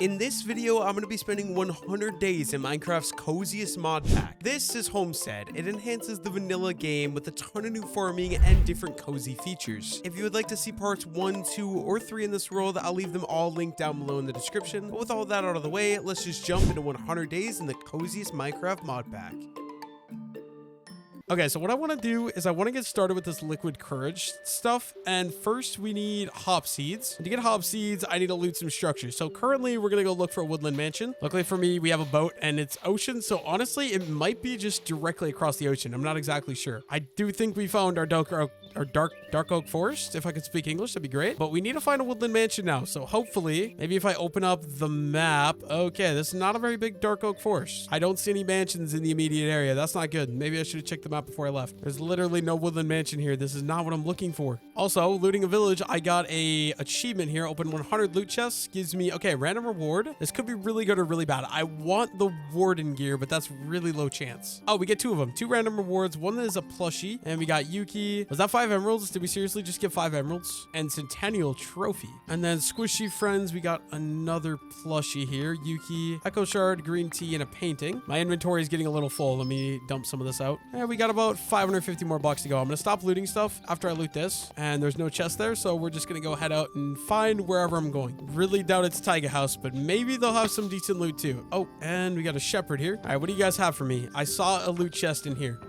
In this video, I'm going to be spending 100 days in Minecraft's coziest mod pack. This is Homestead. It enhances the vanilla game with a ton of new farming and different cozy features. If you would like to see parts 1, 2, or 3 in this world, I'll leave them all linked down below in the description. But with all that out of the way, let's just jump into 100 days in the coziest Minecraft mod pack. Okay, so what I want to do is I want to get started with this liquid courage stuff. And first we need hop seeds. And to get hop seeds, I need to loot some structures. So currently we're going to go look for a woodland mansion. Luckily for me, we have a boat and it's ocean. So honestly, it might be just directly across the ocean. I'm not exactly sure. I do think we found our dark oak forest. If I could speak English, that'd be great. But we need to find a woodland mansion now. So hopefully, maybe if I open up the map. Okay, this is not a very big dark oak forest. I don't see any mansions in the immediate area. That's not good. Maybe I should have checked the map before I left. There's literally no woodland mansion here. This is not what I'm looking for. Also, looting a village, I got a achievement here. Open 100 loot chests. Gives me, okay, random reward. This could be really good or really bad. I want the warden gear, but that's really low chance. Oh, we get 2 of them. 2 random rewards. One is a plushie. And we got Yuki. Was that 5 emeralds? Did we seriously just get 5 emeralds? And Centennial Trophy. And then Squishy Friends, we got another plushie here. Yuki, Echo Shard, green tea, and a painting. My inventory is getting a little full. Let me dump some of this out. And we got about 550 more blocks to go. I'm gonna stop looting stuff after I loot this, and there's no chest there, so we're just gonna go head out and find wherever I'm going. Really doubt it's Taiga House, but maybe they'll have some decent loot too. Oh, and we got a shepherd here. All right, what do you guys have for me? I saw a loot chest in here.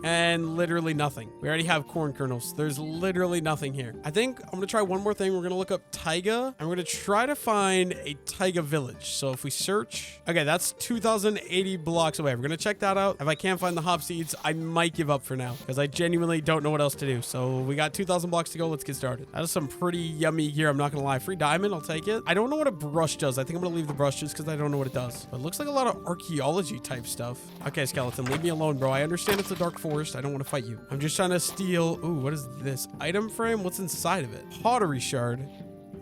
And literally nothing. We already have corn kernels. There's literally nothing here. I think I'm gonna try one more thing. We're gonna look up Taiga. And we're gonna try to find a Taiga village. So if we search, okay, that's 2,080 blocks away. We're gonna check that out. If I can't find the hop seeds, I might give up for now because I genuinely don't know what else to do. So we got 2,000 blocks to go. Let's get started. That is some pretty yummy gear. I'm not gonna lie. Free diamond, I'll take it. I don't know what a brush does. I think I'm gonna leave the brush just because I don't know what it does. But it looks like a lot of archaeology type stuff. Okay, skeleton, leave me alone, bro. I understand it's a dark forest. I don't want to fight you. I'm just trying to steal. Ooh, what is this? Item frame? What's inside of it? Pottery shard.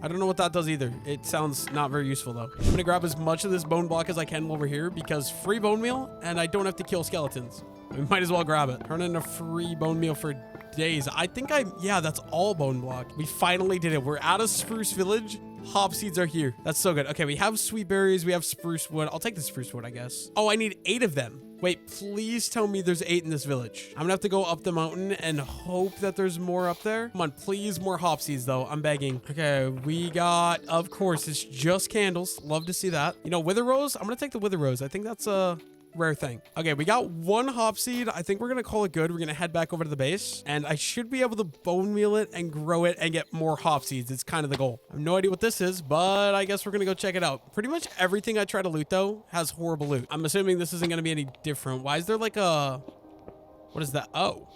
I don't know what that does either. It sounds not very useful though. I'm gonna grab as much of this bone block as I can over here because free bone meal and I don't have to kill skeletons. We might as well grab it. Turn in a free bone meal for days. I think yeah, that's all bone block. We finally did it. We're out of Spruce Village. Hop seeds are here. That's so good. Okay, we have sweet berries. We have spruce wood. I'll take the spruce wood, I guess. Oh, I need 8 of them. Wait, please tell me there's 8 in this village. I'm gonna have to go up the mountain and hope that there's more up there. Come on, please, more hop seeds, though. I'm begging. Okay, we got, of course, it's just candles. Love to see that. You know, wither rose? I'm gonna take the wither rose. I think that's a rare thing. Okay, we got 1 hop seed. I think we're gonna call it good. We're gonna head back over to the base and I should be able to bone meal it and grow it and get more hop seeds. It's kind of the goal. I have no idea what this is, but I guess we're gonna go check it out. Pretty much everything I try to loot though has horrible loot. I'm assuming this isn't gonna be any different. Why is there like a, what is that? Oh,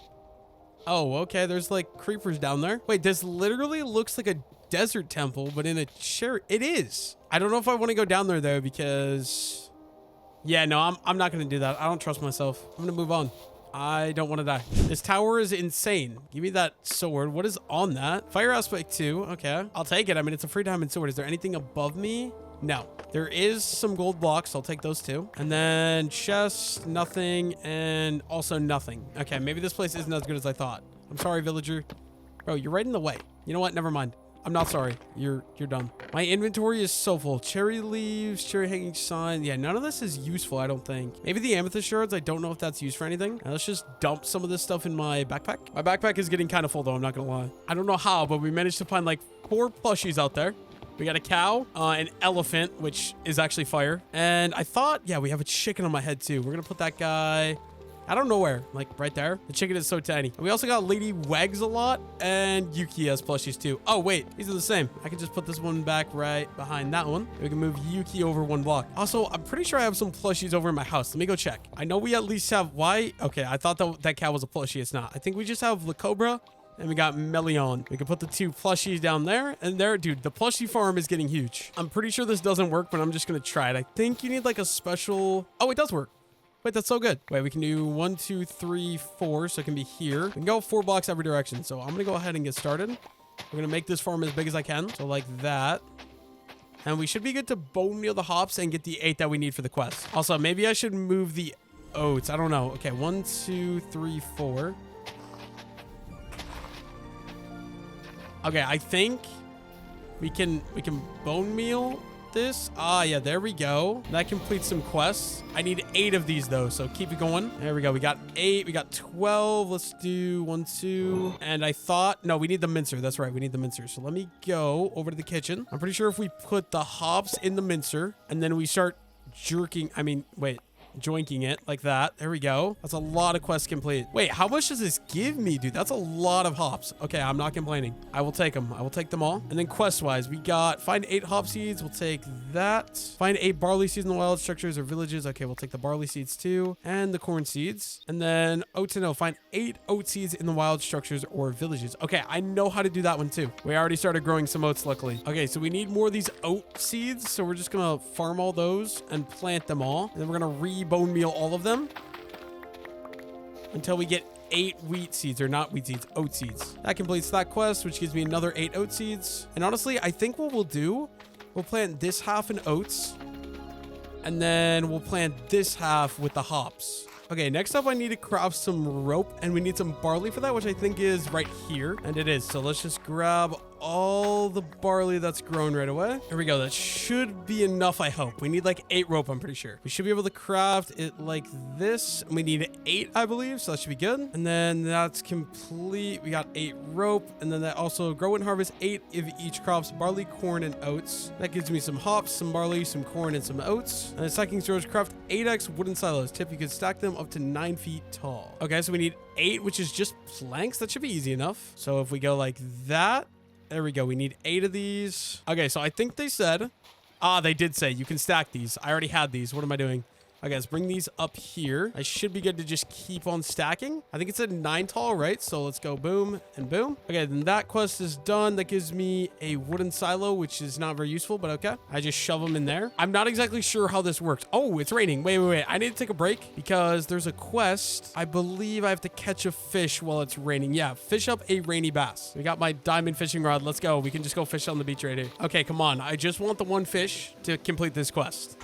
okay, there's like creepers down there. Wait, this literally looks like a desert temple, but in a cherry. It is. I don't know if I want to go down there though because yeah, no, I'm not going to do that. I don't trust myself. I'm going to move on. I don't want to die. This tower is insane. Give me that sword. What is on that? Fire aspect 2. Okay. I'll take it. I mean, it's a free diamond sword. Is there anything above me? No. There is some gold blocks. I'll take those too. And then chest, nothing, and also nothing. Okay, maybe this place isn't as good as I thought. I'm sorry, villager. Bro, you're right in the way. You know what? Never mind. I'm not sorry. You're done. My inventory is so full. Cherry leaves, cherry hanging sign. Yeah, none of this is useful, I don't think. Maybe the amethyst shards. I don't know if that's used for anything. Now, let's just dump some of this stuff in my backpack. My backpack is getting kind of full though. I'm not gonna lie. I don't know how, but we managed to find like 4 plushies out there. We got a cow, an elephant, which is actually fire. And I thought, yeah, we have a chicken on my head too. We're gonna put that guy, I don't know where, like right there. The chicken is so tiny. We also got Lady Wags a lot and Yuki has plushies too. Oh wait, these are the same. I can just put this one back right behind that one. We can move Yuki over 1 block. Also, I'm pretty sure I have some plushies over in my house. Let me go check. I know we at least have, why? Okay, I thought that cow was a plushie. It's not. I think we just have La Cobra and we got Melion. We can put the 2 plushies down there and there. Dude, the plushie farm is getting huge. I'm pretty sure this doesn't work, but I'm just gonna try it. I think you need like a special, oh, it does work. Wait, that's so good. Wait, we can do 1, 2, 3, 4. So it can be here. We can go 4 blocks every direction. So I'm going to go ahead and get started. We're going to make this farm as big as I can. So like that. And we should be good to bone meal the hops and get the 8 that we need for the quest. Also, maybe I should move the oats. I don't know. Okay, 1, 2, 3, 4. Okay, I think we can bone meal this. Ah, yeah, there we go. That completes some quests. I need 8 of these though, so keep it going. There we go. We got 8. We got 12. Let's do 1, 2. And I thought, no, we need the mincer. That's right. We need the mincer. So let me go over to the kitchen. I'm pretty sure if we put the hops in the mincer and then we start joinking it like that. There we go. That's a lot of quests complete. Wait, how much does this give me, dude? That's a lot of hops. Okay, I'm not complaining. I will take them. I will take them all. And then quest-wise, we got find 8 hop seeds. We'll take that. Find 8 barley seeds in the wild structures or villages. Okay, we'll take the barley seeds too. And the corn seeds. And then oats and oat. Find 8 oat seeds in the wild structures or villages. Okay, I know how to do that one too. We already started growing some oats, luckily. Okay, so we need more of these oat seeds. So we're just gonna farm all those and plant them all. And then we're gonna bone meal all of them until we get 8 wheat seeds, or not wheat seeds, oat seeds. That completes that quest, which gives me another 8 oat seeds. And honestly, I think what we'll do, we'll plant this half in oats, and then we'll plant this half with the hops. Okay, next up I need to craft some rope, and we need some barley for that, which I think is right here. And it is. So let's just grab all the barley that's grown right away. Here we go. That should be enough, I hope. We need like 8 rope, I'm pretty sure. We should be able to craft it like this. And we need 8, I believe. So that should be good. And then that's complete. We got 8 rope. And then that also grow and harvest 8 of each crops, barley, corn, and oats. That gives me some hops, some barley, some corn, and some oats. And the stacking storage, craft 8x wooden silos. Tip, you can stack them up to 9 feet tall. Okay, so we need 8, which is just planks. That should be easy enough. So if we go like that, there we go. We need 8 of these. Okay, so I think they said, they did say you can stack these. I already had these. What am I doing? Okay, let's bring these up here. I should be good to just keep on stacking. I think it said 9 tall, right? So let's go boom and boom. Okay, then that quest is done. That gives me a wooden silo, which is not very useful, but okay. I just shove them in there. I'm not exactly sure how this works. Oh, it's raining. Wait. I need to take a break because there's a quest. I believe I have to catch a fish while it's raining. Yeah, fish up a rainy bass. We got my diamond fishing rod. Let's go. We can just go fish on the beach right here. Okay, come on. I just want the one fish to complete this quest.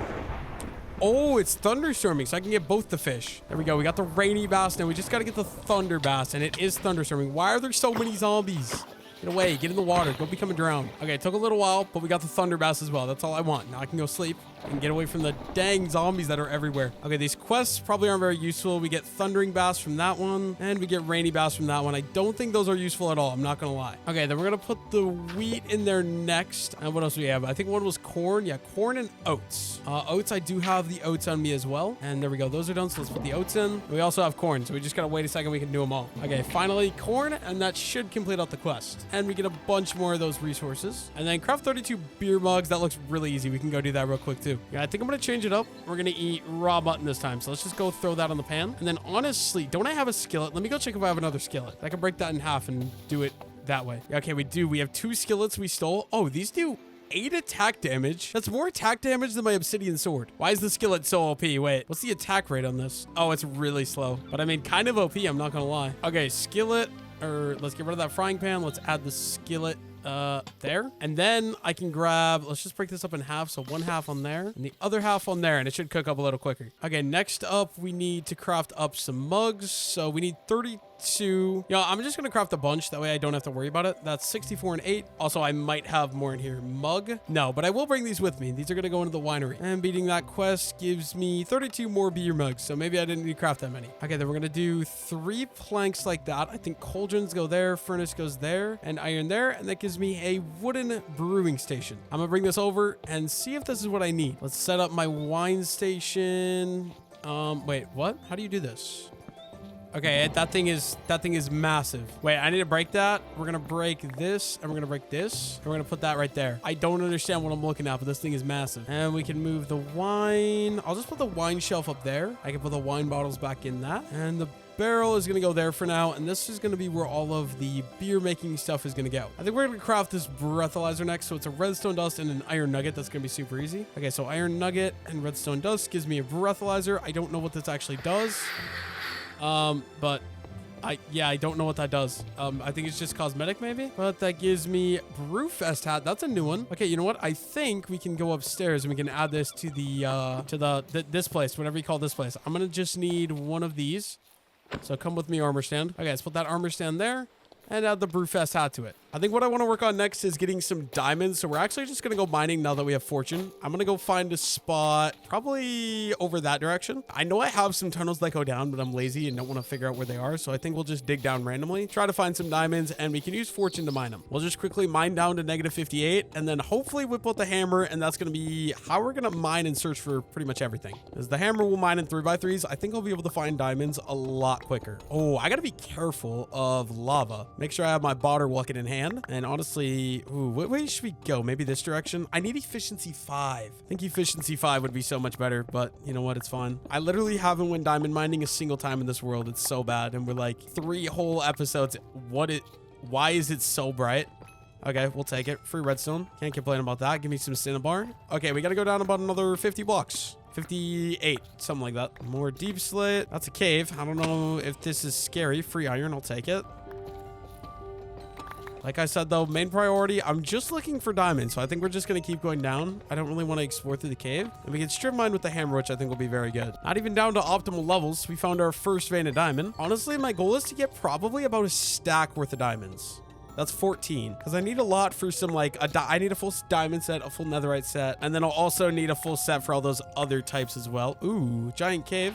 Oh, it's thunderstorming, so I can get both the fish. There we go. We got the rainy bass now. We just got to get the thunder bass, and it is thunderstorming. Why are there so many zombies? Get away. Get in the water. Don't become a drown. Okay, it took a little while, but we got the thunder bass as well. That's all I want. Now I can go sleep and get away from the dang zombies that are everywhere. Okay, these quests probably aren't very useful. We get thundering bass from that one, and we get rainy bass from that one. I don't think those are useful at all. I'm not going to lie. Okay, then we're going to put the wheat in there next. And what else do we have? I think one was corn. Yeah, corn and oats. Oats, I do have the oats on me as well. And there we go. Those are done, so let's put the oats in. We also have corn, so we just got to wait a second. We can do them all. Okay, finally corn, and that should complete out the quest. And we get a bunch more of those resources. And then craft 32 beer mugs. That looks really easy. We can go do that real quick too. Yeah, I think I'm going to change it up. We're going to eat raw mutton this time. So let's just go throw that on the pan. And then honestly, don't I have a skillet? Let me go check if I have another skillet. I can break that in half and do it that way. Okay, we do. We have 2 skillets we stole. Oh, these do 8 attack damage. That's more attack damage than my obsidian sword. Why is the skillet so OP? Wait, what's the attack rate on this? Oh, it's really slow. But I mean, kind of OP, I'm not going to lie. Okay, skillet. Or let's get rid of that frying pan. Let's add the skillet there. And then I can grab, let's just break this up in half. So 1 half on there and the other half on there, and it should cook up a little quicker. Okay, next up, we need to craft up some mugs. So we need 32. Yeah, I'm just going to craft a bunch. That way I don't have to worry about it. That's 64 and 8. Also, I might have more in here. Mug? No, but I will bring these with me. These are going to go into the winery. And beating that quest gives me 32 more beer mugs. So maybe I didn't need to craft that many. Okay, then we're going to do 3 planks like that. I think cauldrons go there, furnace goes there, and iron there. And that gives me a wooden brewing station. I'm going to bring this over and see if this is what I need. Let's set up my wine station. Wait, what? How do you do this? Okay, that thing is massive. Wait, I need to break that. We're gonna break this, and we're gonna break this, and we're gonna put that right there. I don't understand what I'm looking at, but this thing is massive. And we can move the wine. I'll just put the wine shelf up there. I can put the wine bottles back in that. And the barrel is gonna go there for now, and this is gonna be where all of the beer making stuff is gonna go. I think we're gonna craft this breathalyzer next. So it's a redstone dust and an iron nugget. That's gonna be super easy. Okay, so iron nugget and redstone dust gives me a breathalyzer. I don't know what this actually does. But I don't know what that does. I think it's just cosmetic maybe, but that gives me Brewfest hat. That's a new one. Okay, you know what? I think we can go upstairs and we can add this to this place, whatever you call this place. I'm going to just need one of these. So come with me, armor stand. Okay, let's put that armor stand there and add the Brewfest hat to it. I think what I want to work on next is getting some diamonds. So we're actually just going to go mining now that we have fortune. I'm going to go find a spot probably over that direction. I know I have some tunnels that go down, but I'm lazy and don't want to figure out where they are. So I think we'll just dig down randomly, try to find some diamonds, and we can use fortune to mine them. We'll just quickly mine down to -58 and then hopefully whip out the hammer. And that's going to be how we're going to mine and search for pretty much everything. As the hammer will mine in 3x3s, I think I'll be able to find diamonds a lot quicker. Oh, I got to be careful of lava. Make sure I have my botter bucket in hand. And honestly, ooh, what way should we go? Maybe this direction? I need efficiency 5. I think efficiency 5 would be so much better, but you know what? It's fine. I literally haven't went diamond mining a single time in this world. It's so bad. And we're like 3 whole episodes. Why is it so bright? Okay, we'll take it. Free redstone. Can't complain about that. Give me some cinnabar. Okay, we got to go down about another 50 blocks. 58, something like that. More deep slate. That's a cave. I don't know if this is scary. Free iron, I'll take it. Like I said, though, main priority, I'm just looking for diamonds. So I think we're just going to keep going down. I don't really want to explore through the cave. And we can strip mine with the hammer, which I think will be very good. Not even down to optimal levels. We found our first vein of diamond. Honestly, my goal is to get probably about a stack worth of diamonds. That's 14 because I need a lot for some I need a full diamond set, a full netherite set, and then I'll also need a full set for all those other types as well. Ooh, giant cave.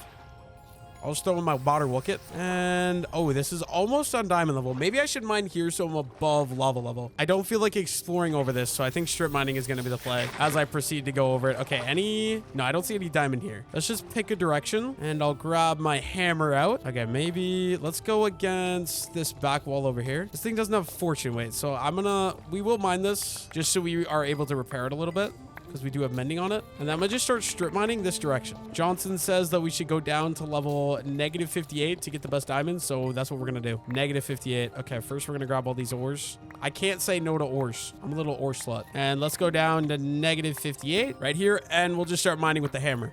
I'll just throw in my water bucket. And oh, this is almost on diamond level. Maybe I should mine here so I'm above lava level. I don't feel like exploring over this, so I think strip mining is going to be the play as I proceed to go over it. Okay, no, I don't see any diamond here. Let's just pick a direction and I'll grab my hammer out. Okay, maybe let's go against this back wall over here. This thing doesn't have fortune weight, so we will mine this just so we are able to repair it a little bit, because we do have mending on it. And then I'm gonna just start strip mining this direction. Johnson says that we should go down to level -58 to get the best diamonds, so that's what we're gonna do. -58. Okay, first we're gonna grab all these ores. I can't say no to ores. I'm a little ore slut. And let's go down to -58 right here, and we'll just start mining with the hammer.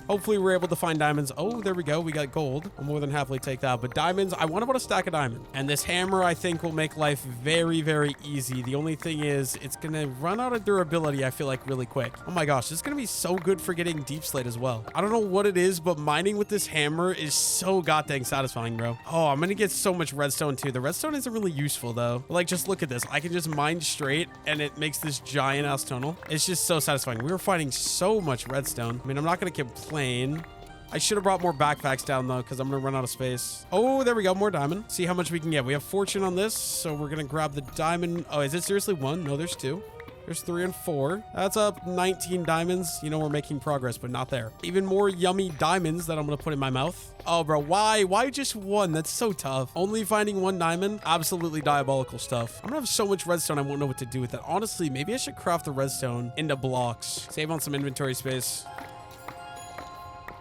Hopefully we're able to find diamonds. Oh, there we go. We got gold. I'll more than happily take that. But diamonds, I want about a stack of diamonds. And this hammer, I think, will make life very, very easy. The only thing is it's going to run out of durability, I feel like, really quick. Oh my gosh, this is going to be so good for getting deep slate as well. I don't know what it is, but mining with this hammer is so goddamn satisfying, bro. Oh, I'm going to get so much redstone too. The redstone isn't really useful though. But, like, just look at this. I can just mine straight and it makes this giant ass tunnel. It's just so satisfying. We were finding so much redstone. I mean, I'm not going to complain. I should have brought more backpacks down though, because I'm gonna run out of space. Oh, there we go, more diamond. See how much we can get. We have fortune on this, so we're gonna grab the diamond. Oh, is it seriously 1? No, there's 2. There's 3 and 4. That's up 19 diamonds. You know, we're making progress, but not there. Even more yummy diamonds that I'm gonna put in my mouth. Oh, bro, why just 1? That's so tough. Only finding 1 diamond, absolutely diabolical stuff. I'm gonna have so much redstone, I won't know what to do with it. Honestly, maybe I should craft the redstone into blocks. Save on some inventory space.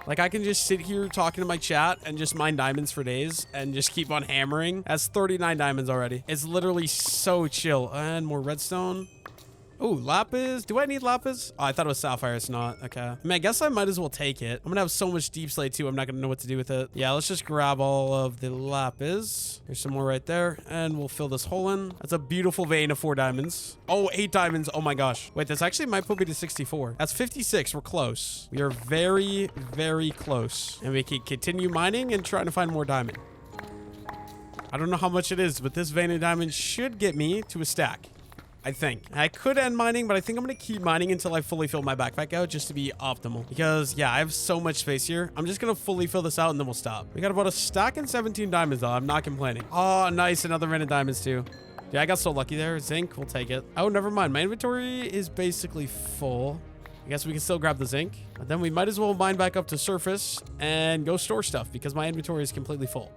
Like, I can just sit here talking to my chat and just mine diamonds for days and just keep on hammering. That's 39 diamonds already. It's literally so chill. And more redstone. Oh, lapis. Do I need lapis? Oh, I thought it was sapphire. It's not. Okay. I mean, I guess I might as well take it. I'm gonna have so much deep slate too. I'm not gonna know what to do with it. Yeah, let's just grab all of the lapis. There's some more right there. And we'll fill this hole in. That's a beautiful vein of 4 diamonds. Oh, 8 diamonds. Oh my gosh. Wait, this actually might put me to 64. That's 56. We're close. We are very, very close. And we can continue mining and trying to find more diamond. I don't know how much it is, but this vein of diamond should get me to a stack. I think. I could end mining, but I think I'm going to keep mining until I fully fill my backpack out just to be optimal. Because, yeah, I have so much space here. I'm just going to fully fill this out and then we'll stop. We got about a stack and 17 diamonds, though. I'm not complaining. Oh, nice. Another random diamonds, too. Yeah, I got so lucky there. Zinc, we'll take it. Oh, never mind. My inventory is basically full. I guess we can still grab the zinc. But then we might as well mine back up to surface and go store stuff because my inventory is completely full.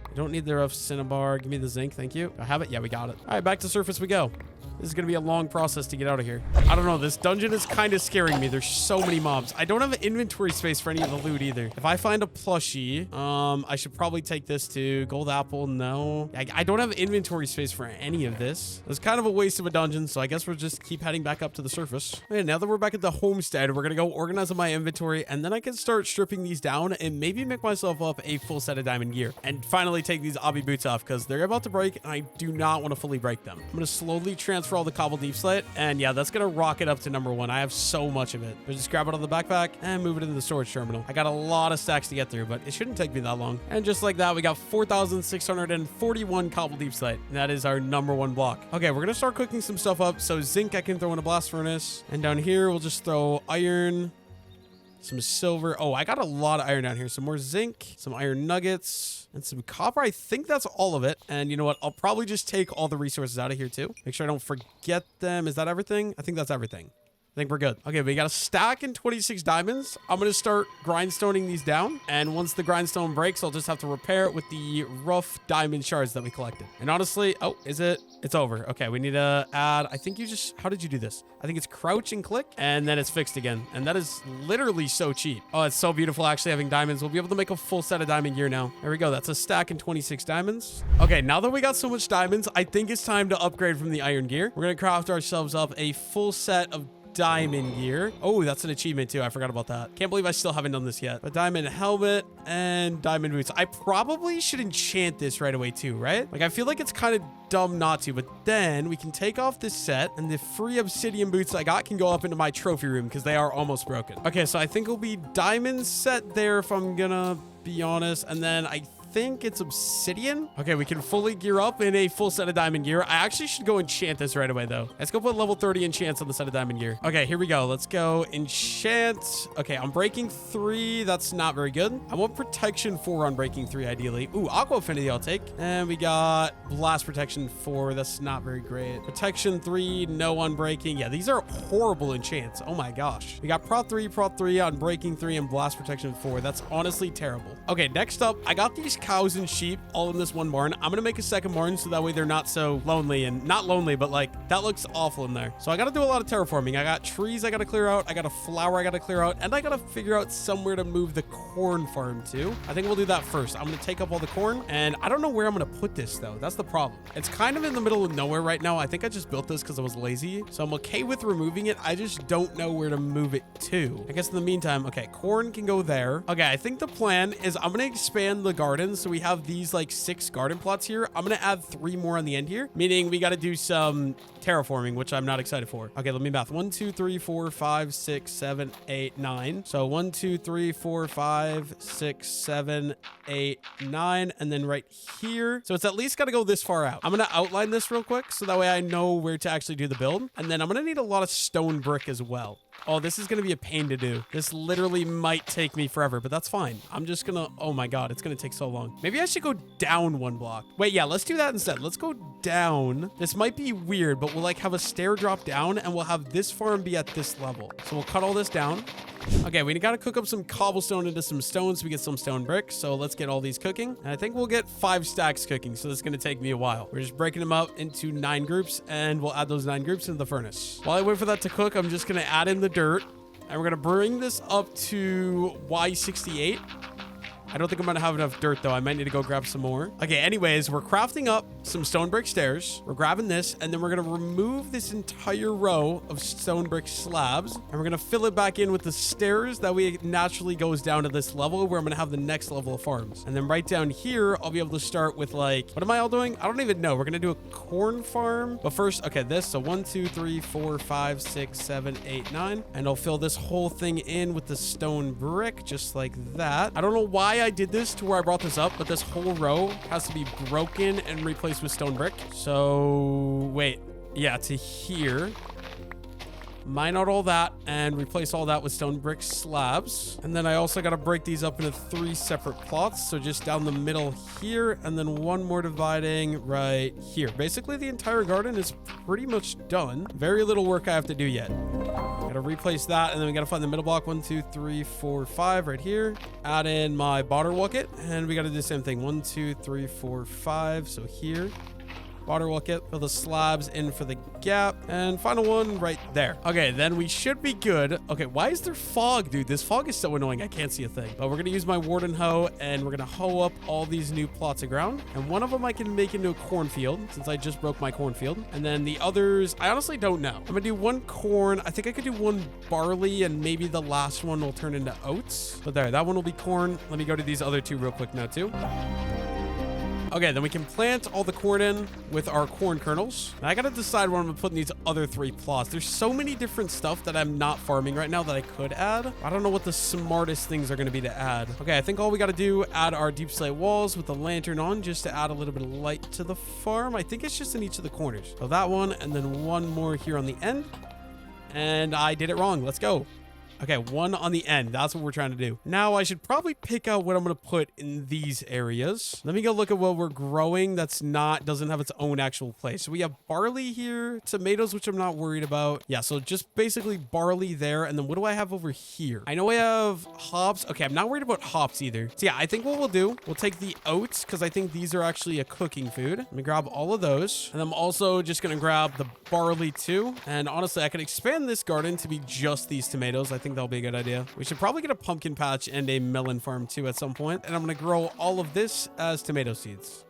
I don't need the rough cinnabar. Give me the zinc. Thank you. I have it. Yeah, we got it. All right, back to surface we go. This is going to be a long process to get out of here. I don't know. This dungeon is kind of scaring me. There's so many mobs. I don't have inventory space for any of the loot either. If I find a plushie, I should probably take this too. Gold apple, no. I don't have inventory space for any of this. It's kind of a waste of a dungeon, so I guess we'll just keep heading back up to the surface. Okay, now that we're back at the homestead, we're going to go organize my inventory, and then I can start stripping these down and maybe make myself up a full set of diamond gear. And finally take these obby boots off because they're about to break, and I do not want to fully break them. I'm going to slowly transfer transfer all the cobble deep slate. And yeah, that's going to rocket up to number 1. I have so much of it. But just grab it on the backpack and move it into the storage terminal. I got a lot of stacks to get through, but it shouldn't take me that long. And just like that, we got 4,641 cobble deep slate. That is our number 1 block. Okay, we're going to start cooking some stuff up. So zinc I can throw in a blast furnace. And down here, we'll just throw iron, some silver. Oh, I got a lot of iron down here. Some more zinc, some iron nuggets, and some copper. I think that's all of it. And you know what? I'll probably just take all the resources out of here too. Make sure I don't forget them. Is that everything? I think that's everything. I think we're good. Okay, we got a stack and 26 diamonds. I'm going to start grindstoning these down. And once the grindstone breaks, I'll just have to repair it with the rough diamond shards that we collected. And honestly, oh, is it? It's over. Okay, we need to add, I think you just, how did you do this? I think it's crouch and click, and then it's fixed again. And that is literally so cheap. Oh, it's so beautiful actually having diamonds. We'll be able to make a full set of diamond gear now. There we go. That's a stack and 26 diamonds. Okay, now that we got so much diamonds, I think it's time to upgrade from the iron gear. We're going to craft ourselves up a full set of diamond gear. Oh, that's an achievement too. I forgot about that. Can't believe I still haven't done this yet. A diamond helmet and diamond boots. I probably should enchant this right away too, right? Like, I feel like it's kind of dumb not to, but then we can take off this set and the free obsidian boots I got can go up into my trophy room because they are almost broken. Okay, so I think it'll be diamond set there if I'm gonna be honest. And then I think it's obsidian. Okay, we can fully gear up in a full set of diamond gear. I actually should go enchant this right away though. Let's go put level 30 enchants on the set of diamond gear. Okay, here we go. Let's go enchant. Okay, I'm breaking 3. That's not very good. I want protection 4 on breaking 3 ideally. Ooh, aqua affinity I'll take. And we got blast protection 4. That's not very great. Protection 3, no on breaking. Yeah, these are horrible enchants. Oh my gosh. We got prot 3 on breaking 3 and blast protection 4. That's honestly terrible. Okay, next up, I got these cows and sheep all in this one barn. I'm gonna make a second barn so that way they're not so lonely, and not lonely, but like that looks awful in there. So I gotta do a lot of terraforming. I got trees I gotta clear out, I got a flower I gotta clear out, and I gotta figure out somewhere to move the corn farm to. I think we'll do that first. I'm gonna take up all the corn, and I don't know where I'm gonna put this though. That's the problem. It's kind of in the middle of nowhere right now. I think I just built this because I was lazy, so I'm okay with removing it. I just don't know where to move it to. I guess in the meantime, okay, corn can go there. Okay, I think the plan is I'm gonna expand the garden. So we have these like 6 garden plots here. I'm gonna add 3 more on the end here, meaning we got to do some terraforming, which I'm not excited for. Okay, let me math. 1 2 3 4 5 6 7 8 9. So 1 2 3 4 5 6 7 8 9, and then right here. So it's at least got to go this far out. I'm gonna outline this real quick so that way I know where to actually do the build, and then I'm gonna need a lot of stone brick as well. Oh, this is going to be a pain to do. This literally might take me forever, but that's fine. I'm just going to... Oh my god, it's going to take so long. Maybe I should go down 1 block. Wait, yeah, let's do that instead. Let's go down. This might be weird, but we'll like have a stair drop down and we'll have this farm be at this level. So we'll cut all this down. Okay, we got to cook up some cobblestone into some stone so we get some stone bricks. So let's get all these cooking. And I think we'll get 5 stacks cooking. So this is going to take me a while. We're just breaking them up into 9 groups and we'll add those 9 groups into the furnace. While I wait for that to cook, I'm just going to add in the dirt. And we're going to bring this up to Y68. I don't think I'm going to have enough dirt, though. I might need to go grab some more. Okay, anyways, we're crafting up some stone brick stairs. We're grabbing this, and then we're going to remove this entire row of stone brick slabs. And we're going to fill it back in with the stairs. That way it naturally goes down to this level where I'm going to have the next level of farms. And then right down here, I'll be able to start with like... What am I all doing? I don't even know. We're going to do a corn farm. But first, okay, this. So 1, 2, 3, 4, 5, 6, 7, 8, 9. And I'll fill this whole thing in with the stone brick, just like that. I don't know why I did this to where I brought this up, but this whole row has to be broken and replaced with stone brick. So wait, yeah, to here. Mine out all that and replace all that with stone brick slabs. And then I also got to break these up into 3 separate plots. So just down the middle here, and then 1 more dividing right here. Basically, the entire garden is pretty much done. Very little work I have to do yet. Gotta replace that, and then we gotta find the middle block. 1 2 3 4 5 right here. Add in my water bucket, and we gotta do the same thing. 1 2 3 4 5. So here. Water bucket, fill the slabs in for the gap, and final one right there. Okay, then we should be good. Okay, why is there fog, dude? This fog is so annoying. I can't see a thing. But we're gonna use my warden hoe, and we're gonna hoe up all these new plots of ground. And one of them I can make into a cornfield, since I just broke my cornfield. And then the others, I honestly don't know. I'm gonna do 1 corn. I think I could do 1 barley, and maybe the last one will turn into oats. But there, that one will be corn. Let me go to these other 2 real quick now, too. Okay, then we can plant all the corn in with our corn kernels. And I gotta decide what I'm gonna put in these other 3 plots. There's so many different stuff that I'm not farming right now that I could add. I don't know what the smartest things are gonna be to add. Okay, I think all we gotta do, add our deep slate walls with the lantern on just to add a little bit of light to the farm. I think it's just in each of the corners. So that one, and then one more here on the end. And I did it wrong. Let's go. Okay, one on the end. That's what we're trying to do. Now, I should probably pick out what I'm going to put in these areas. Let me go look at what we're growing doesn't have its own actual place. So we have barley here, tomatoes, which I'm not worried about. Yeah, so just basically barley there. And then what do I have over here? I know I have hops. Okay, I'm not worried about hops either. So yeah, I think what we'll do, we'll take the oats because I think these are actually a cooking food. Let me grab all of those. And I'm also just going to grab the barley too. And honestly, I could expand this garden to be just these tomatoes. I think that'll be a good idea. We should probably get a pumpkin patch and a melon farm too at some point. And I'm going to grow all of this as tomato seeds.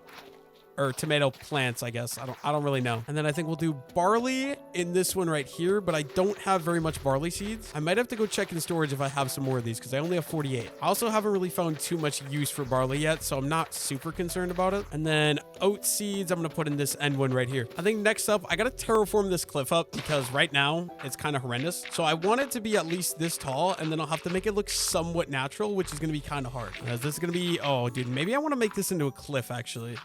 Or tomato plants, I guess. I don't really know. And then I think we'll do barley in this one right here, but I don't have very much barley seeds. I might have to go check in storage if I have some more of these because I only have 48. I also haven't really found too much use for barley yet, so I'm not super concerned about it. And then oat seeds, I'm going to put in this end one right here. I think next up, I got to terraform this cliff up because right now it's kind of horrendous. So I want it to be at least this tall, and then I'll have to make it look somewhat natural, which is going to be kind of hard. This is going to be, oh, dude, maybe I want to make this into a cliff actually.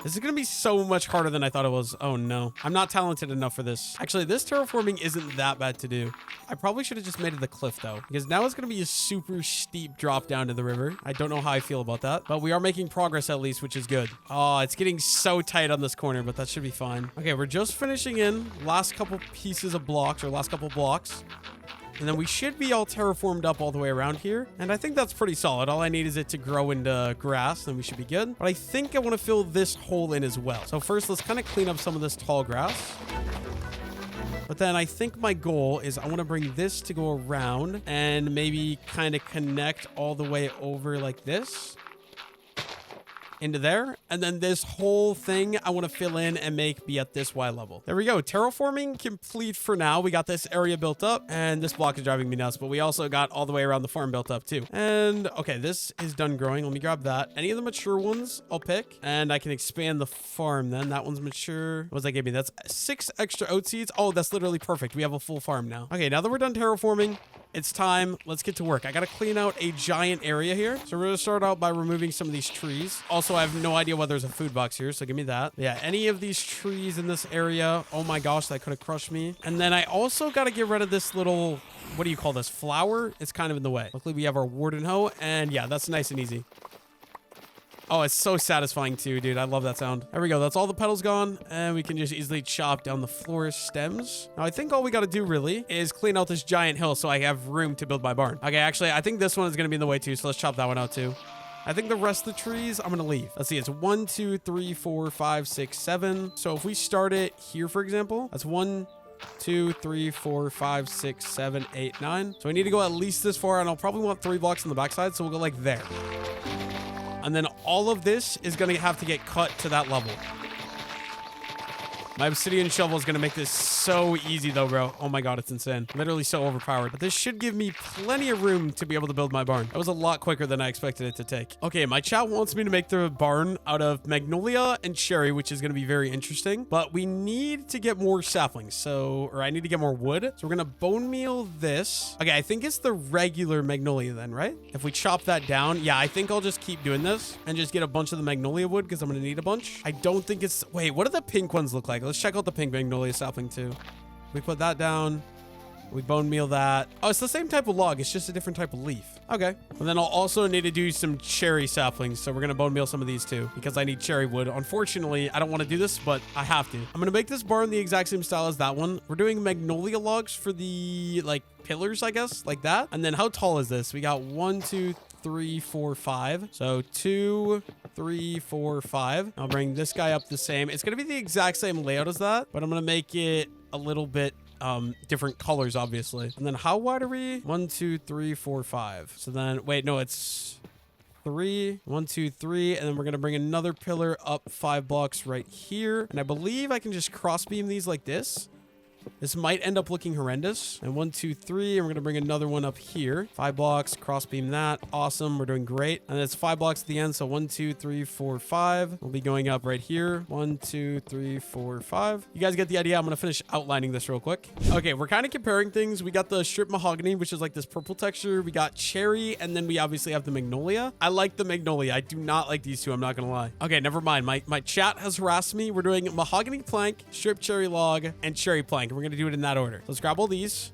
This is going to be so much harder than I thought it was. Oh, no. I'm not talented enough for this. Actually, this terraforming isn't that bad to do. I probably should have just made it the cliff, though, because now it's going to be a super steep drop down to the river. I don't know how I feel about that, but we are making progress at least, which is good. Oh, it's getting so tight on this corner, but that should be fine. Okay, we're just finishing in last couple pieces of blocks or last couple blocks. And then we should be all terraformed up all the way around here. And I think that's pretty solid. All I need is it to grow into grass, and we should be good. But I think I want to fill this hole in as well. So first, let's kind of clean up some of this tall grass. But then I think my goal is I want to bring this to go around and maybe kind of connect all the way over like this into there. And then this whole thing I want to fill in and make be at this Y level. There we go. Terraforming complete for now. We got this area built up, and this block is driving me nuts, but we also got all the way around the farm built up too. And okay, this is done growing. Let me grab that. Any of the mature ones I'll pick, and I can expand the farm then. That one's mature. What does that give me? That's 6 extra oat seeds. Oh, that's literally perfect. We have a full farm now. Okay, now that we're done terraforming, it's time. Let's get to work. I got to clean out a giant area here. So we're going to start out by removing some of these trees. Also, I have no idea whether there's a food box here, so give me that. Yeah, any of these trees in this area. Oh my gosh, that could have crushed me. And then I also got to get rid of this little, what do you call this? Flower? It's kind of in the way. Luckily, we have our warden hoe, and yeah, that's nice and easy. Oh, it's so satisfying too, dude. I love that sound. There we go. That's all the petals gone. And we can just easily chop down the florist stems. Now, I think all we got to do really is clean out this giant hill so I have room to build my barn. Okay, actually, I think this one is going to be in the way too. So let's chop that one out too. I think the rest of the trees, I'm going to leave. Let's see. It's 1, 2, 3, 4, 5, 6, 7. So if we start it here, for example, that's 1, 2, 3, 4, 5, 6, 7, 8, 9. So we need to go at least this far, and I'll probably want 3 blocks on the backside. So we'll go like there. And then all of this is going to have to get cut to that level. My obsidian shovel is going to make this so easy though, bro. Oh my god, it's insane. Literally so overpowered. But this should give me plenty of room to be able to build my barn. That was a lot quicker than I expected it to take. Okay, my chat wants me to make the barn out of magnolia and cherry, which is going to be very interesting. But we need to get more saplings. Or I need to get more wood. So we're going to bone meal this. Okay, I think it's the regular magnolia then, right? If we chop that down, yeah, I think I'll just keep doing this and just get a bunch of the magnolia wood because I'm going to need a bunch. I don't think it's... Wait, what do the pink ones look like? Let's check out the pink magnolia sapling too. We put that down. We bone meal that. Oh, it's the same type of log. It's just a different type of leaf. Okay. And then I'll also need to do some cherry saplings. So we're going to bone meal some of these too because I need cherry wood. Unfortunately, I don't want to do this, but I have to. I'm going to make this barn the exact same style as that one. We're doing magnolia logs for the like pillars, I guess, like that. And then how tall is this? We got 1, 2, 3, 4, 5. So 2, 3, 4, 5. I'll bring this guy up the same. It's going to be the exact same layout as that, but I'm going to make it a little bit different colors, obviously. And then how wide are we? 1, 2, 3, 4, 5. So then, wait, no, it's 3, 1, 2, 3. And then we're going to bring another pillar up 5 blocks right here. And I believe I can just cross beam these like this. This might end up looking horrendous. And 1, 2, 3. And we're going to bring another one up here. 5 blocks, cross beam that. Awesome. We're doing great. And it's 5 blocks at the end. So 1, 2, 3, 4, 5. We'll be going up right here. 1, 2, 3, 4, 5. You guys get the idea. I'm going to finish outlining this real quick. Okay, we're kind of comparing things. We got the strip mahogany, which is like this purple texture. We got cherry, and then we obviously have the magnolia. I like the magnolia. I do not like these two. I'm not going to lie. Okay, never mind. My chat has harassed me. We're doing mahogany plank, strip cherry log, and cherry plank. And we're going to do it in that order. Let's grab all these.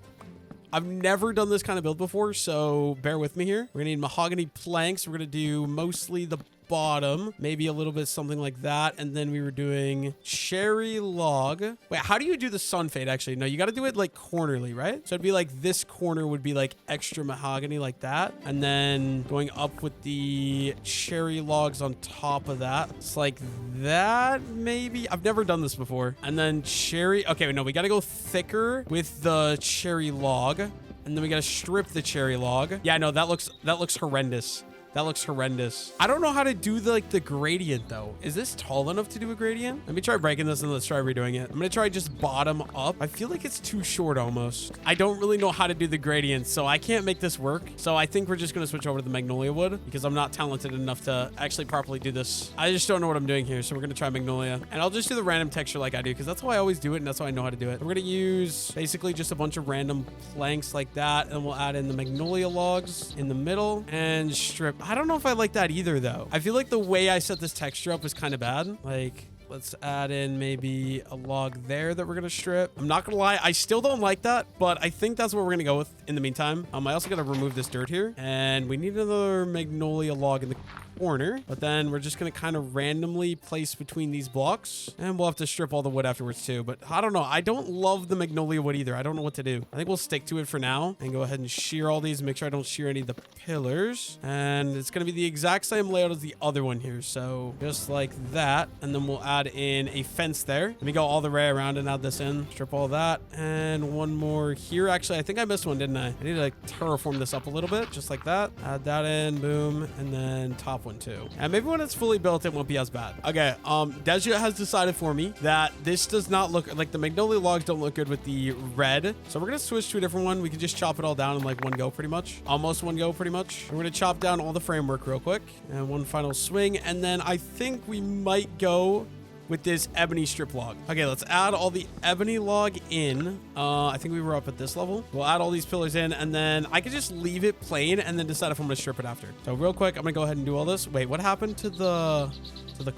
I've never done this kind of build before, so bear with me here. We're gonna need mahogany planks. We're gonna do mostly the bottom, maybe a little bit something like that, and then we were doing cherry log. Wait, how do you do the sun fade? Actually, no, you got to do it like cornerly, right? So it'd be like this corner would be like extra mahogany like that, and then going up with the cherry logs on top of that. It's like that, maybe. I've never done this before. And then cherry. Okay, no, we got to go thicker with the cherry log, and then we got to strip the cherry log. Yeah, no, that looks horrendous. That looks horrendous. I don't know how to do the gradient though. Is this tall enough to do a gradient? Let me try breaking this and let's try redoing it. I'm gonna try just bottom up. I feel like it's too short almost. I don't really know how to do the gradient, so I can't make this work. So I think we're just gonna switch over to the magnolia wood because I'm not talented enough to actually properly do this. I just don't know what I'm doing here. So we're gonna try magnolia, and I'll just do the random texture like I do because that's how I always do it and that's how I know how to do it. We're gonna use basically just a bunch of random planks like that, and we'll add in the magnolia logs in the middle and strip. I don't know if I like that either though. I feel like the way I set this texture up is kind of bad. Like, let's add in maybe a log there that we're gonna strip. I'm not gonna lie, I still don't like that, but I think that's what we're gonna go with in the meantime. I also gotta remove this dirt here, and we need another magnolia log in the corner, but then we're just gonna kind of randomly place between these blocks, and we'll have to strip all the wood afterwards too. But I don't know, I don't love the magnolia wood either. I don't know what to do. I think we'll stick to it for now and go ahead and shear all these and make sure I don't shear any of the pillars. And it's gonna be the exact same layout as the other one here, so just like that. And then we'll add in a fence there. Let me go all the way around and add this in. Strip all that, and one more here. Actually, I think I missed one, didn't I? I need to like terraform this up a little bit, just like that. Add that in, boom, and then top one too. And maybe when it's fully built, it won't be as bad. Okay, Deja has decided for me that this does not look like the magnolia logs don't look good with the red. So we're gonna switch to a different one. We can just chop it all down in like one go pretty much. Almost one go pretty much. We're gonna chop down all the framework real quick and one final swing. And then I think we might go with this ebony strip log. Okay, let's add all the ebony log in. I think we were up at this level. We'll add all these pillars in, and then I could just leave it plain and then decide if I'm gonna strip it after. So real quick, I'm gonna go ahead and do all this. Wait, what happened to the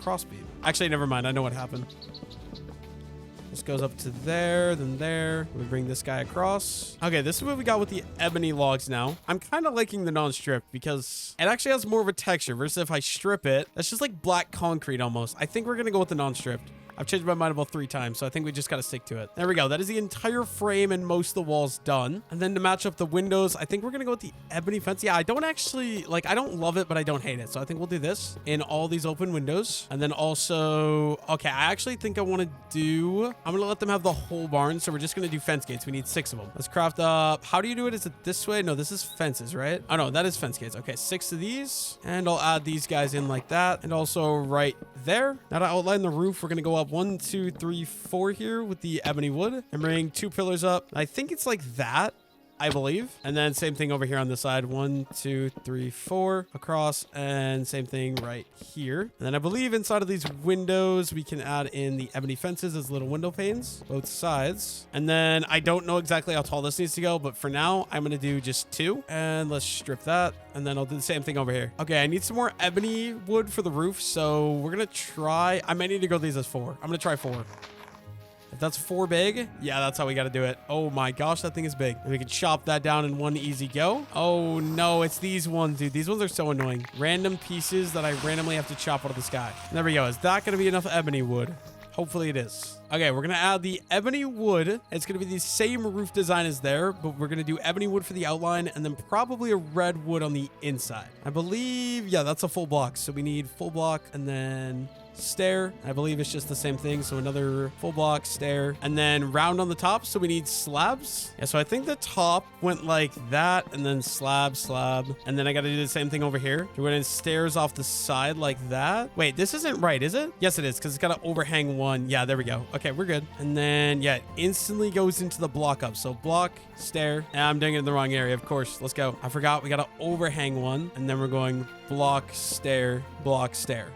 crossbeam? Actually, never mind. I know what happened. This goes up to there, then there. We bring this guy across. Okay, this is what we got with the ebony logs now. I'm kind of liking the non-strip because it actually has more of a texture versus if I strip it, that's just like black concrete almost. I think we're going to go with the non-stripped. I've changed my mind about 3 times, so I think we just got to stick to it. There we go. That is the entire frame and most of the walls done. And then to match up the windows, I think we're going to go with the ebony fence. Yeah, I don't actually, like, I don't love it, but I don't hate it. So I think we'll do this in all these open windows. And then also, okay, I actually think I want to do, I'm going to let them have the whole barn. So we're just going to do fence gates. We need 6 of them. Let's craft up. How do you do it? Is it this way? No, this is fences, right? Oh, no, that is fence gates. Okay, 6 of these. And I'll add these guys in like that. And also right there. Now to outline the roof, we're going to go up 1, 2, 3, 4 here with the ebony wood and bring 2 pillars up. I think it's like that, I believe. And then same thing over here on this side. 1, 2, 3, 4 across, and same thing right here. And then I believe inside of these windows, we can add in the ebony fences as little window panes, both sides. And then I don't know exactly how tall this needs to go, but for now, I'm going to do just 2. And let's strip that. And then I'll do the same thing over here. Okay, I need some more ebony wood for the roof. So we're going to try, I might need to go these as 4. I'm going to try 4. If that's 4 big, yeah, that's how we got to do it. Oh my gosh, that thing is big. And we can chop that down in one easy go. Oh no, it's these ones, dude. These ones are so annoying. Random pieces that I randomly have to chop out of the sky. There we go. Is that going to be enough ebony wood? Hopefully it is. Okay, we're going to add the ebony wood. It's going to be the same roof design as there, but we're going to do ebony wood for the outline and then probably a red wood on the inside. I believe, yeah, that's a full block. So we need full block and then stair. I believe it's just the same thing. So another full block, stair, and then round on the top. So we need slabs. Yeah, so I think the top went like that, and then slab, and then I got to do the same thing over here. We're going to stairs off the side like that. Wait, this isn't right, is it? Yes, it is, because it's got to overhang one. Yeah, there we go. Okay, we're good. And then, yeah, it instantly goes into the block up. So block, stair. And I'm doing it in the wrong area, of course. Let's go. I forgot we got to overhang one, and then we're going block, stair, block, stair.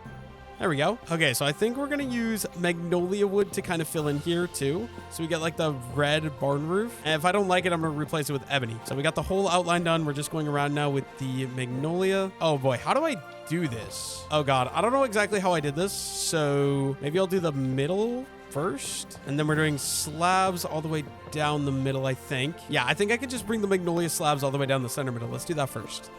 There we go. Okay, so I think we're going to use magnolia wood to kind of fill in here too. So we get like the red barn roof. And if I don't like it, I'm going to replace it with ebony. So we got the whole outline done. We're just going around now with the magnolia. Oh boy, how do I do this? Oh God, I don't know exactly how I did this. So maybe I'll do the middle first. And then we're doing slabs all the way down the middle, I think. Yeah, I think I can just bring the magnolia slabs all the way down the center middle. Let's do that first.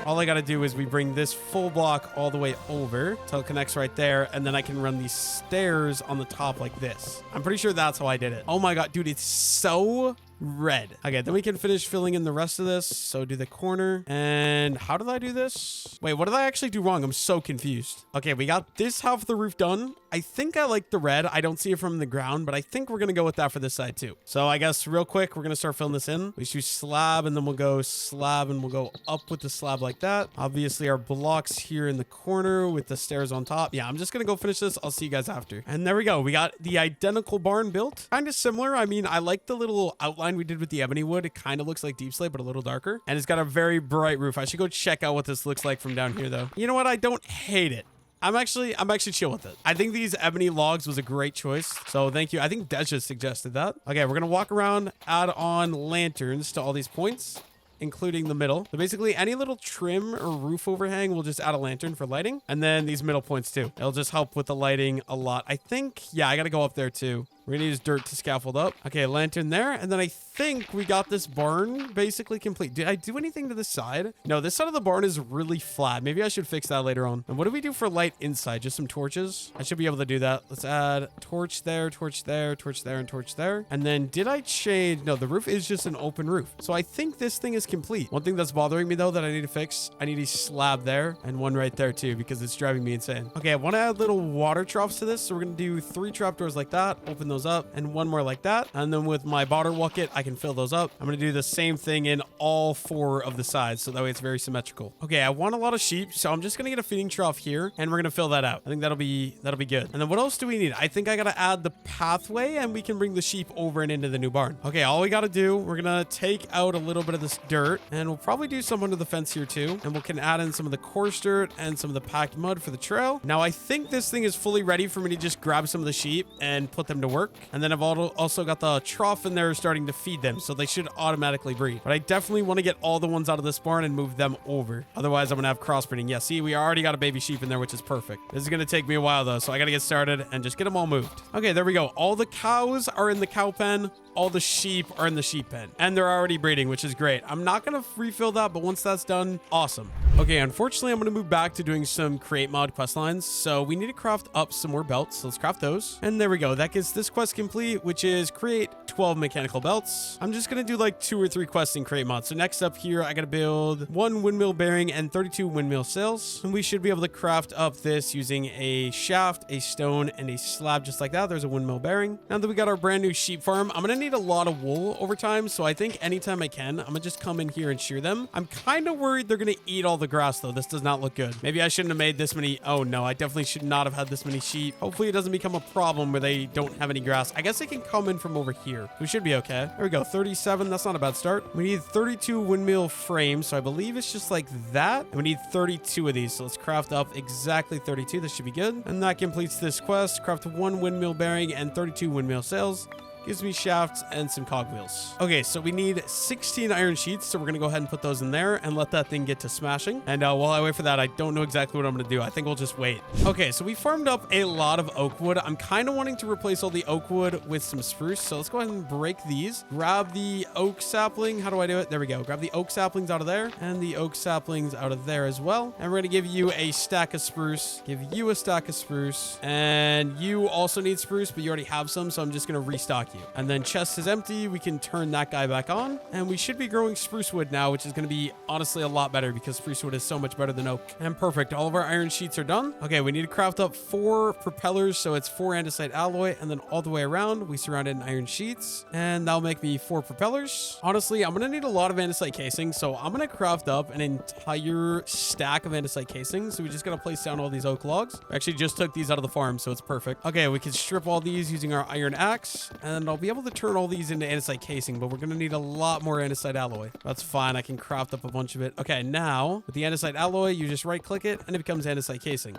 All I got to do is we bring this full block all the way over till it connects right there. And then I can run these stairs on the top like this. I'm pretty sure that's how I did it. Oh my God, dude, it's so red. Okay, then we can finish filling in the rest of this. So do the corner. And how did I do this? Wait, what did I actually do wrong? I'm so confused. Okay, we got this half of the roof done. I think I like the red. I don't see it from the ground, but I think we're going to go with that for this side too. So I guess real quick, we're going to start filling this in. We shoot slab and then we'll go slab and we'll go up with the slab like that. Obviously our blocks here in the corner with the stairs on top. Yeah, I'm just going to go finish this. I'll see you guys after. And there we go. We got the identical barn built. Kind of similar. I mean, I like the little outline we did with the ebony wood. It kind of looks like deep slate, but a little darker. And it's got a very bright roof. I should go check out what this looks like from down here though. You know what? I don't hate it. I'm actually chill with it. I think these ebony logs was a great choice. So thank you. I think Des just suggested that. Okay, we're going to walk around, add on lanterns to all these points, including the middle. So basically any little trim or roof overhang, we'll just add a lantern for lighting. And then these middle points too. It'll just help with the lighting a lot. I think, yeah, I got to go up there too. We're gonna use dirt to scaffold up. Okay, lantern there. And then I think we got this barn basically complete. Did I do anything to this side? No, this side of the barn is really flat. Maybe I should fix that later on. And what do we do for light inside? Just some torches? I should be able to do that. Let's add torch there, torch there, torch there, and torch there. And then did I change? No, the roof is just an open roof. So I think this thing is complete. One thing that's bothering me though that I need to fix, I need a slab there and one right there too because it's driving me insane. Okay, I want to add little water troughs to this. So we're going to do 3 trapdoors like that. Open those up and one more like that. And then with my water bucket, I can fill those up. I'm going to do the same thing in all 4 of the sides. So that way it's very symmetrical. Okay, I want a lot of sheep. So I'm just going to get a feeding trough here and we're going to fill that out. I think that'll be good. And then what else do we need? I think I got to add the pathway and we can bring the sheep over and into the new barn. Okay, all we got to do, we're going to take out a little bit of this dirt and we'll probably do some under the fence here too. And we can add in some of the coarse dirt and some of the packed mud for the trail. Now I think this thing is fully ready for me to just grab some of the sheep and put them to work. And then I've also got the trough in there starting to feed them, so they should automatically breed. But I definitely want to get all the ones out of this barn and move them over. Otherwise, I'm going to have crossbreeding. Yeah, see, we already got a baby sheep in there, which is perfect. This is going to take me a while, though, so I got to get started and just get them all moved. Okay, there we go. All the cows are in the cow pen. All the sheep are in the sheep pen. And they're already breeding, which is great. I'm not going to refill that, but once that's done, awesome. Okay, unfortunately, I'm going to move back to doing some create mod quest lines. So we need to craft up some more belts. So let's craft those. And there we go. That gets this quest complete, which is create 12 mechanical belts. I'm just going to do like 2 or 3 quests in create mod. So next up here, I got to build 1 windmill bearing and 32 windmill sails. And we should be able to craft up this using a shaft, a stone, and a slab just like that. There's a windmill bearing. Now that we got our brand new sheep farm, I'm going to need a lot of wool over time. So I think anytime I can, I'm going to just come in here and shear them. I'm kind of worried they're going to eat all the grass though. This does not look good. Maybe I shouldn't have made this many. Oh no, I definitely should not have had this many sheep. Hopefully it doesn't become a problem where they don't have any grass. I guess they can come in from over here. We should be okay. There we go. 37. That's not a bad start. We need 32 windmill frames. So I believe it's just like that. And we need 32 of these. So let's craft up exactly 32. This should be good. And that completes this quest. Craft 1 windmill bearing and 32 windmill sails. Gives me shafts and some cogwheels. Okay, so we need 16 iron sheets, so we're gonna go ahead and put those in there and let that thing get to smashing. And while I wait for that, I don't know exactly what I'm gonna do. I think we'll just wait. Okay, so we farmed up a lot of oak wood. I'm kind of wanting to replace all the oak wood with some spruce, so let's go ahead and break these. Grab the oak sapling. How do I do it? There we go. Grab the oak saplings out of there and the oak saplings out of there as well. And we're gonna give you a stack of spruce, give you a stack of spruce, and you also need spruce, but you already have some, so I'm just gonna restock you. you. And then chest is empty. We can turn that guy back on. And we should be growing spruce wood now, which is going to be honestly a lot better because spruce wood is so much better than oak. And perfect. All of our iron sheets are done. Okay, we need to craft up 4 propellers. So it's 4 andesite alloy. And then all the way around, we surround it in iron sheets. And that'll make me 4 propellers. Honestly, I'm going to need a lot of andesite casing. So I'm going to craft up an entire stack of andesite casing. So we just got to place down all these oak logs. We actually just took these out of the farm, so it's perfect. Okay, we can strip all these using our iron axe. And I'll be able to turn all these into andesite casing, but we're going to need a lot more andesite alloy. That's fine. I can craft up a bunch of it. Okay, now with the andesite alloy, you just right click it and it becomes andesite casing.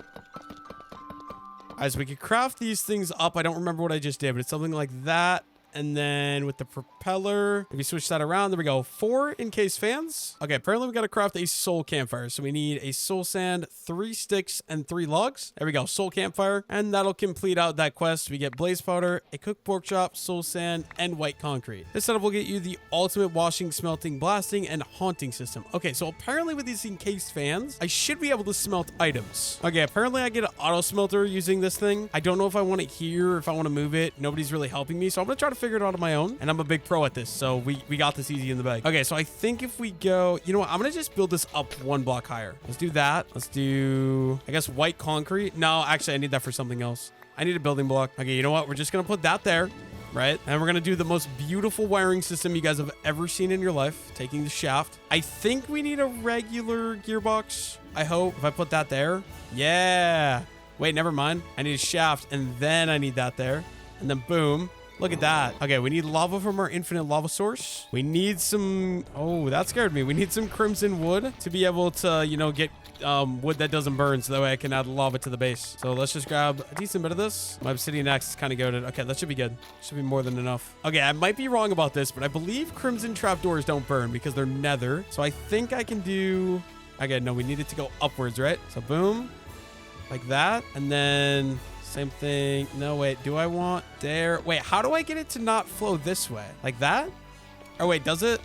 As we can craft these things up, I don't remember what I just did, but it's something like that. And then with the propeller, if you switch that around, there we go. 4 encased fans. Okay, apparently we got to craft a soul campfire. So we need a soul sand, 3 sticks, and 3 logs. There we go, soul campfire. And that'll complete out that quest. We get blaze powder, a cooked pork chop, soul sand, and white concrete. This setup will get you the ultimate washing, smelting, blasting, and haunting system. Okay, so apparently with these encased fans, I should be able to smelt items. Okay, apparently I get an auto smelter using this thing. I don't know if I want it here or if I want to move it. Nobody's really helping me, so I'm going to try to figure it out on my own, and I'm a big pro at this, so we got this easy in the bag. Okay, so I think if we go, you know what, I'm gonna just build this up 1 block higher. Let's do that. Let's do, I guess, white concrete. No, actually I need that for something else. I need a building block. Okay, you know what, we're just gonna put that there, right? And we're gonna do the most beautiful wiring system you guys have ever seen in your life, taking the shaft. I think we need a regular gearbox, I hope. If I put that there, yeah. Wait, never mind. I need a shaft, and then I need that there, and then boom. Look at that. Okay, we need lava from our infinite lava source. We need some... Oh, that scared me. We need some crimson wood to be able to, you know, get wood that doesn't burn, so that way I can add lava to the base. So let's just grab a decent bit of this. My obsidian axe is kind of goated. Okay, that should be good. Should be more than enough. Okay, I might be wrong about this, but I believe crimson trapdoors don't burn because they're nether. So I think I can do... Okay, no, we need it to go upwards, right? So boom. Like that. And then... Same thing. No, wait. Do I want there? Wait, how do I get it to not flow this way? Like that? Oh, wait. Does it?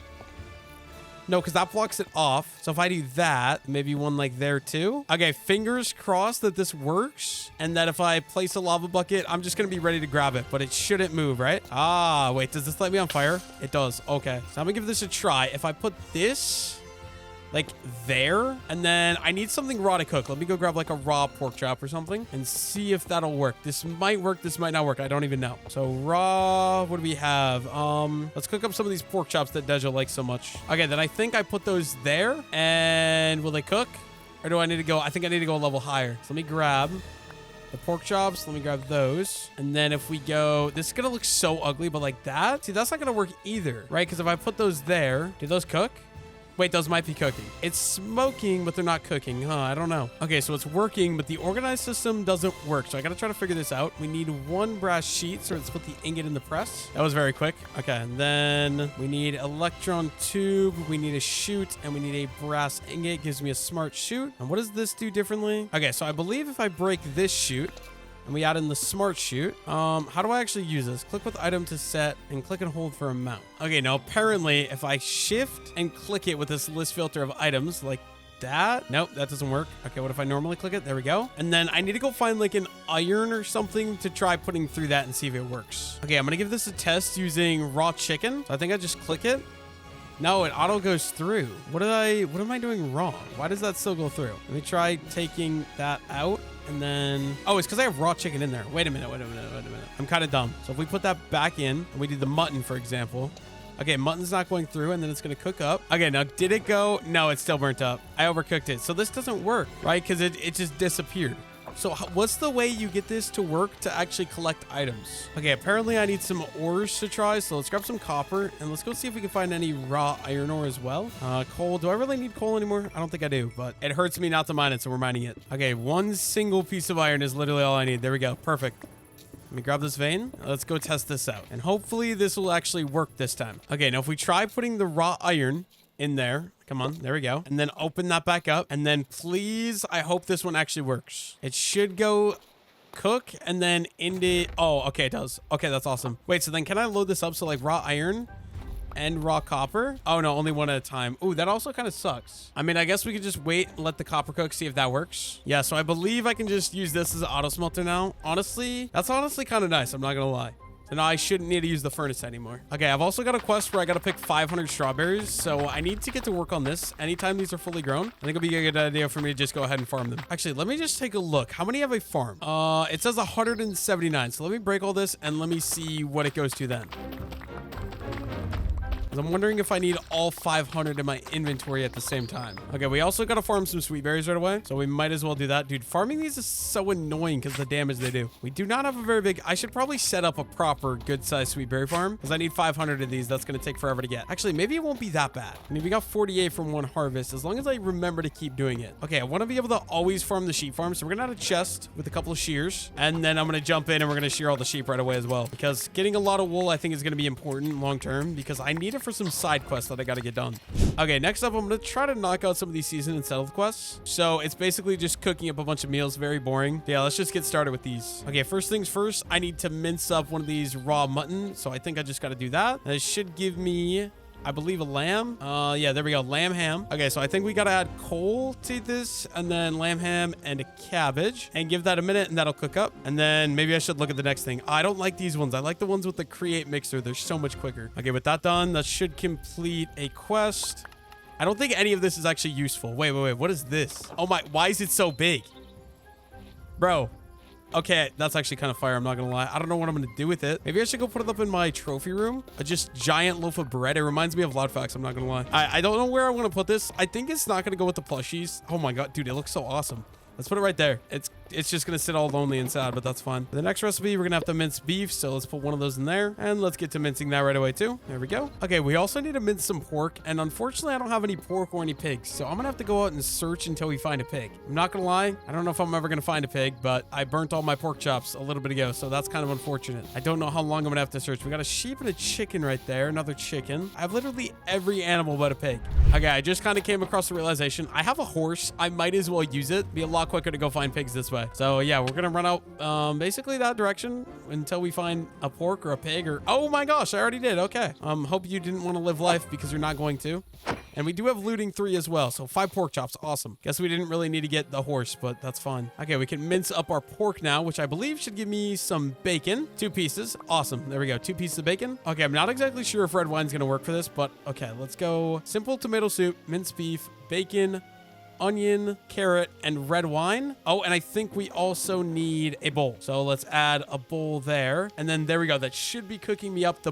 No, because that blocks it off. So if I do that, maybe one like there too. Okay, fingers crossed that this works. And that if I place a lava bucket, I'm just going to be ready to grab it. But it shouldn't move, right? Ah, wait. Does this light me on fire? It does. Okay. So I'm going to give this a try. If I put this... like there, and then I need something raw to cook. Let me go grab like a raw pork chop or something and see if that'll work. This might work, this might not work. I don't even know. So raw, what do we have? Let's cook up some of these pork chops that Deja likes so much. Okay, then I think I put those there, and will they cook? Or do I need to go? I think I need to go a level higher. So let me grab the pork chops. Let me grab those. And then if we go, this is gonna look so ugly, but like that, see, that's not gonna work either, right? Because if I put those there, do those cook? Wait, those might be cooking. It's smoking, but they're not cooking. Huh, I don't know. Okay, so it's working, but the organized system doesn't work. So I gotta try to figure this out. We need 1 brass sheet, so let's put the ingot in the press. That was very quick. Okay, and then we need electron tube. We need a chute, and we need a brass ingot. Gives me a smart chute. And what does this do differently? Okay, so I believe if I break this chute, and we add in the smart chute. How do I actually use this? Click with item to set and click and hold for a mount. Okay, now apparently if I shift and click it with this list filter of items like that. Nope, that doesn't work. Okay, what if I normally click it? There we go. And then I need to go find like an iron or something to try putting through that and see if it works. Okay, I'm gonna give this a test using raw chicken. So I think I just click it. No, it auto goes through. What am I doing wrong? Why does that still go through? Let me try taking that out. And then, oh, it's because I have raw chicken in there. Wait a minute. I'm kind of dumb. So if we put that back in and we do the mutton, for example. Okay, mutton's not going through, and then it's going to cook up. Okay, now did it go? No, it's still burnt up. I overcooked it. So this doesn't work, right? Because it just disappeared. So what's the way you get this to work to actually collect items? Okay, apparently I need some ores to try. So let's grab some copper and let's go see if we can find any raw iron ore as well. Coal. Do I really need coal anymore? I don't think I do, but it hurts me not to mine it, so we're mining it. Okay, 1 single piece of iron is literally all I need. There we go. Perfect. Let me grab this vein. Let's go test this out. And hopefully this will actually work this time. Okay, now if we try putting the raw iron in there. Come on. There we go. And then open that back up. And then please, I hope this one actually works. It should go cook and then into... Oh, okay, it does. Okay, that's awesome. Wait, so then can I load this up? So like raw iron and raw copper? Oh, no, only one at a time. Ooh, that also kind of sucks. I mean, I guess we could just wait and let the copper cook, see if that works. Yeah, so I believe I can just use this as an auto smelter now. Honestly, that's honestly kind of nice. I'm not going to lie. So now I shouldn't need to use the furnace anymore. Okay, I've also got a quest where I got to pick 500 strawberries. So I need to get to work on this. Anytime these are fully grown, I think it'll be a good idea for me to just go ahead and farm them. Actually, let me just take a look. How many have I farmed? It says 179. So let me break all this and let me see what it goes to then. I'm wondering if I need all 500 in my inventory at the same time. Okay, we also got to farm some sweet berries right away, so we might as well do that. Dude, farming these is so annoying because the damage they do. We do not have a very big... I should probably set up a proper good-sized sweet berry farm because I need 500 of these. That's going to take forever to get. Actually, maybe it won't be that bad. I mean, we got 48 from one harvest as long as I remember to keep doing it. Okay, I want to be able to always farm the sheep farm, so we're going to add a chest with a couple of shears, and then I'm going to jump in and we're going to shear all the sheep right away as well because getting a lot of wool I think is going to be important long-term because I need it for some side quests that I got to get done. Okay, next up, I'm going to try to knock out some of these season and settled quests. So it's basically just cooking up a bunch of meals. Very boring. Yeah, let's just get started with these. Okay, first things first, I need to mince up one of these raw mutton. So I think I just got to do that. And it should give me... I believe a lamb. Yeah, there we go. Lamb ham. Okay, so I think we got to add coal to this and then lamb ham and a cabbage and give that a minute and that'll cook up. And then maybe I should look at the next thing. I don't like these ones. I like the ones with the create mixer. They're so much quicker. Okay, with that done, that should complete a quest. I don't think any of this is actually useful. Wait. What is this? Oh my, why is it so big? Bro. Okay, that's actually kind of fire. I'm not going to lie. I don't know what I'm going to do with it. Maybe I should go put it up in my trophy room. A just giant loaf of bread. It reminds me of Loudfax. I'm not going to lie. I don't know where I want to put this. I think it's not going to go with the plushies. Oh my God, dude, it looks so awesome. Let's put it right there. It's just going to sit all lonely and sad, but that's fine. For the next recipe, we're going to have to mince beef. So let's put one of those in there and let's get to mincing that right away too. There we go. Okay, we also need to mince some pork. And unfortunately, I don't have any pork or any pigs. So I'm going to have to go out and search until we find a pig. I'm not going to lie. I don't know if I'm ever going to find a pig, but I burnt all my pork chops a little bit ago. So that's kind of unfortunate. I don't know how long I'm going to have to search. We got a sheep and a chicken right there. Another chicken. I have literally every animal but a pig. Okay, I just kind of came across the realization. I have a horse. I might as well use it. Be a lot quicker to go find pigs this way. So yeah, we're gonna run out basically that direction until we find a pork or a pig or... Oh my gosh, I already did. Okay. Hope you didn't want to live life because you're not going to. And we do have looting 3 as well. So 5 pork chops. Awesome. Guess we didn't really need to get the horse, but that's fine. Okay, we can mince up our pork now, which I believe should give me some bacon. 2 pieces. Awesome. There we go. 2 pieces of bacon. Okay, I'm not exactly sure if red wine's gonna work for this, but okay, let's go. Simple tomato soup, minced beef, bacon, onion, carrot, and red wine. Oh, and I think we also need a bowl. So let's add a bowl there. And then there we go. That should be cooking me up the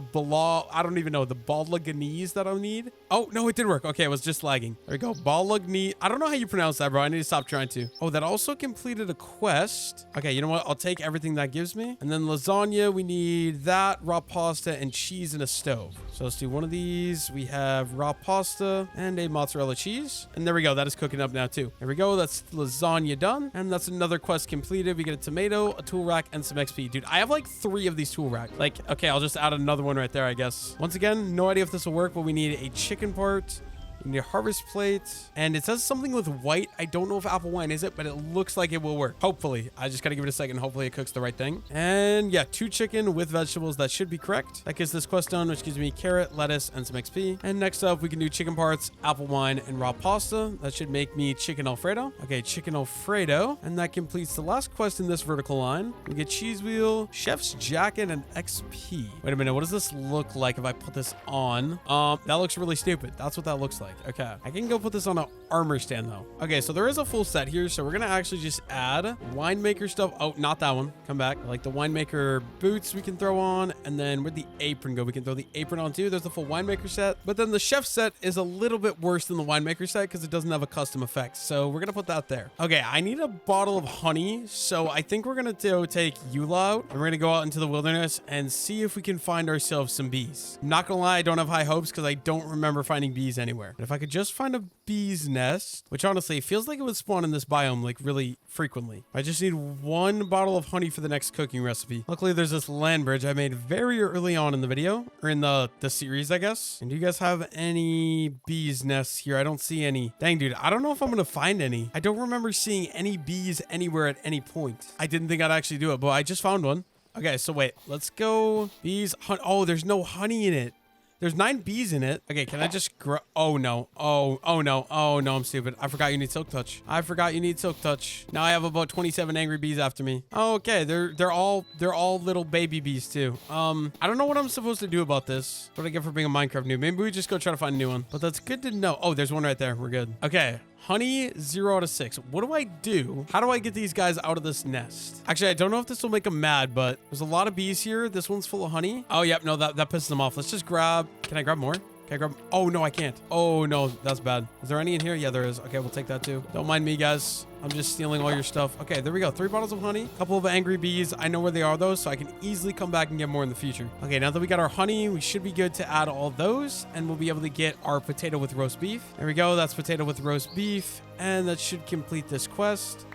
I don't even know, the bolognese that I'll need. Oh, no, it did work. Okay, it was just lagging. There we go. Bolognese. I don't know how you pronounce that, bro. I need to stop trying to. Oh, that also completed a quest. Okay, you know what? I'll take everything that gives me. And then lasagna, we need that, raw pasta, and cheese in a stove. So let's do one of these. We have raw pasta and a mozzarella cheese. And there we go. That is cooking up now too. There we go. That's lasagna done. And that's another quest completed. We get a tomato, a tool rack, and some XP. Dude, I have like 3 of these tool racks. Like, okay, I'll just add another one right there, I guess. Once again, no idea if this will work, but we need a chicken part. We need a harvest plate. And it says something with white. I don't know if apple wine is it, but it looks like it will work. Hopefully. I just got to give it a second. Hopefully it cooks the right thing. And yeah, 2 chicken with vegetables. That should be correct. That gets this quest done, which gives me carrot, lettuce, and some XP. And next up, we can do chicken parts, apple wine, and raw pasta. That should make me chicken Alfredo. Okay, chicken Alfredo. And that completes the last quest in this vertical line. We get cheese wheel, chef's jacket, and XP. Wait a minute. What does this look like if I put this on? That looks really stupid. That's what that looks like. Okay, I can go put this on an armor stand though. Okay, so there is a full set here, so we're gonna actually just add winemaker stuff. Oh, not that one. Come back. Like the winemaker boots we can throw on, and then where'd the apron go? We can throw the apron on too. There's the full winemaker set, but then the chef set is a little bit worse than the winemaker set because it doesn't have a custom effect. So we're gonna put that there. Okay, I need a bottle of honey, so I think we're gonna take Eula out, and we're gonna go out into the wilderness and see if we can find ourselves some bees. I'm not gonna lie, I don't have high hopes because I don't remember finding bees anywhere. But if I could just find a bee's nest, which honestly feels like it would spawn in this biome like really frequently. I just need 1 bottle of honey for the next cooking recipe. Luckily, there's this land bridge I made very early on in the video, or in the series, I guess. And do you guys have any bee's nests here? I don't see any. Dang, dude, I don't know if I'm gonna find any. I don't remember seeing any bees anywhere at any point. I didn't think I'd actually do it, but I just found one. Okay, so wait, let's go. Bees, oh, there's no honey in it. There's 9 bees in it. Okay, can I just grow? Oh, no. Oh, no. Oh, no, I'm stupid. I forgot you need silk touch. I forgot you need silk touch. Now I have about 27 angry bees after me. Oh, okay. They're all little baby bees too. I don't know what I'm supposed to do about this. What do I get for being a Minecraft noob? Maybe we just go try to find a new one. But that's good to know. Oh, there's one right there. We're good. Okay. Honey, 0 out of 6. What do I do? How do I get these guys out of this nest? Actually, I don't know if this will make them mad, but there's a lot of bees here. This one's full of honey. Oh, yep. No, that pisses them off. Let's just grab. Can I grab more? Can I grab? Oh, no, I can't. Oh, no, that's bad. Is there any in here? Yeah, there is. Okay, we'll take that too. Don't mind me, guys. I'm just stealing all your stuff. Okay, there we go. 3 bottles of honey. A couple of angry bees. I know where they are, though, so I can easily come back and get more in the future. Okay, now that we got our honey, we should be good to add all those, and we'll be able to get our potato with roast beef. There we go. That's potato with roast beef, and that should complete this quest,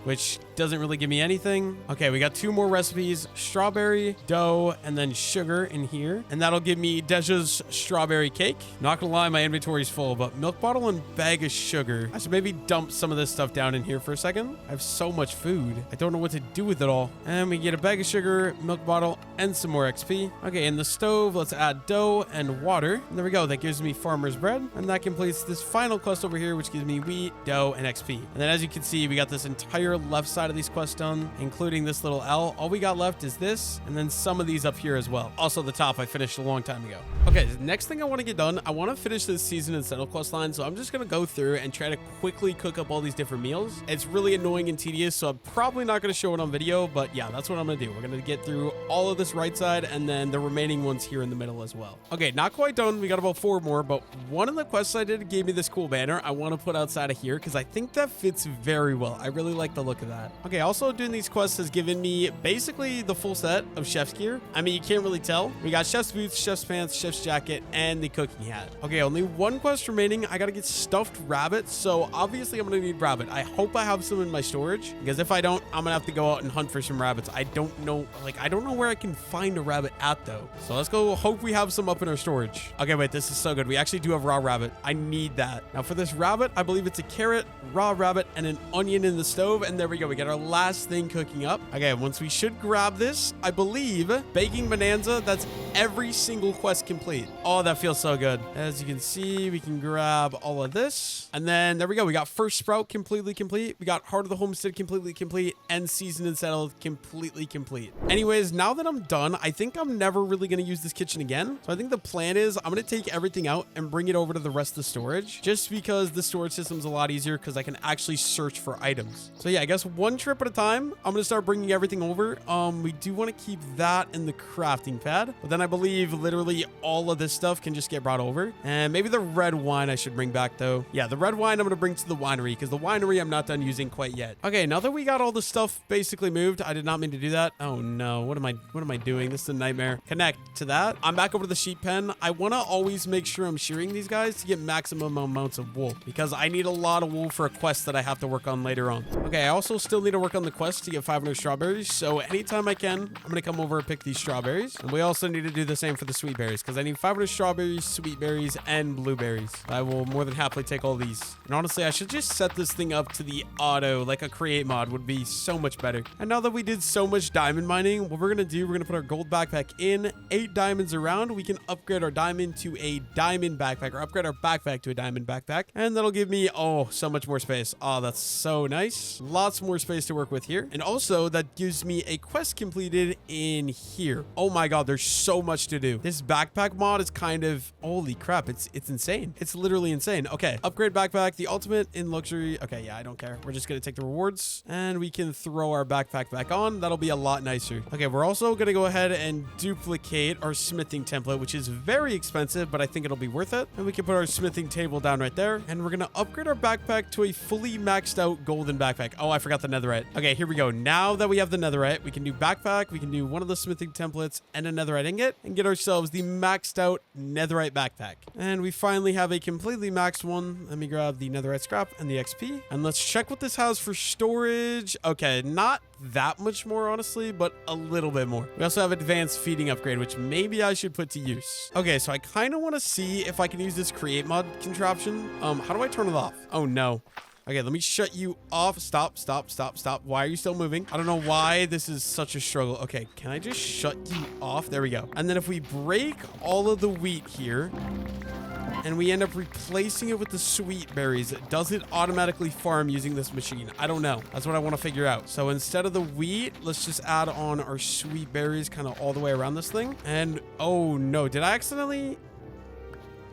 which doesn't really give me anything. Okay, we got 2 more recipes, strawberry, dough, and then sugar in here. And that'll give me Deja's strawberry cake. Not gonna lie, my inventory's full, but milk bottle and bag of sugar. I should maybe dump some of this stuff down in here for a second. I have so much food. I don't know what to do with it all. And we get a bag of sugar, milk bottle, and some more XP. Okay, in the stove, let's add dough and water. And there we go. That gives me farmer's bread. And that completes this final quest over here, which gives me wheat, dough, and XP. And then as you can see, we got this entire left side of these quests done, including this little L. All we got left is this, and then some of these up here as well. Also, the top I finished a long time ago. Okay, the next thing I want to get done, I want to finish this season and settle quest line, so I'm just going to go through and try to quickly cook up all these different meals. It's really annoying and tedious, so I'm probably not going to show it on video, but yeah, that's what I'm going to do. We're going to get through all of this right side, and then the remaining ones here in the middle as well. Okay, not quite done. We got about 4 more, but one of the quests I did gave me this cool banner I want to put outside of here, because I think that fits very well. I really like the look of that. Okay, also doing these quests has given me basically the full set of chef's gear. I mean, you can't really tell. We got chef's boots, chef's pants, chef's jacket, and the cooking hat. Okay, only 1 quest remaining. I gotta get stuffed rabbit, so obviously I'm gonna need rabbit. I hope I have some in my storage, because if I don't, I'm gonna have to go out and hunt for some rabbits. I don't know where I can find a rabbit at though. So let's go hope we have some up in our storage. Okay, wait, this is so good. We actually do have raw rabbit. I need that. Now for this rabbit, I believe it's a carrot, raw rabbit, and an onion in the stove, and there we go. We got our last thing cooking up. Okay, once we should grab this, I believe baking bonanza, that's every single quest complete. Oh, that feels so good. As you can see, we can grab all of this, and then there we go. We got first sprout completely complete. We got heart of the homestead completely complete, and seasoned and settled completely complete. Anyways, now that I'm done, I think I'm never really going to use this kitchen again. So I think the plan is I'm going to take everything out and bring it over to the rest of the storage, just because the storage system's a lot easier because I can actually search for items. So yeah, I guess 1 trip at a time. I'm going to start bringing everything over. We do want to keep that in the crafting pad, but then I believe literally all of this stuff can just get brought over. And maybe the red wine I should bring back though. Yeah, the red wine I'm going to bring to the winery, because the winery I'm not done using quite yet. Okay, now that we got all the stuff basically moved, I did not mean to do that. Oh no, what am I doing? This is a nightmare. Connect to that. I'm back over to the sheep pen. I want to always make sure I'm shearing these guys to get maximum amounts of wool, because I need a lot of wool for a quest that I have to work on later on. Okay, I also still need to work on the quest to get 500 strawberries, so anytime I can, I'm gonna come over and pick these strawberries. And we also need to do the same for the sweet berries, because I need 500 strawberries, sweet berries, and blueberries. I will more than happily take all these. And honestly, I should just set this thing up to the auto, like a create mod would be so much better. And now that we did so much diamond mining, what we're gonna do, we're gonna put our gold backpack in, 8 diamonds around. We can upgrade our diamond to a diamond backpack, or upgrade our backpack to a diamond backpack. And that'll give me, oh, so much more space. Oh, that's so nice. Lots more space to work with here. And also that gives me a quest completed in here. Oh my god, there's so much to do. This backpack mod is kind of, holy crap, it's insane. It's literally insane. Okay, upgrade backpack, the ultimate in luxury. Okay, yeah, I don't care. We're just gonna take the rewards, and we can throw our backpack back on. That'll be a lot nicer. Okay, we're also gonna go ahead and duplicate our smithing template, which is very expensive, but I think it'll be worth it. And we can put our smithing table down right there, and we're gonna upgrade our backpack to a fully maxed out golden backpack. Oh, I forgot the netherite. Okay, here we go. Now that we have the netherite, we can do backpack, we can do one of the smithing templates and a netherite ingot, and get ourselves the maxed out netherite backpack. And we finally have a completely maxed one. Let me grab the netherite scrap and the XP, and let's check what this has for storage. Okay, not that much more honestly, but a little bit more. We also have advanced feeding upgrade, which maybe I should put to use. Okay, so I kind of want to see if I can use this create mod contraption. How do I turn it off? Oh no. Okay, let me shut you off. Stop, stop, stop, stop. Why are you still moving? I don't know why this is such a struggle. Okay, can I just shut you off? There we go. And then if we break all of the wheat here and we end up replacing it with the sweet berries, does it automatically farm using this machine? I don't know. That's what I want to figure out. So instead of the wheat, let's just add on our sweet berries kind of all the way around this thing. And oh no, did I accidentally...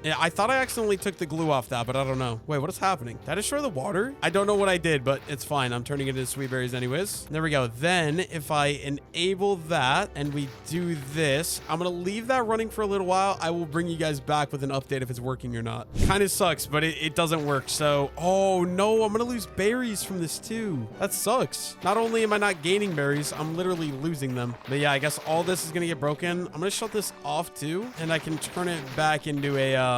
Yeah, I thought I accidentally took the glue off that, but I don't know. Wait, what is happening? Did I destroy the water? I don't know what I did, but it's fine. I'm turning it into sweet berries anyways. There we go. Then if I enable that and we do this, I'm going to leave that running for a little while. I will bring you guys back with an update if it's working or not. Kind of sucks, but it doesn't work. So, oh no, I'm going to lose berries from this too. That sucks. Not only am I not gaining berries, I'm literally losing them. But yeah, I guess all this is going to get broken. I'm going to shut this off too, and I can turn it back into a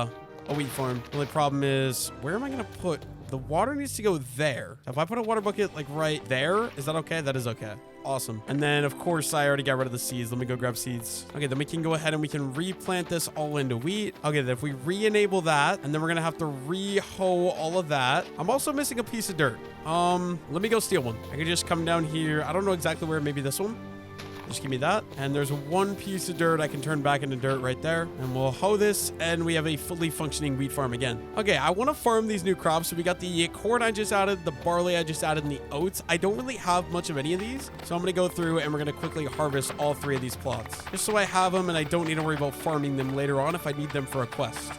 wheat farm. The only problem is, where am I going to put... The water needs to go there. If I put a water bucket like right there, is that okay? That is okay. Awesome. And then, of course, I already got rid of the seeds. Let me go grab seeds. Okay, then we can go ahead and we can replant this all into wheat. Okay, then if we re-enable that, and then we're going to have to re-hoe all of that. I'm also missing a piece of dirt. Let me go steal one. I can just come down here. I don't know exactly where. Maybe this one. Just give me that. And there's one piece of dirt I can turn back into dirt right there. And we'll hoe this, and we have a fully functioning wheat farm again. Okay, I want to farm these new crops. So we got the corn I just added, the barley I just added, and the oats. I don't really have much of any of these. So I'm going to go through and we're going to quickly harvest all 3 of these plots. Just so I have them and I don't need to worry about farming them later on if I need them for a quest.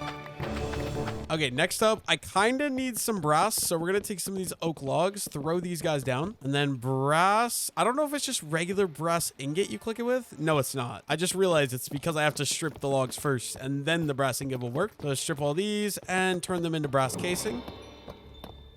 Okay, next up, I kind of need some brass, so we're going to take some of these oak logs, throw these guys down, and then brass. I don't know if it's just regular brass ingot you click it with. No, it's not. I just realized it's because I have to strip the logs first, and then the brass ingot will work. So let's strip all these and turn them into brass casing.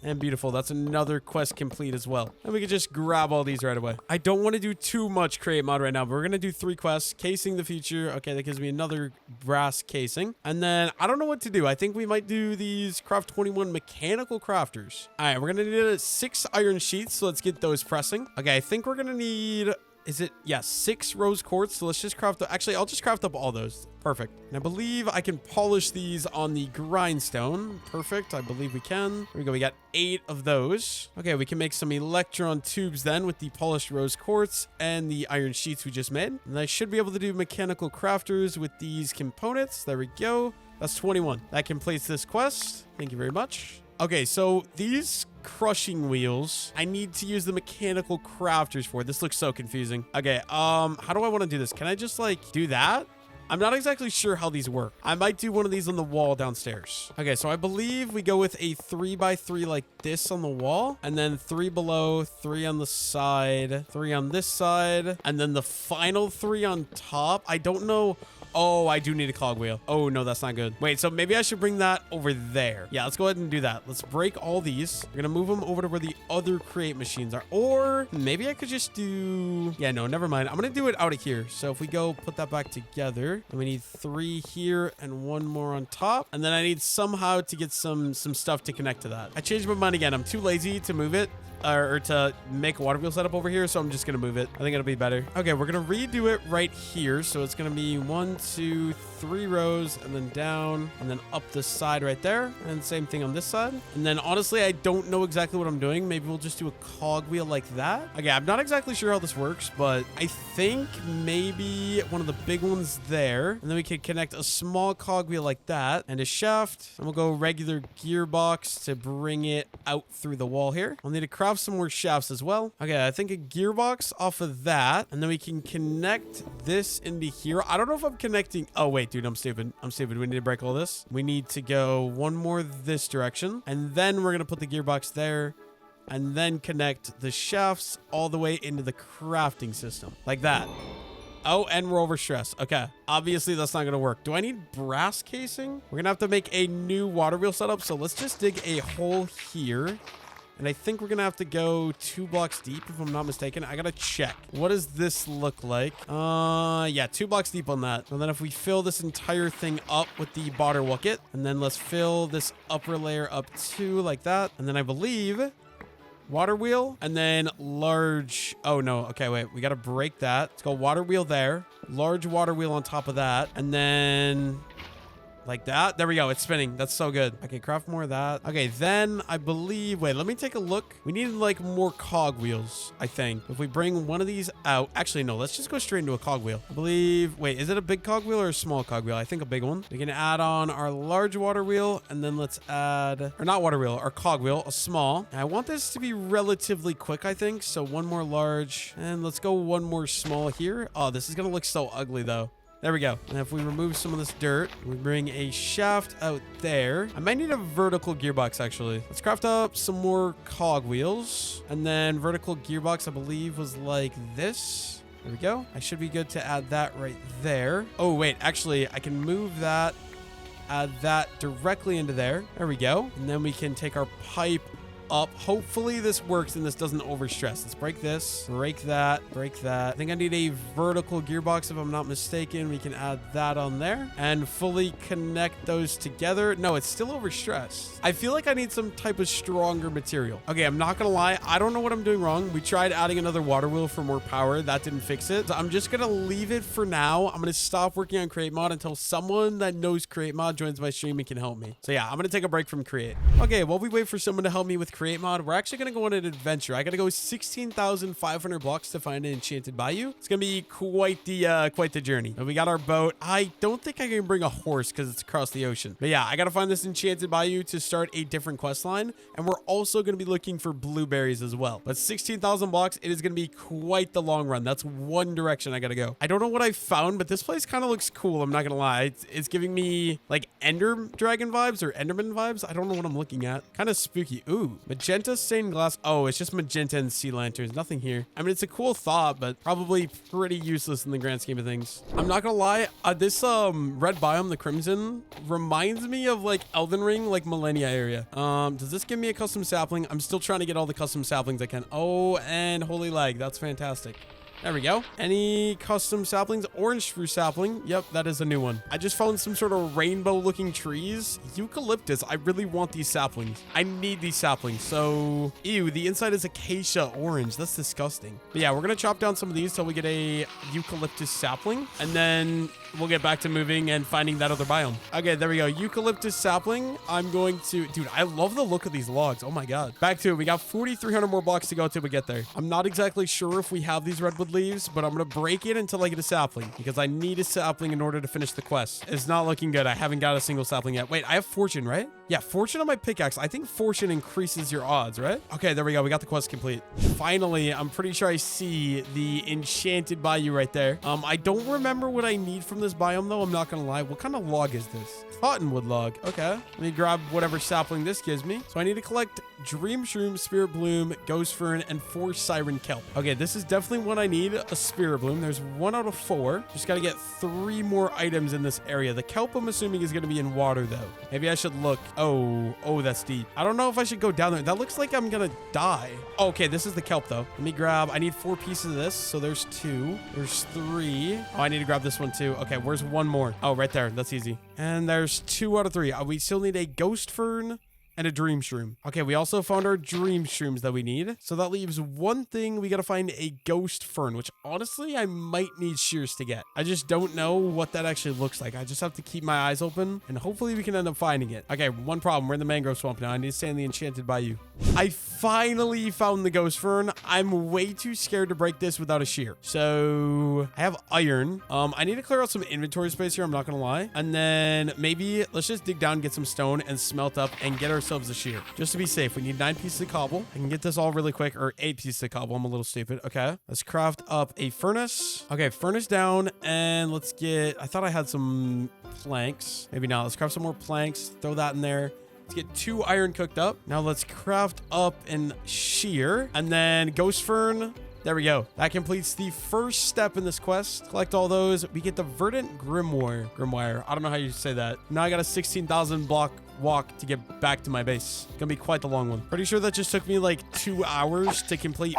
And beautiful. That's another quest complete as well. And we can just grab all these right away. I don't want to do too much create mod right now, but we're going to do 3 quests. Casing the future. Okay, that gives me another brass casing. And then I don't know what to do. I think we might do these craft 21 mechanical crafters. All right, we're going to need 6 iron sheets. So let's get those pressing. Okay, I think we're going to need... Is it? Yeah, 6 rose quartz. So let's just craft... Actually, I'll just craft up all those. Perfect. And I believe I can polish these on the grindstone. Perfect. I believe we can. Here we go. We got 8 of those. Okay, we can make some electron tubes then with the polished rose quartz and the iron sheets we just made. And I should be able to do mechanical crafters with these components. There we go. That's 21. That completes this quest. Thank you very much. Okay, so these crushing wheels, I need to use the mechanical crafters for. This looks so confusing. Okay, how do I want to do this? Can I just like do that? I'm not exactly sure how these work. I might do one of these on the wall downstairs. Okay, so I believe we go with a 3x3 like this on the wall, and then 3 below, 3 on the side, 3 on this side, and then the final 3 on top. I don't know. Oh, I do need a cogwheel. Oh, no, that's not good. Wait, so maybe I should bring that over there. Yeah, let's go ahead and do that. Let's break all these. We're going to move them over to where the other create machines are. Or maybe I could just do... Yeah, no, never mind. I'm going to do it out of here. So if we go put that back together, then we need 3 here and 1 more on top. And then I need somehow to get some stuff to connect to that. I changed my mind again. I'm too lazy to move it. Or to make a water wheel setup over here, so I'm just gonna move it. I think it'll be better. Okay, we're gonna redo it right here. So it's gonna be 1, 2, 3 rows, and then down, and then up the side right there, and same thing on this side. And then honestly, I don't know exactly what I'm doing. Maybe we'll just do a cogwheel like that. Okay, I'm not exactly sure how this works, but I think maybe one of the big ones there, and then we could connect a small cogwheel like that, and a shaft, and we'll go regular gearbox to bring it out through the wall here. I'll need to craft some more shafts as well. Okay, I think a gearbox off of that, and then we can connect this into here. I don't know if I'm connecting... Oh, wait, dude, I'm stupid. I'm stupid. We need to break all this. We need to go 1 more this direction, and then we're going to put the gearbox there, and then connect the shafts all the way into the crafting system. Like that. Oh, and we're overstressed. Okay. Obviously, that's not going to work. Do I need brass casing? We're going to have to make a new water wheel setup, so let's just dig a hole here. And I think we're going to have to go 2 blocks deep, if I'm not mistaken. I got to check. What does this look like? Yeah, 2 blocks deep on that. And then if we fill this entire thing up with the water bucket, and then let's fill this upper layer up too, like that. And then I believe... water wheel, and then large... Oh, no. Okay, wait. We got to break that. Let's go water wheel there. Large water wheel on top of that. And then... like that. There we go. It's spinning. That's so good. Okay, craft more of that. Okay, then I believe, wait, let me take a look. We need like more cogwheels, I think. If we bring one of these out, actually, no, let's just go straight into a cogwheel. I believe, wait, is it a big cogwheel or a small cogwheel? I think a big one. We can add on our large water wheel, and then let's add, or not water wheel, our cogwheel, a small. And I want this to be relatively quick, I think. So one more large, and let's go one more small here. Oh, this is going to look so ugly though. There we go. And if we remove some of this dirt, we bring a shaft out there. I might need a vertical gearbox, actually. Let's craft up some more cogwheels. And then vertical gearbox, I believe, was like this. There we go. I should be good to add that right there. Oh, wait. Actually, I can move that, add that directly into there. There we go. And then we can take our pipe up. Hopefully this works and this doesn't overstress. Let's break this, break that, break that. I think I need a vertical gearbox if I'm not mistaken. We can add that on there and fully connect those together. No, it's still overstressed. I feel like I need some type of stronger material. Okay, I'm not gonna lie. I don't know what I'm doing wrong. We tried adding another water wheel for more power. That didn't fix it. So I'm just gonna leave it for now. I'm gonna stop working on Create Mod until someone that knows Create Mod joins my stream and can help me. So yeah, I'm gonna take a break from Create. Okay, while we wait for someone to help me with Create Mod, we're actually gonna go on an adventure. I gotta go 16,500 blocks to find an enchanted bayou. It's gonna be quite the journey. And we got our boat. I don't think I can bring a horse because it's across the ocean. But yeah, I gotta find this enchanted bayou to start a different quest line. And we're also gonna be looking for blueberries as well. But 16,000 blocks, it is gonna be quite the long run. That's one direction I gotta go. I don't know what I found, but this place kind of looks cool. I'm not gonna lie. It's giving me like Ender Dragon vibes or Enderman vibes. I don't know what I'm looking at. Kind of spooky. Ooh, magenta stained glass. Oh, it's just magenta and sea lanterns. Nothing here. I mean, it's a cool thought, but probably pretty useless in the grand scheme of things. I'm not gonna lie. This red biome, the crimson, reminds me of like Elden Ring, like Millennia area. Does this give me a custom sapling? I'm still trying to get all the custom saplings I can. Oh, and holy lag. That's fantastic. There we go. Any custom saplings? Orange spruce sapling. Yep, that is a new one. I just found some sort of rainbow looking trees. Eucalyptus. I really want these saplings. I need these saplings. So, ew, the inside is acacia orange. That's disgusting. But yeah, we're going to chop down some of these till we get a eucalyptus sapling. And then we'll get back to moving and finding that other biome. Okay, there we go. Eucalyptus sapling. I'm going to... Dude, I love the look of these logs. Oh my god. Back to it. We got 4,300 more blocks to go till we get there. I'm not exactly sure if we have these redwood leaves, but I'm gonna break it until I get a sapling because I need a sapling in order to finish the quest. It's not looking good. I haven't got a single sapling yet. Wait, I have fortune, right? Yeah, fortune on my pickaxe. I think fortune increases your odds, right? Okay, there we go. We got the quest complete. Finally, I'm pretty sure I see the enchanted bayou right there. I don't remember what I need from this biome though. I'm not gonna lie. What kind of log is this? Cottonwood log. Okay. Let me grab whatever sapling this gives me. So I need to collect dream shroom, spirit bloom, ghost fern, and 4 siren kelp. Okay, this is definitely what I need. A spirit bloom. There's 1 out of 4. Just got to get 3 more items in this area. The kelp, I'm assuming, is going to be in water though. Maybe I should look. Oh, that's deep. I don't know if I should go down there. That looks like I'm going to die. Oh, okay, this is the kelp though. Let me grab, I need 4 pieces of this. So there's 2. There's 3. Oh, I need to grab this one too. Okay, where's 1 more? Oh, right there. That's easy. And there's 2 out of 3. We still need a ghost fern and a dream shroom. Okay, we also found our dream shrooms that we need. So that leaves 1 thing. We got to find a ghost fern, which honestly, I might need shears to get. I just don't know what that actually looks like. I just have to keep my eyes open and hopefully we can end up finding it. Okay, 1 problem. We're in the mangrove swamp now. I need to stay in the enchanted bayou. I finally found the ghost fern. I'm way too scared to break this without a shear. So I have iron. I need to clear out some inventory space here. I'm not going to lie. And then maybe let's just dig down, get some stone and smelt up and get ourselves a shear just to be safe. We need 9 pieces of cobble. I can get this all really quick, or 8 pieces of cobble. I'm a little stupid. Okay, let's craft up a furnace. Okay, furnace down, and let's get, I thought I had some planks. Maybe not. Let's craft some more planks, throw that in there. Let's get 2 iron cooked up. Now let's craft up an shear, and then ghost fern. There we go. That completes the first step in this quest. Collect all those. We get the verdant grimoire. I don't know how you say that. Now I got a 16,000 block walk to get back to my base. Gonna be quite the long one. Pretty sure that just took me like 2 hours to complete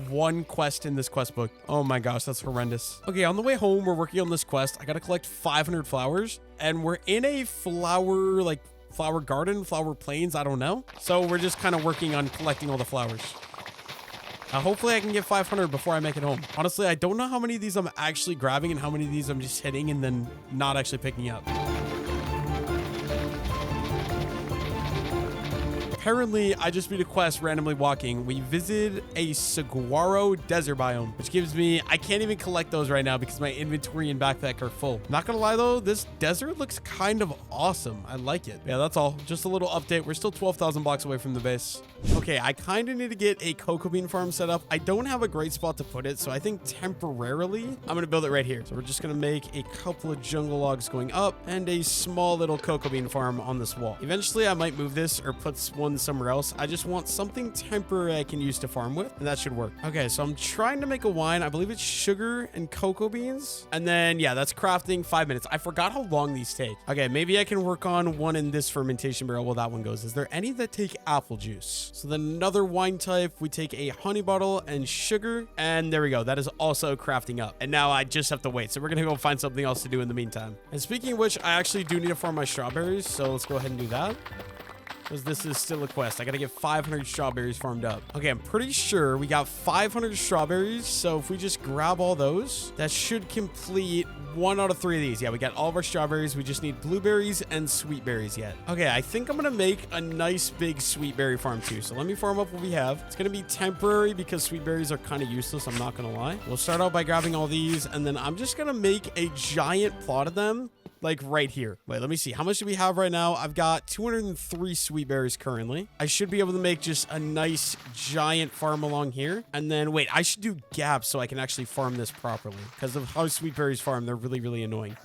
1 quest in this quest book. Oh my gosh, that's horrendous. Okay, on the way home, we're working on this quest. I gotta collect 500 flowers, and we're in a flower garden, flower plains, I don't know. So we're just kind of working on collecting all the flowers. Hopefully I can get 500 before I make it home. Honestly, I don't know how many of these I'm actually grabbing and how many of these I'm just hitting and then not actually picking up. apparently I just beat a quest randomly walking. We visited a saguaro desert biome, which gives me, I can't even collect those right now because my inventory and backpack are full. Not gonna lie though, this desert looks kind of awesome. I like it. Yeah, that's all. Just a little update. We're still 12,000 blocks away from the base. Okay, I kind of need to get a cocoa bean farm set up. I don't have a great spot to put it, so I think temporarily I'm gonna build it right here. So we're just gonna make a couple of jungle logs going up and a small little cocoa bean farm on this wall. Eventually I might move this or put one somewhere else. I just want something temporary I can use to farm with, and that should work. Okay, so I'm trying to make a wine. I believe it's sugar and cocoa beans. And then, yeah, that's crafting 5 minutes. I forgot how long these take. Okay, maybe I can work on one in this fermentation barrel while that one goes. Is there any that take apple juice? So then another wine type, we take a honey bottle and sugar, and there we go. That is also crafting up. And now I just have to wait. So we're gonna go find something else to do in the meantime. And speaking of which, I actually do need to farm my strawberries. So let's go ahead and do that, because this is still a quest. I gotta get 500 strawberries farmed up. Okay, I'm pretty sure we got 500 strawberries. So if we just grab all those, that should complete 1 out of 3 of these. Yeah, we got all of our strawberries. We just need blueberries and sweet berries yet. Okay, I think I'm gonna make a nice big sweet berry farm too. So let me farm up what we have. It's gonna be temporary because sweet berries are kind of useless, I'm not gonna lie. We'll start out by grabbing all these, and then I'm just gonna make a giant plot of them, like right here. Wait, let me see. How much do we have right now? I've got 203 sweet berries currently. I should be able to make just a nice giant farm along here. And then, wait, I should do gaps so I can actually farm this properly, because of how sweet berries farm. They're really, really annoying.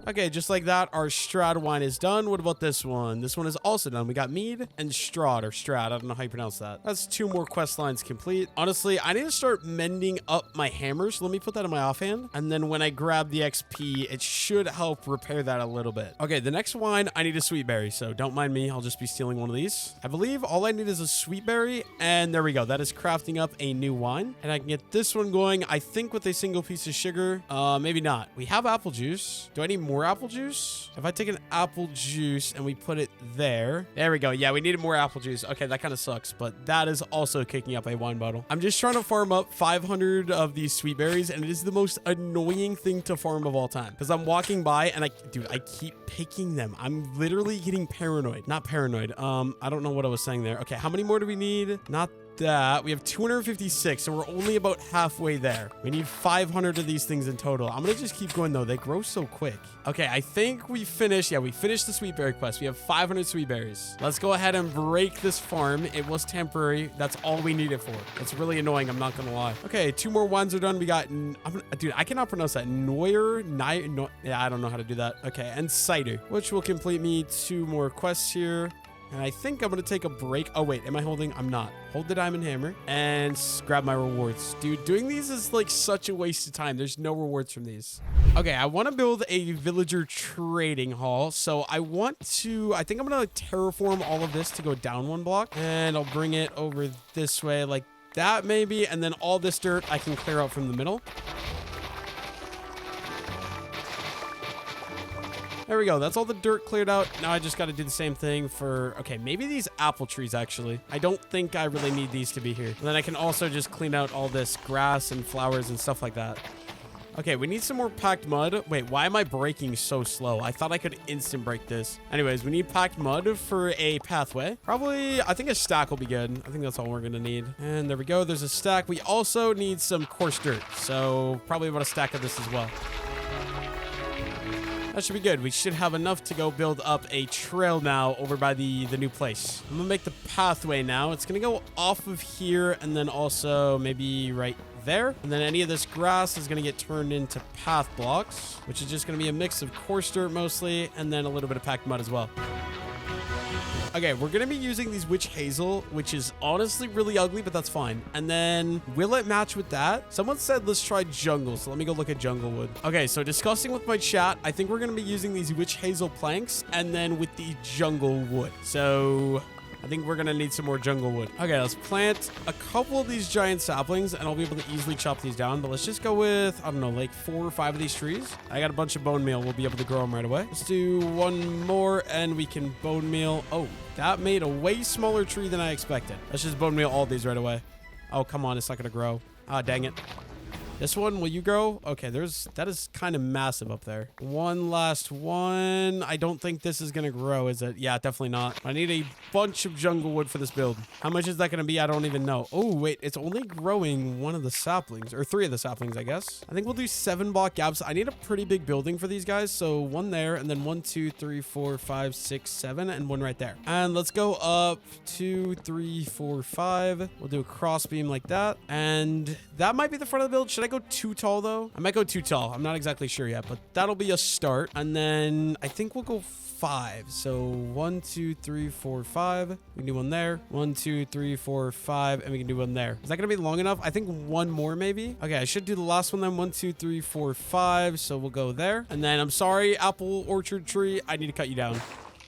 Okay, just like that, our Strad wine is done. What about this one? This one is also done. We got mead and Strad, or Strad. I don't know how you pronounce that. That's 2 more quest lines complete. Honestly, I need to start mending up my hammers. Let me put that in my offhand. And then when I grab the XP, it should help repair that a little bit. Okay, the next wine, I need a sweet berry. So don't mind me. I'll just be stealing one of these. I believe all I need is a sweet berry. And there we go. That is crafting up a new wine. And I can get this one going, I think, with a single piece of sugar. Maybe not. We have apple juice. Do I need more apple juice? If I take an apple juice and we put it there we go. Yeah, we needed more apple juice. Okay, that kind of sucks, but that is also kicking up a wine bottle. I'm just trying to farm up 500 of these sweet berries, and it is the most annoying thing to farm of all time, because I'm walking by and I keep picking them. I'm literally getting paranoid. Not paranoid. I don't know what I was saying there. Okay, how many more do we need? Not that. We have 256, so we're only about halfway there. We need 500 of these things in total. I'm gonna just keep going though. They grow so quick. Okay, I think we finished. Yeah, we finished the sweet berry quest. We have 500 sweet berries. Let's go ahead and break this farm. It was temporary. That's all we need it for. It's really annoying, I'm not gonna lie. Okay, 2 more wines are done. We got, dude, I cannot pronounce that. Yeah, I don't know how to do that. Okay, and cider, which will complete me 2 more quests here. And I think I'm going to take a break. Oh, wait. Am I holding? I'm not. Hold the diamond hammer and grab my rewards. Dude, doing these is like such a waste of time. There's no rewards from these. Okay, I want to build a villager trading hall. So I think I'm going to terraform all of this to go down 1 block. And I'll bring it over this way like that maybe. And then all this dirt I can clear out from the middle. There we go. That's all the dirt cleared out. Now I just got to do the same thing for, okay, maybe these apple trees, actually. I don't think I really need these to be here. And then I can also just clean out all this grass and flowers and stuff like that. Okay, we need some more packed mud. Wait, why am I breaking so slow? I thought I could instant break this. Anyways, we need packed mud for a pathway. Probably, I think a stack will be good. I think that's all we're going to need. And there we go. There's a stack. We also need some coarse dirt. So probably about a stack of this as well. That should be good. We should have enough to go build up a trail now over by the new place. I'm gonna make the pathway now. It's gonna go off of here and then also maybe right there. And then any of this grass is gonna get turned into path blocks, which is just gonna be a mix of coarse dirt mostly and then a little bit of packed mud as well. Okay, we're going to be using these witch hazel, which is honestly really ugly, but that's fine. And then will it match with that? Someone said, let's try jungle. So let me go look at jungle wood. Okay, so discussing with my chat, I think we're going to be using these witch hazel planks and then with the jungle wood. So I think we're going to need some more jungle wood. Okay, let's plant a couple of these giant saplings and I'll be able to easily chop these down. But let's just go with, I don't know, like 4 or 5 of these trees. I got a bunch of bone meal. We'll be able to grow them right away. Let's do 1 more and we can bone meal. Oh, that made a way smaller tree than I expected. Let's just bone meal all these right away. Oh, come on. It's not going to grow. Ah, dang it. This one, will you grow? Okay, that is kind of massive up there. One last one. I don't think this is going to grow, is it? Yeah, definitely not. I need a bunch of jungle wood for this build. How much is that going to be? I don't even know. Oh, wait, it's only growing one of the saplings, or 3 of the saplings, I guess. I think we'll do 7 block gaps. I need a pretty big building for these guys. So 1 there, and then 1, 2, 3, 4, 5, 6, 7, and 1 right there. And let's go up 2, 3, 4, 5. We'll do a cross beam like that. And that might be the front of the build. Should I go too tall though? I might go too tall. I'm not exactly sure yet, but that'll be a start. And then I think we'll go 5. So 1, 2, 3, 4, 5. We can do 1 there. 1, 2, 3, 4, 5, and we can do 1 there. Is that gonna be long enough? I think 1 more maybe. Okay, I should do the last one then. 1, 2, 3, 4, 5. So we'll go there. And then I'm sorry, apple orchard tree. I need to cut you down.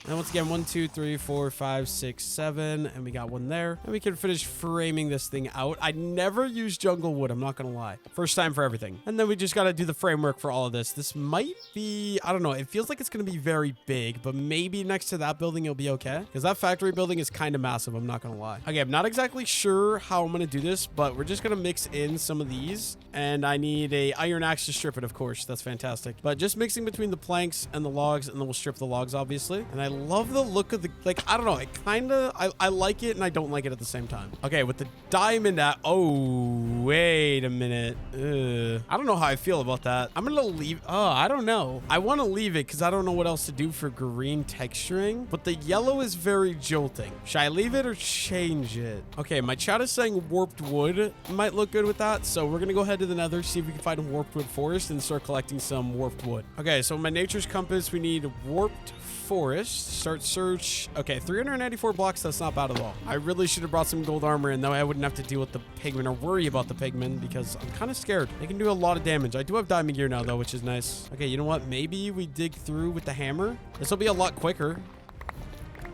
And once again, 1, 2, 3, 4, 5, 6, 7. And we got 1 there. And we can finish framing this thing out. I never use jungle wood, I'm not going to lie. First time for everything. And then we just got to do the framework for all of this. This might be, I don't know. It feels like it's going to be very big, but maybe next to that building, it'll be okay. Because that factory building is kind of massive, I'm not going to lie. Okay, I'm not exactly sure how I'm going to do this, but we're just going to mix in some of these. And I need a iron axe to strip it, of course. That's fantastic. But just mixing between the planks and the logs, and then we'll strip the logs, obviously. And I love the look of the, like, I don't know, it kind of, I like it and I don't like it at the same time. Okay, with the diamond at, oh, wait a minute. I don't know how I feel about that. I'm gonna leave, I don't know. I want to leave it because I don't know what else to do for green texturing, but the yellow is very jolting. Should I leave it or change it? Okay, my chat is saying warped wood might look good with that, so we're gonna go ahead to the nether, see if we can find a warped wood forest and start collecting some warped wood. Okay, so my nature's compass, we need warped forest. Start search. Okay, 394 blocks. That's not bad at all. I really should have brought some gold armor in, though. I wouldn't have to deal with the pigmen or worry about the pigmen because I'm kind of scared. They can do a lot of damage. I do have diamond gear now, though, which is nice. Okay, you know what? Maybe we dig through with the hammer. This will be a lot quicker.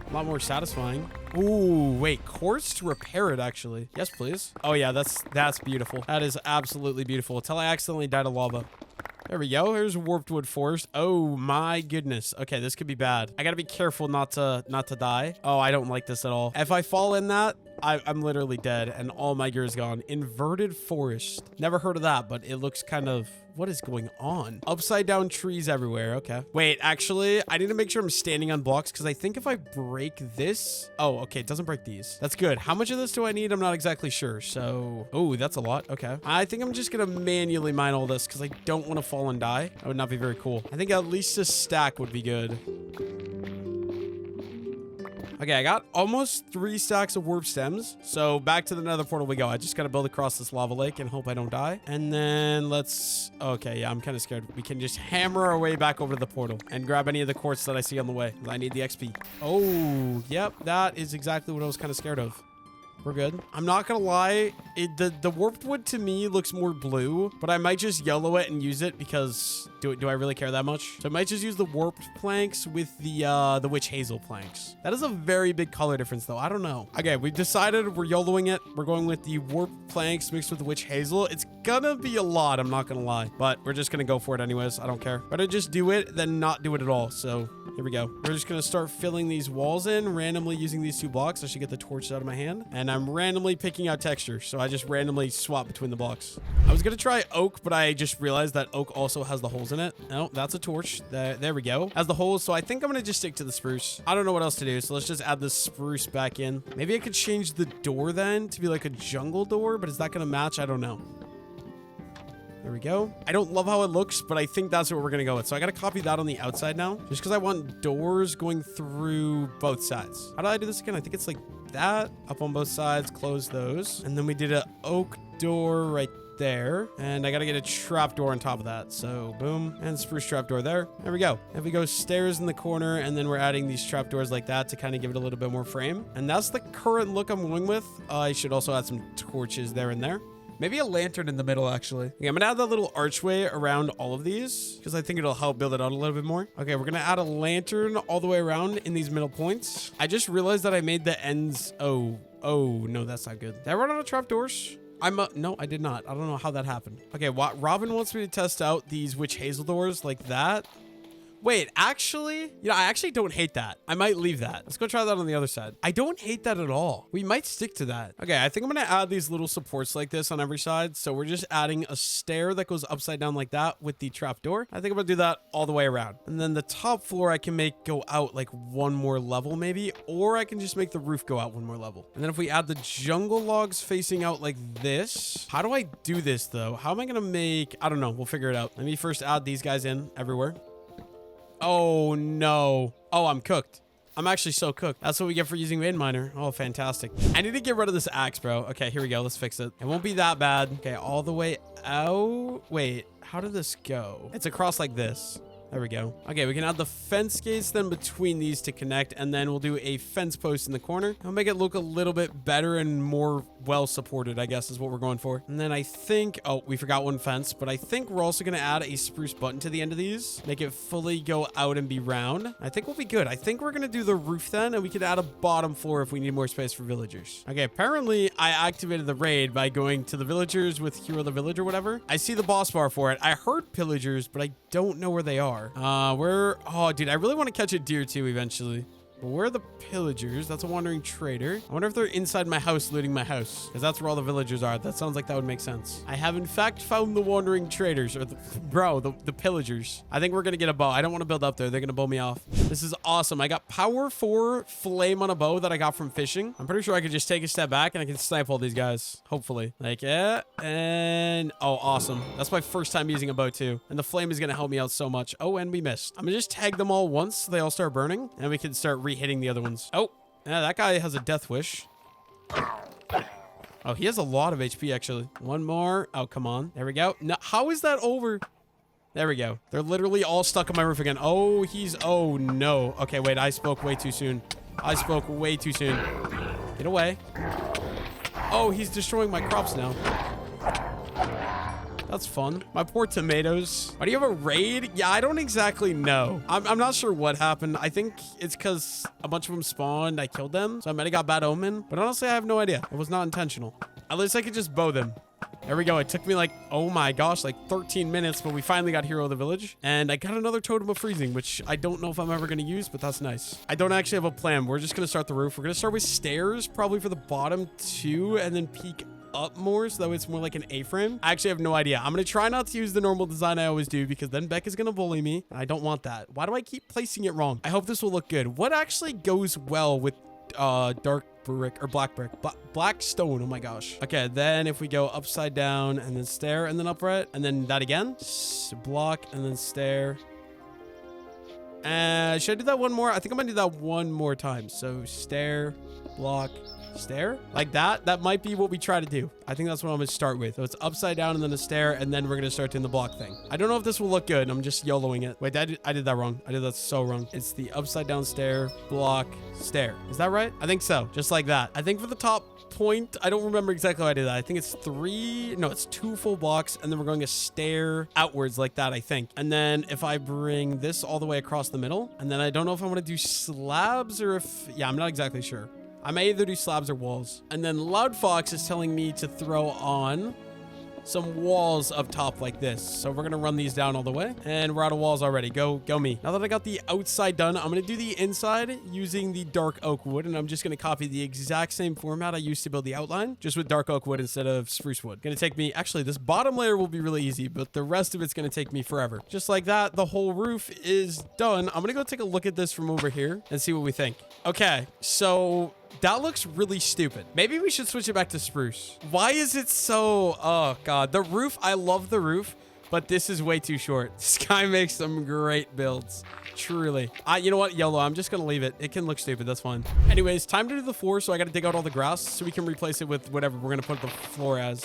A lot more satisfying. Ooh, wait, quartz to repair it, actually. Yes, please. Oh, yeah, that's beautiful. That is absolutely beautiful. Until I accidentally died of lava. There we go. Here's warped wood forest. Oh my goodness. Okay, this could be bad. I gotta be careful not to die. Oh, I don't like this at all. If I fall in that, I'm literally dead and all my gear is gone. Inverted forest. Never heard of that, but it looks kind of... What is going on? Upside down trees everywhere. Okay. Wait, actually, I need to make sure I'm standing on blocks because I think if I break this... Oh, okay. It doesn't break these. That's good. How much of this do I need? I'm not exactly sure. So... Oh, that's a lot. Okay. I think I'm just going to manually mine all this because I don't want to fall and die. That would not be very cool. I think at least a stack would be good. Okay, I got almost 3 stacks of warp stems. So back to the nether portal we go. I just got to build across this lava lake and hope I don't die. And then let's... Okay, yeah, I'm kind of scared. We can just hammer our way back over to the portal and grab any of the quartz that I see on the way. I need the XP. Oh, yep. That is exactly what I was kind of scared of. We're good. I'm not gonna lie, the warped wood to me looks more blue, but I might just yellow it and use it because do I really care that much? So I might just use the warped planks with the witch hazel planks. That is a very big color difference though. I don't know. Okay, we've decided we're YOLOing it. We're going with the warped planks mixed with the witch hazel. It's gonna be a lot, I'm not gonna lie, but we're just gonna go for it anyways. I don't care. Better just do it than not do it at all. So here we go. We're just gonna start filling these walls in randomly using these 2 blocks. I should get the torches out of my hand. And I'm randomly picking out texture. So I just randomly swap between the blocks. I was gonna try oak, but I just realized that oak also has the holes in it. No, that's a torch. There we go. Has the holes. So I think I'm gonna just stick to the spruce. I don't know what else to do. So let's just add the spruce back in. Maybe I could change the door then to be like a jungle door, but is that gonna match? I don't know. There we go. I don't love how it looks, but I think that's what we're gonna go with. So I gotta copy that on the outside now, just because I want doors going through both sides. How do I do this again? I think it's like that. Up on both sides, close those. And then we did an oak door right there. And I gotta get a trap door on top of that. So boom, and spruce trap door there. There we go. If we go stairs in the corner, and then we're adding these trap doors like that to kind of give it a little bit more frame. And that's the current look I'm going with. I should also add some torches there and there. Maybe a lantern in the middle, actually. Okay, I'm gonna add that little archway around all of these because I think it'll help build it out a little bit more. Okay, we're gonna add a lantern all the way around in these middle points. I just realized that I made the ends. Oh, no, that's not good. Did I run out of trapdoors? No, I did not. I don't know how that happened. Okay, Robin wants me to test out these witch hazel doors like that. Wait, actually, I actually don't hate that. I might leave that. Let's go try that on the other side. I don't hate that at all. We might stick to that. Okay, I think I'm going to add these little supports like this on every side. So we're just adding a stair that goes upside down like that with the trapdoor. I think I'm going to do that all the way around. And then the top floor I can make go out like one more level maybe, or I can just make the roof go out one more level. And then if we add the jungle logs facing out like this, how do I do this though? How am I going to make, I don't know. We'll figure it out. Let me first add these guys in everywhere. Oh no. Oh, I'm cooked. I'm actually so cooked. That's what we get for using Vein Miner. Oh, fantastic. I need to get rid of this axe, bro. Okay, here we go. Let's fix it. It won't be that bad. Okay, all the way out. Wait, how did this go? It's across like this. There we go. Okay, we can add the fence gates then between these to connect, and then we'll do a fence post in the corner. I'll make it look a little bit better and more well supported, I guess is what we're going for. And then I think, oh, we forgot one fence, but I think we're also going to add a spruce button to the end of these, make it fully go out and be round. I think we'll be good. I think we're going to do the roof then, and we could add a bottom floor if we need more space for villagers. Okay, apparently I activated the raid by going to the villagers with Hero the Village or whatever. I see the boss bar for it. I heard pillagers, but I don't know where they are. Oh, dude, I really want to catch a deer too eventually. But where are the pillagers? That's a wandering trader. I wonder if they're inside my house looting my house, because that's where all the villagers are. That sounds like that would make sense. I have in fact found the wandering traders, or the pillagers. I think we're gonna get a bow. I don't want to build up there. They're gonna bow me off. This is awesome. I got power 4 flame on a bow that I got from fishing. I'm pretty sure I could just take a step back and I can snipe all these guys. Hopefully. Like, yeah. And oh, awesome. That's my first time using a bow too. And the flame is gonna help me out so much. Oh, and we missed. I'm gonna just tag them all once so they all start burning, and we can start hitting the other ones. Oh, yeah, that guy has a death wish. Oh, he has a lot of HP actually. One more. Oh, come on. There we go. No, how is that over? There we go. They're literally all stuck on my roof again. Oh, oh no. Okay, wait, I spoke way too soon. I spoke way too soon. Get away. Oh, he's destroying my crops now. That's fun. My poor tomatoes. Why do you have a raid? Yeah, I don't exactly know. I'm not sure what happened. I think it's because a bunch of them spawned. I killed them. So I might have got bad omen. But honestly, I have no idea. It was not intentional. At least I could just bow them. There we go. It took me like, oh my gosh, like 13 minutes, but we finally got Hero of the Village. And I got another Totem of Freezing, which I don't know if I'm ever going to use, but that's nice. I don't actually have a plan. We're just going to start the roof. We're going to start with stairs, probably for the bottom 2, and then peek up more so that way it's more like an A-frame. I actually have no idea. I'm going to try not to use the normal design I always do, because then Beck is going to bully me. I don't want that. Why do I keep placing it wrong? I hope this will look good. What actually goes well with dark brick or black brick? Black stone. Oh my gosh. Okay, then if we go upside down and then stair and then upright and then that again, block and then stair. Should I do that one more? I think I'm gonna do that one more time. So stair, block, stair, like that. That might be what we try to do. I think that's what I'm gonna start with. So it's upside down and then a stair, and then we're gonna start doing the block thing. I don't know if this will look good. I'm just YOLOing it. Wait, I did that wrong. I did that so wrong. It's the upside down stair, block, stair. Is that right? I think so. Just like that. I think for the top point, I don't remember exactly how I did that. I think it's 2 full blocks, and then we're going a stair outwards like that, I think. And then if I bring this all the way across the middle, and then I don't know if I want to do slabs or if, yeah, I'm not exactly sure. I may either do slabs or walls. And then Loud Fox is telling me to throw on some walls up top like this. So we're going to run these down all the way. And we're out of walls already. Go me. Now that I got the outside done, I'm going to do the inside using the dark oak wood. And I'm just going to copy the exact same format I used to build the outline, just with dark oak wood instead of spruce wood. Going to take me, actually, this bottom layer will be really easy, but the rest of it's going to take me forever. Just like that, the whole roof is done. I'm going to go take a look at this from over here and see what we think. Okay, so that looks really stupid. Maybe we should switch it back to spruce. Why is it so... Oh, God. The roof, I love the roof, but this is way too short. This guy makes some great builds. Truly. You know what? YOLO. I'm just going to leave it. It can look stupid. That's fine. Anyways, time to do the floor, so I got to dig out all the grass so we can replace it with whatever we're going to put the floor as.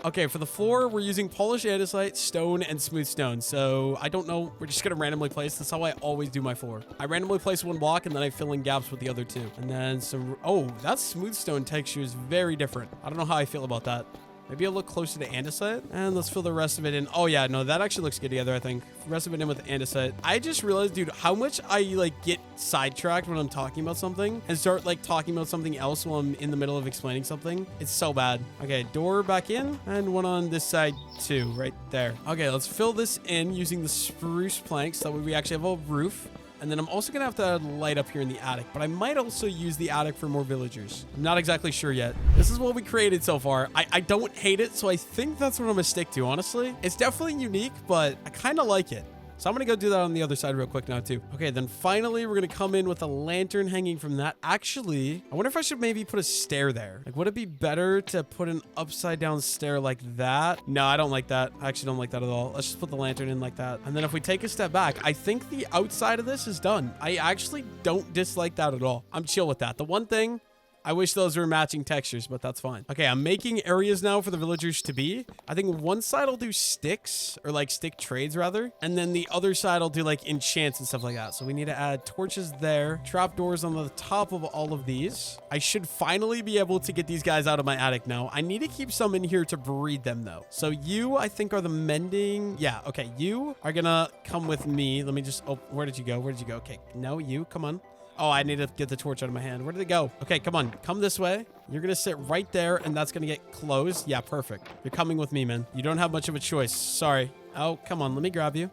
Okay, for the floor, we're using polished andesite, stone, and smooth stone. So I don't know. We're just going to randomly place. That's how I always do my floor. I randomly place one block, and then I fill in gaps with the other 2. And then some... Oh, that smooth stone texture is very different. I don't know how I feel about that. Maybe a little closer to andesite. And let's fill the rest of it in. Oh, yeah. No, that actually looks good together, I think. The rest of it in with andesite. I just realized, dude, how much I, like, get sidetracked when I'm talking about something and start, like, talking about something else while I'm in the middle of explaining something. It's so bad. Okay, door back in and one on this side, too, right there. Okay, let's fill this in using the spruce planks. That way we actually have a roof. And then I'm also going to have to add light up here in the attic, but I might also use the attic for more villagers. I'm not exactly sure yet. This is what we created so far. I don't hate it, so I think that's what I'm going to stick to, honestly. It's definitely unique, but I kind of like it. So I'm going to go do that on the other side real quick now, too. Okay, then finally, we're going to come in with a lantern hanging from that. Actually, I wonder if I should maybe put a stair there. Like, would it be better to put an upside down stair like that? No, I don't like that. I actually don't like that at all. Let's just put the lantern in like that. And then if we take a step back, I think the outside of this is done. I actually don't dislike that at all. I'm chill with that. The one thing, I wish those were matching textures, but that's fine. Okay, I'm making areas now for the villagers to be. I think one side I'll do sticks, or like stick trades rather. And then the other side I'll do like enchants and stuff like that. So we need to add torches there, trapdoors on the top of all of these. I should finally be able to get these guys out of my attic now. I need to keep some in here to breed them though. So you, I think, are the mending. Yeah, okay, you are gonna come with me. Let me just, oh, where did you go? Where did you go? Okay, no, you, come on. Oh, I need to get the torch out of my hand. Where did it go? Okay, come on. Come this way. You're going to sit right there, and that's going to get closed. Yeah, perfect. You're coming with me, man. You don't have much of a choice. Sorry. Oh, come on. Let me grab you.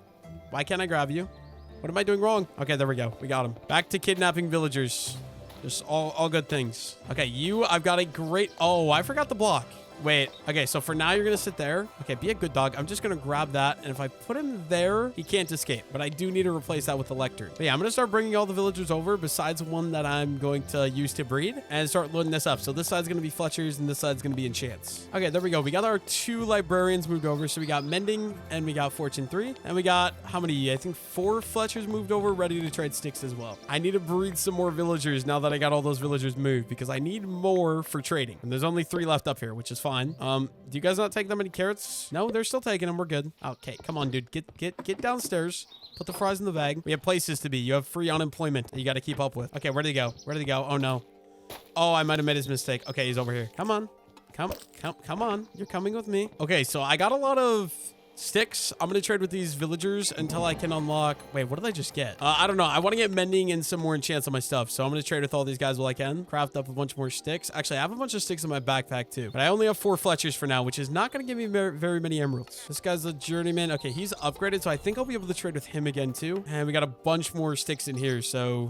Why can't I grab you? What am I doing wrong? Okay, there we go. We got him. Back to kidnapping villagers. Just all good things. Okay, you, I've got a great... Oh, I forgot the block. Wait, okay, so for now, you're going to sit there. Okay, be a good dog. I'm just going to grab that, and if I put him there, he can't escape, but I do need to replace that with the lectern. But yeah, I'm going to start bringing all the villagers over besides one that I'm going to use to breed and start loading this up. So this side's going to be Fletchers, and this side's going to be enchants. Okay, there we go. We got our 2 librarians moved over. So we got Mending, and we got Fortune 3, and we got, how many? I think 4 Fletchers moved over, ready to trade sticks as well. I need to breed some more villagers now that I got all those villagers moved, because I need more for trading. And there's only 3 left up here, which is fine. Do you guys not take that many carrots? No, they're still taking them. We're good. Okay, come on, dude. Get downstairs. Put the fries in the bag. We have places to be. You have free unemployment that you got to keep up with. Okay, where did he go? Where did he go? Oh, no. Oh, I might have made his mistake. Okay, he's over here. Come on. Come on. You're coming with me. Okay, so I got a lot of sticks. I'm going to trade with these villagers until I can unlock... Wait, what did I just get? I don't know. I want to get mending and some more enchants on my stuff. So I'm going to trade with all these guys while I can. Craft up a bunch more sticks. Actually, I have a bunch of sticks in my backpack too. But I only have 4 Fletchers for now, which is not going to give me very many emeralds. This guy's a journeyman. Okay, he's upgraded. So I think I'll be able to trade with him again too. And we got a bunch more sticks in here. So...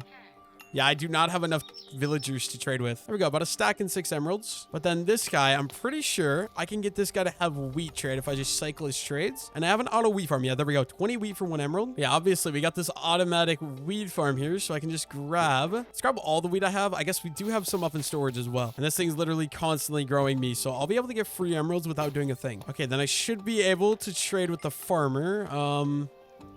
yeah, I do not have enough villagers to trade with. There we go, about a stack and 6 emeralds. But then this guy, I'm pretty sure I can get this guy to have wheat trade if I just cycle his trades. And I have an auto wheat farm. Yeah, there we go. 20 wheat for 1 emerald. Yeah, obviously we got this automatic wheat farm here, so I can just let's grab all the wheat I have. I guess we do have some up in storage as well. And this thing's literally constantly growing me, so I'll be able to get free emeralds without doing a thing. Okay, then I should be able to trade with the farmer.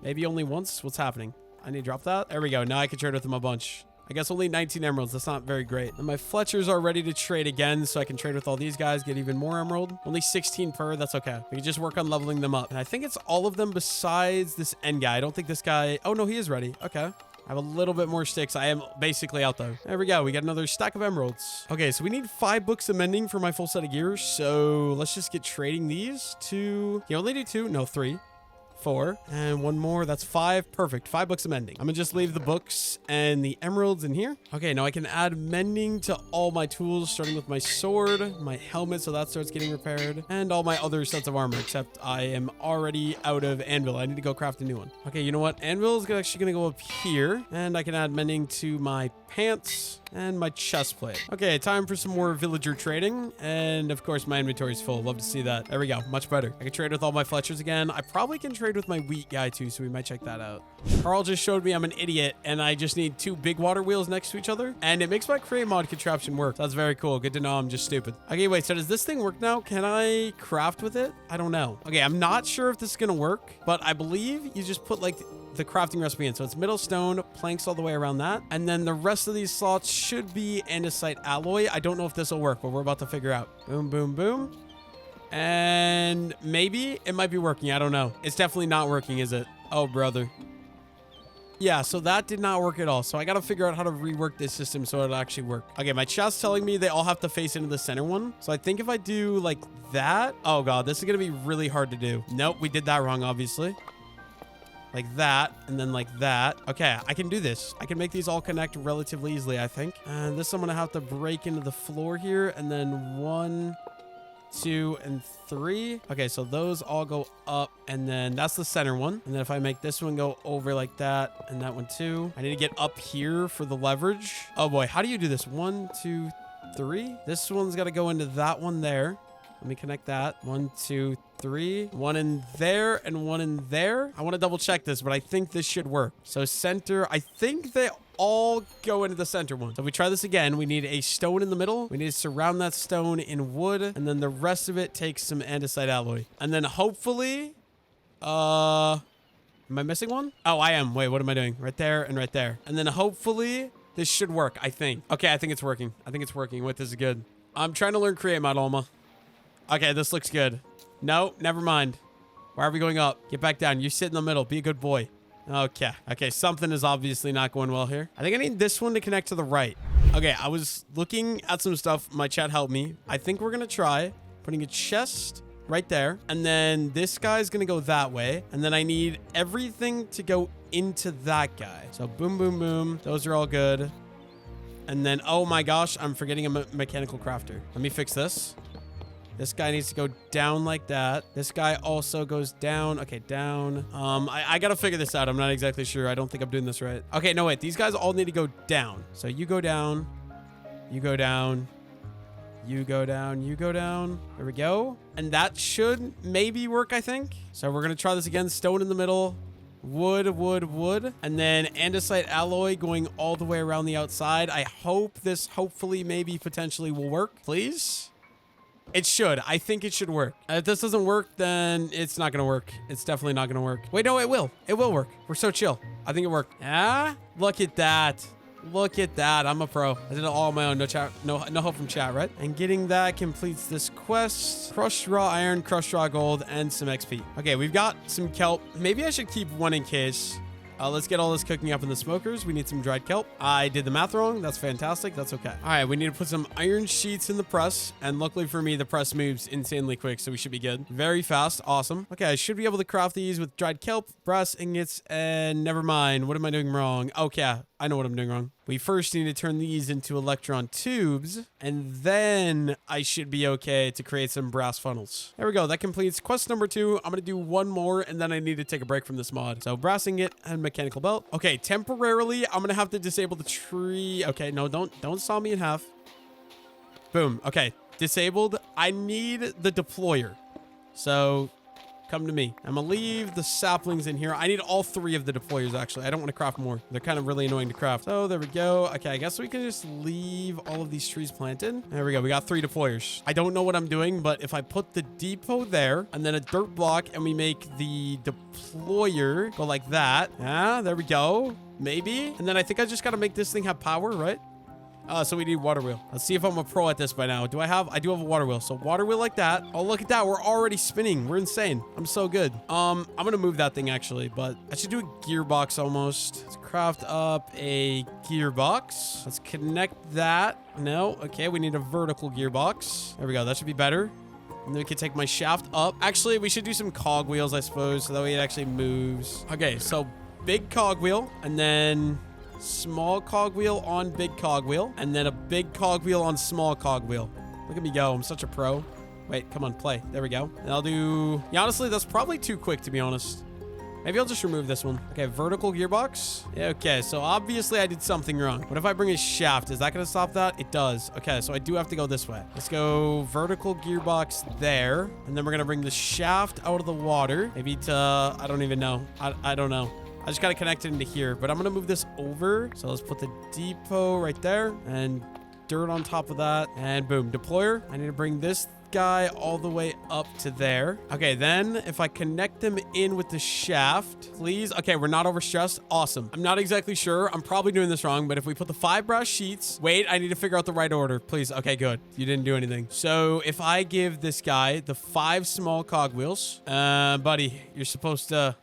Maybe only once. What's happening? I need to drop that. There we go. Now I can trade with him a bunch. I guess only 19 emeralds. That's not very great. And my Fletchers are ready to trade again, so I can trade with all these guys, get even more emerald. Only 16 per. That's okay. We can just work on leveling them up. And I think it's all of them besides this end guy. I don't think this guy... oh, no, he is ready. Okay. I have a little bit more sticks. I am basically out though. There we go. We got another stack of emeralds. Okay, so we need 5 books of mending for my full set of gear. So let's just get trading these. 2. You only do 2? No, 3. 4 and 1 more. That's 5. Perfect. 5 books of mending. I'm gonna just leave the books and the emeralds in here. Okay, now I can add mending to all my tools, starting with my sword, my helmet, so that starts getting repaired, and all my other sets of armor, except I am already out of anvil. I need to go craft a new one. Okay, you know what? Anvil is actually gonna go up here, and I can add mending to my pants and my chest plate. Okay, time for some more villager trading. And of course, my inventory is full. Love to see that. There we go. Much better. I can trade with all my Fletchers again. I probably can trade with my wheat guy too, so we might check that out. Carl just showed me I'm an idiot and I just need 2 big water wheels next to each other. And it makes my create mod contraption work. That's very cool. Good to know I'm just stupid. Okay, wait. So does this thing work now? Can I craft with it? I don't know. Okay, I'm not sure if this is going to work, but I believe you just put like the crafting recipe in. So it's middle stone, planks all the way around that. And then the rest of these slots should be andesite alloy. I don't know if this will work, but we're about to figure out. Boom, boom, boom. And maybe it might be working. I don't know. It's definitely not working, is it? Oh, brother. Yeah, so that did not work at all. So I got to figure out how to rework this system so it'll actually work. Okay, my chat's telling me they all have to face into the center one. So I think if I do like that, oh God, this is going to be really hard to do. Nope, we did that wrong, obviously. Like that, and then like that. Okay, I can do this. I can make these all connect relatively easily, I think. And this I'm going to have to break into the floor here, and then 1, 2, and 3. Okay, so those all go up, and then that's the center one. And then if I make this one go over like that, and that one too. I need to get up here for the leverage. Oh boy, how do you do this? 1, 2, 3. This one's got to go into that one there. Let me connect that. 1, 2, 3. One in there and one in there. I want to double check this, but I think this should work. So center, I think they all go into the center one. So if we try this again, we need a stone in the middle. We need to surround that stone in wood, and then the rest of it takes some andesite alloy. And then hopefully, am I missing one? Oh, I am. Wait, what am I doing? Right there and right there. And then hopefully this should work, I think. Okay, I think it's working. I think it's working. Wait, this is good. I'm trying to learn create mod, Alma. Okay, this looks good. No, never mind. Why are we going up? Get back down. You sit in the middle. Be a good boy. Okay. Okay, something is obviously not going well here. I think I need this one to connect to the right. Okay, I was looking at some stuff. My chat helped me. I think we're going to try putting a chest right there. And then this guy's going to go that way. And then I need everything to go into that guy. So boom, boom, boom. Those are all good. And then, oh my gosh, I'm forgetting a mechanical crafter. Let me fix this. This guy needs to go down like that. This guy also goes down. Okay, down. I gotta figure this out. I'm not exactly sure. I don't think I'm doing this right. Okay, no, wait. These guys all need to go down. So you go down. You go down. You go down. You go down. There we go. And that should maybe work, I think. So we're gonna try this again. Stone in the middle. Wood, wood, wood. And then andesite alloy going all the way around the outside. I hope this hopefully maybe potentially will work. Please. It should. I think it should work. If this doesn't work, then it's not going to work. It's definitely not going to work. Wait, no, it will. It will work. We're so chill. I think it worked. Ah, look at that. Look at that. I'm a pro. I did it all on my own. No chat, no help from chat, right? And getting that completes this quest. Crushed raw iron, crushed raw gold, and some XP. Okay, we've got some kelp. Maybe I should keep one in case. Let's get all this cooking up in the smokers. We need some dried kelp. I did the math wrong. That's fantastic. That's okay. All right, we need to put some iron sheets in the press. And luckily for me, the press moves insanely quick, so we should be good. Very fast. Awesome. Okay, I should be able to craft these with dried kelp, brass ingots, and never mind. What am I doing wrong? Okay, I know what I'm doing wrong. We first need to turn these into electron tubes, and then I should be okay to create some brass funnels. There we go. That completes quest number 2. I'm going to do one more, and then I need to take a break from this mod. So brass ingot and mechanical belt. Okay, temporarily, I'm going to have to disable the tree. Okay, no, don't saw me in half. Boom. Okay, disabled. I need the deployer. So come to me. I'm gonna leave the saplings in here. I need all 3 of the deployers, actually. I don't want to craft more. They're kind of really annoying to craft. So there we go. Okay, I guess we can just leave all of these trees planted. There we go. We got 3 deployers. I don't know what I'm doing, but if I put the depot there and then a dirt block and we make the deployer go like that. Yeah, there we go. Maybe. And then I think I just got to make this thing have power, right? So we need water wheel. Let's see if I'm a pro at this by now. I do have a water wheel. So water wheel like that. Oh, look at that. We're already spinning. We're insane. I'm so good. I'm going to move that thing actually, but I should do a gearbox almost. Let's craft up a gearbox. Let's connect that. No. Okay. We need a vertical gearbox. There we go. That should be better. And then we can take my shaft up. Actually, we should do some cogwheels, I suppose, so that way it actually moves. Okay. So big cogwheel and then small cogwheel on big cogwheel, and then a big cogwheel on small cogwheel. Look at me go. I'm such a pro. Wait, come on, play. There we go. And I'll do... Yeah, honestly, that's probably too quick, to be honest. Maybe I'll just remove this one. Okay, vertical gearbox. Yeah, okay, so obviously I did something wrong. What if I bring a shaft? Is that going to stop that? It does. Okay, so I do have to go this way. Let's go vertical gearbox there. And then we're going to bring the shaft out of the water. Maybe to... I don't even know. I don't know. I just got to connect it into here, but I'm going to move this over. So let's put the depot right there and dirt on top of that. And boom, deployer. I need to bring this guy all the way up to there. Okay, then if I connect them in with the shaft, please. Okay, we're not overstressed. Awesome. I'm not exactly sure. I'm probably doing this wrong, but if we put the 5 brass sheets, wait, I need to figure out the right order, please. Okay, good. You didn't do anything. So if I give this guy the 5 small cogwheels, buddy, you're supposed to,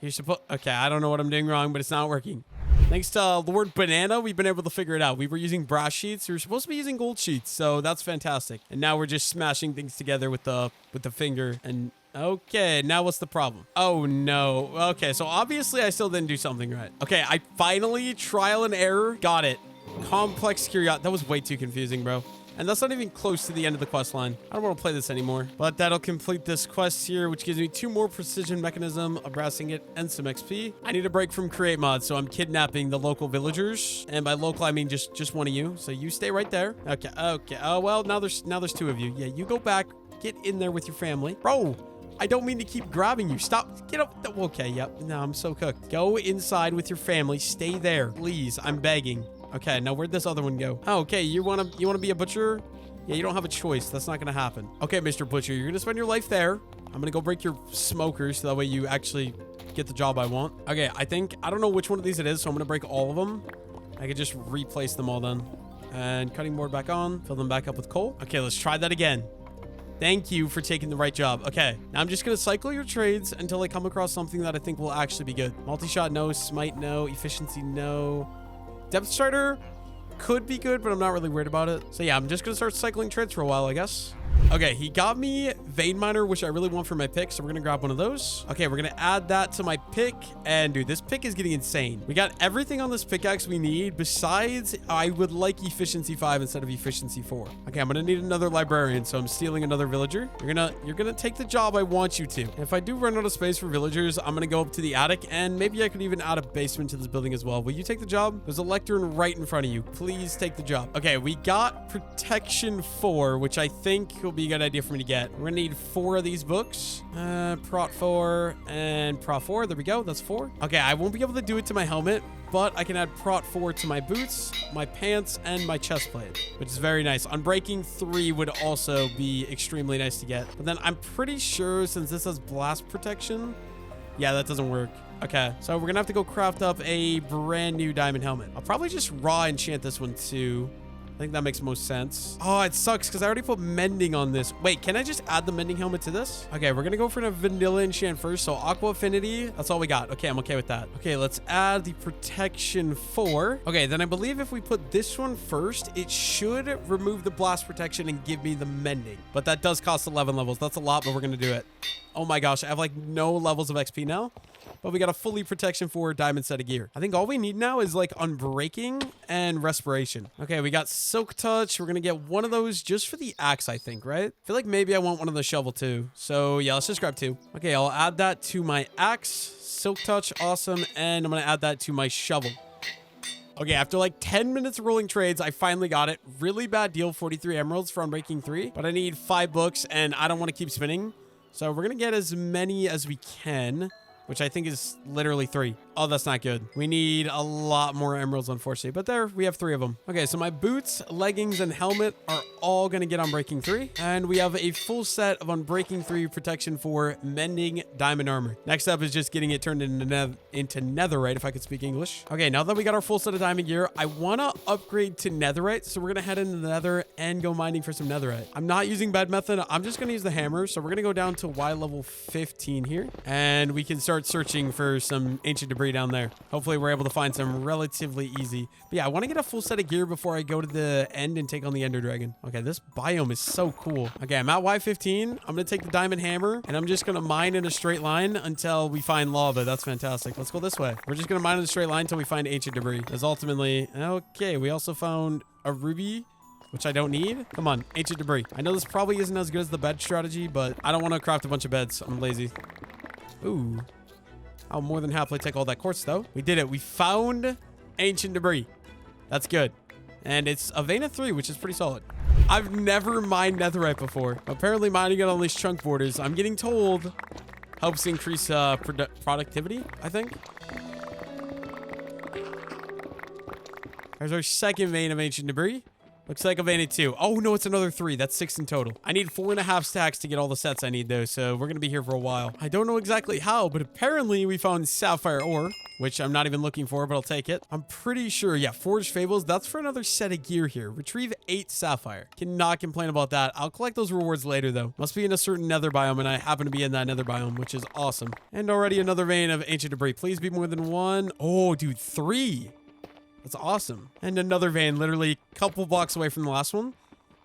okay, I don't know what I'm doing wrong, but it's not working. Thanks to Lord Banana, we've been able to figure it out. We were using brass sheets. We were supposed to be using gold sheets, so that's fantastic. And now we're just smashing things together with the finger. And okay, now what's the problem? Oh no. Okay, so obviously I still didn't do something right. Okay, I finally trial and error got it. Complex curiosity. That was way too confusing, bro. And that's not even close to the end of the quest line. I don't want to play this anymore. But that'll complete this quest here, which gives me 2 more precision mechanism, a brassing it, and some XP. I need a break from create mod, so I'm kidnapping the local villagers. And by local, I mean just one of you. So you stay right there. Okay, okay. Oh, well, now there's 2 of you. Yeah, you go back. Get in there with your family. Bro, I don't mean to keep grabbing you. Stop. Get up. Okay, yep. No, I'm so cooked. Go inside with your family. Stay there. Please, I'm begging. Okay, now where'd this other one go? Oh, okay, you wanna be a butcher? Yeah, you don't have a choice. That's not gonna happen. Okay, Mr. Butcher, you're gonna spend your life there. I'm gonna go break your smokers so that way you actually get the job I want. Okay, I don't know which one of these it is, so I'm gonna break all of them. I could just replace them all then. And cutting board back on, fill them back up with coal. Okay, let's try that again. Thank you for taking the right job. Okay, now I'm just gonna cycle your trades until I come across something that I think will actually be good. Multi-shot, no. Smite, no. Efficiency, no. Depth Strider could be good, but I'm not really worried about it. So yeah, I'm just gonna start cycling trades for a while, I guess. Okay, he got me Vein Miner, which I really want for my pick, so we're gonna grab one of those. Okay, we're gonna add that to my pick, and dude, this pick is getting insane. We got everything on this pickaxe we need, besides I would like Efficiency 5 instead of Efficiency 4. Okay, I'm gonna need another librarian, so I'm stealing another villager. You're gonna take the job I want you to. If I do run out of space for villagers, I'm gonna go up to the attic, and maybe I could even add a basement to this building as well. Will you take the job? There's a lectern right in front of you. Please take the job. Okay, we got Protection 4, which I think will be a good idea for me to get. We're gonna need 4 of these books. Prot 4 and Prot 4. There we go. That's 4. Okay, I won't be able to do it to my helmet, but I can add Prot 4 to my boots, my pants, and my chest plate, which is very nice. Unbreaking 3 would also be extremely nice to get. But then I'm pretty sure since this has blast protection, yeah, that doesn't work. Okay, so we're gonna have to go craft up a brand new diamond helmet. I'll probably just raw enchant this one too. I think that makes most sense. Oh, it sucks because I already put mending on this. Wait, can I just add the mending helmet to this? Okay, we're gonna go for a vanilla enchant first. So aqua affinity, that's all we got. Okay, I'm okay with that. Okay, let's add the protection 4. Okay, then I believe if we put this one first, it should remove the blast protection and give me the mending. But that does cost 11 levels. That's a lot, but we're gonna do it. Oh my gosh, I have like no levels of XP now. But we got a fully protection 4 diamond set of gear. I think all we need now is like unbreaking and respiration. Okay, we got silk touch. We're gonna get one of those just for the axe, I think, right? I feel like maybe I want one of the shovel too. So yeah, let's just grab 2. Okay, I'll add that to my axe. Silk touch, awesome. And I'm gonna add that to my shovel. Okay, after like 10 minutes of rolling trades, I finally got it. Really bad deal, 43 emeralds for Unbreaking 3. But I need 5 books and I don't want to keep spinning. So we're gonna get as many as we can, which I think is literally 3. Oh, that's not good. We need a lot more emeralds, unfortunately. But there, we have 3 of them. Okay, so my boots, leggings, and helmet are all going to get Unbreaking 3. And we have a full set of Unbreaking 3 protection for mending diamond armor. Next up is just getting it turned into netherite, if I could speak English. Okay, now that we got our full set of diamond gear, I want to upgrade to netherite. So we're going to head into the nether and go mining for some netherite. I'm not using bed method. I'm just going to use the hammer. So we're going to go down to Y level 15 here. And we can start searching for some ancient debris down there. Hopefully we're able to find some relatively easy. But yeah, I want to get a full set of gear before I go to the end and take on the ender dragon. Okay, this biome is so cool. Okay, I'm at Y15. I'm going to take the diamond hammer and I'm just going to mine in a straight line until we find lava. That's fantastic. Let's go this way. We're just going to mine in a straight line until we find ancient debris. That's ultimately... Okay, we also found a ruby, which I don't need. Come on, ancient debris. I know this probably isn't as good as the bed strategy, but I don't want to craft a bunch of beds. I'm lazy. Ooh. I'll more than happily take all that quartz, though. We did it. We found ancient debris. That's good. And it's a vein of 3, which is pretty solid. I've never mined netherite before. Apparently, mining it on these chunk borders, I'm getting told, helps increase productivity, I think. There's our second vein of ancient debris. Looks like a vein of 2. Oh, no, it's another 3. That's 6 in total. I need 4.5 stacks to get all the sets I need, though, so we're going to be here for a while. I don't know exactly how, but apparently we found sapphire ore, which I'm not even looking for, but I'll take it. I'm pretty sure, yeah, Forged Fables, that's for another set of gear here. Retrieve 8 sapphire. Cannot complain about that. I'll collect those rewards later, though. Must be in a certain nether biome, and I happen to be in that nether biome, which is awesome. And already another vein of ancient debris. Please be more than 1. Oh, dude, 3. That's awesome. And another vein, literally a couple blocks away from the last one.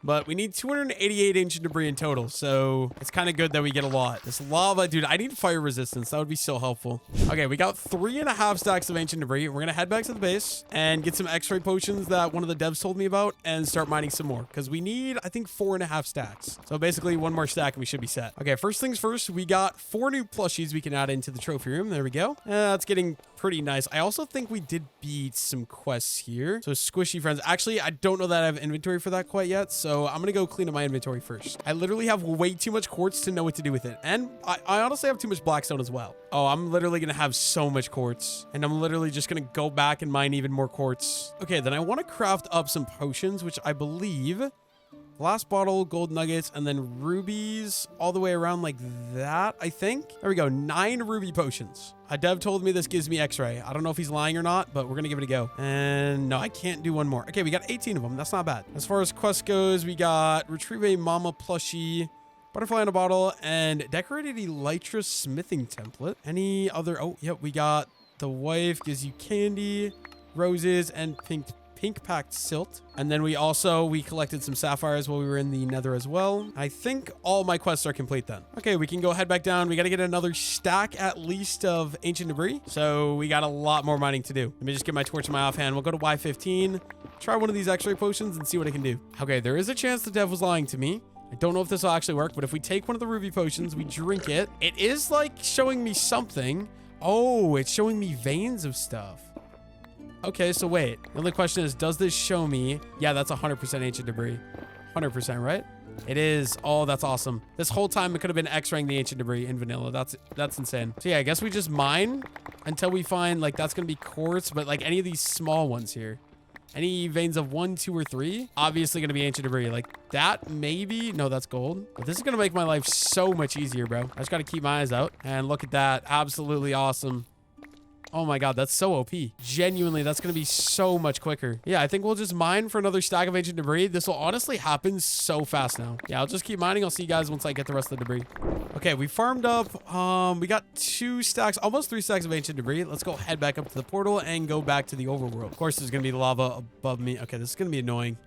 But we need 288 ancient debris in total, so it's kind of good that we get a lot. This lava, dude, I need fire resistance. That would be so helpful. Okay, we got 3.5 stacks of ancient debris. We're going to head back to the base and get some x-ray potions that one of the devs told me about and start mining some more because we need, I think, 4.5 stacks. So basically one more stack and we should be set. Okay, first things first, we got 4 new plushies we can add into the trophy room. There we go. That's getting pretty nice. I also think we did beat some quests here. So squishy friends. Actually, I don't know that I have inventory for that quite yet, so I'm gonna go clean up my inventory first. I literally have way too much quartz to know what to do with it. And I honestly have too much blackstone as well. Oh, I'm literally gonna have so much quartz. And I'm literally just gonna go back and mine even more quartz. Okay, then I want to craft up some potions, which I believe... glass bottle, gold nuggets, and then rubies all the way around like that, I think. There we go. 9 ruby potions. A dev told me this gives me x-ray. I don't know if he's lying or not, but we're going to give it a go. And no, I can't do one more. Okay, we got 18 of them. That's not bad. As far as quest goes, we got retrieve a mama plushie, butterfly in a bottle, and decorated elytra smithing template. Any other... oh, yep, we got the wife gives you candy, roses, and pink packed silt. And then we collected some sapphires while we were in the nether as well. I think all my quests are complete then. Okay, we can go head back down. We got to get another stack at least of ancient debris. So we got a lot more mining to do. Let me just get my torch in my offhand. We'll go to Y15, try one of these x-ray potions and see what I can do. Okay, there is a chance the dev was lying to me. I don't know if this will actually work, but if we take one of the ruby potions, we drink it. It is like showing me something. Oh, it's showing me veins of stuff. Okay, so wait. The only question is, does this show me... yeah, that's 100% ancient debris. 100%, right? It is. Oh, that's awesome. This whole time, it could have been x-raying the ancient debris in vanilla. That's insane. So yeah, I guess we just mine until we find, like, that's going to be quartz, but, like, any of these small ones here. Any veins of 1, 2, or 3, obviously going to be ancient debris. Like, that maybe... no, that's gold. But this is going to make my life so much easier, bro. I just got to keep my eyes out. And look at that. Absolutely awesome. Oh my god, that's so OP. Genuinely, that's going to be so much quicker. Yeah, I think we'll just mine for another stack of ancient debris. This will honestly happen so fast now. Yeah, I'll just keep mining. I'll see you guys once I get the rest of the debris. Okay, we farmed up. We got 2 stacks, almost 3 stacks of ancient debris. Let's go head back up to the portal and go back to the overworld. Of course, there's going to be lava above me. Okay, this is going to be annoying.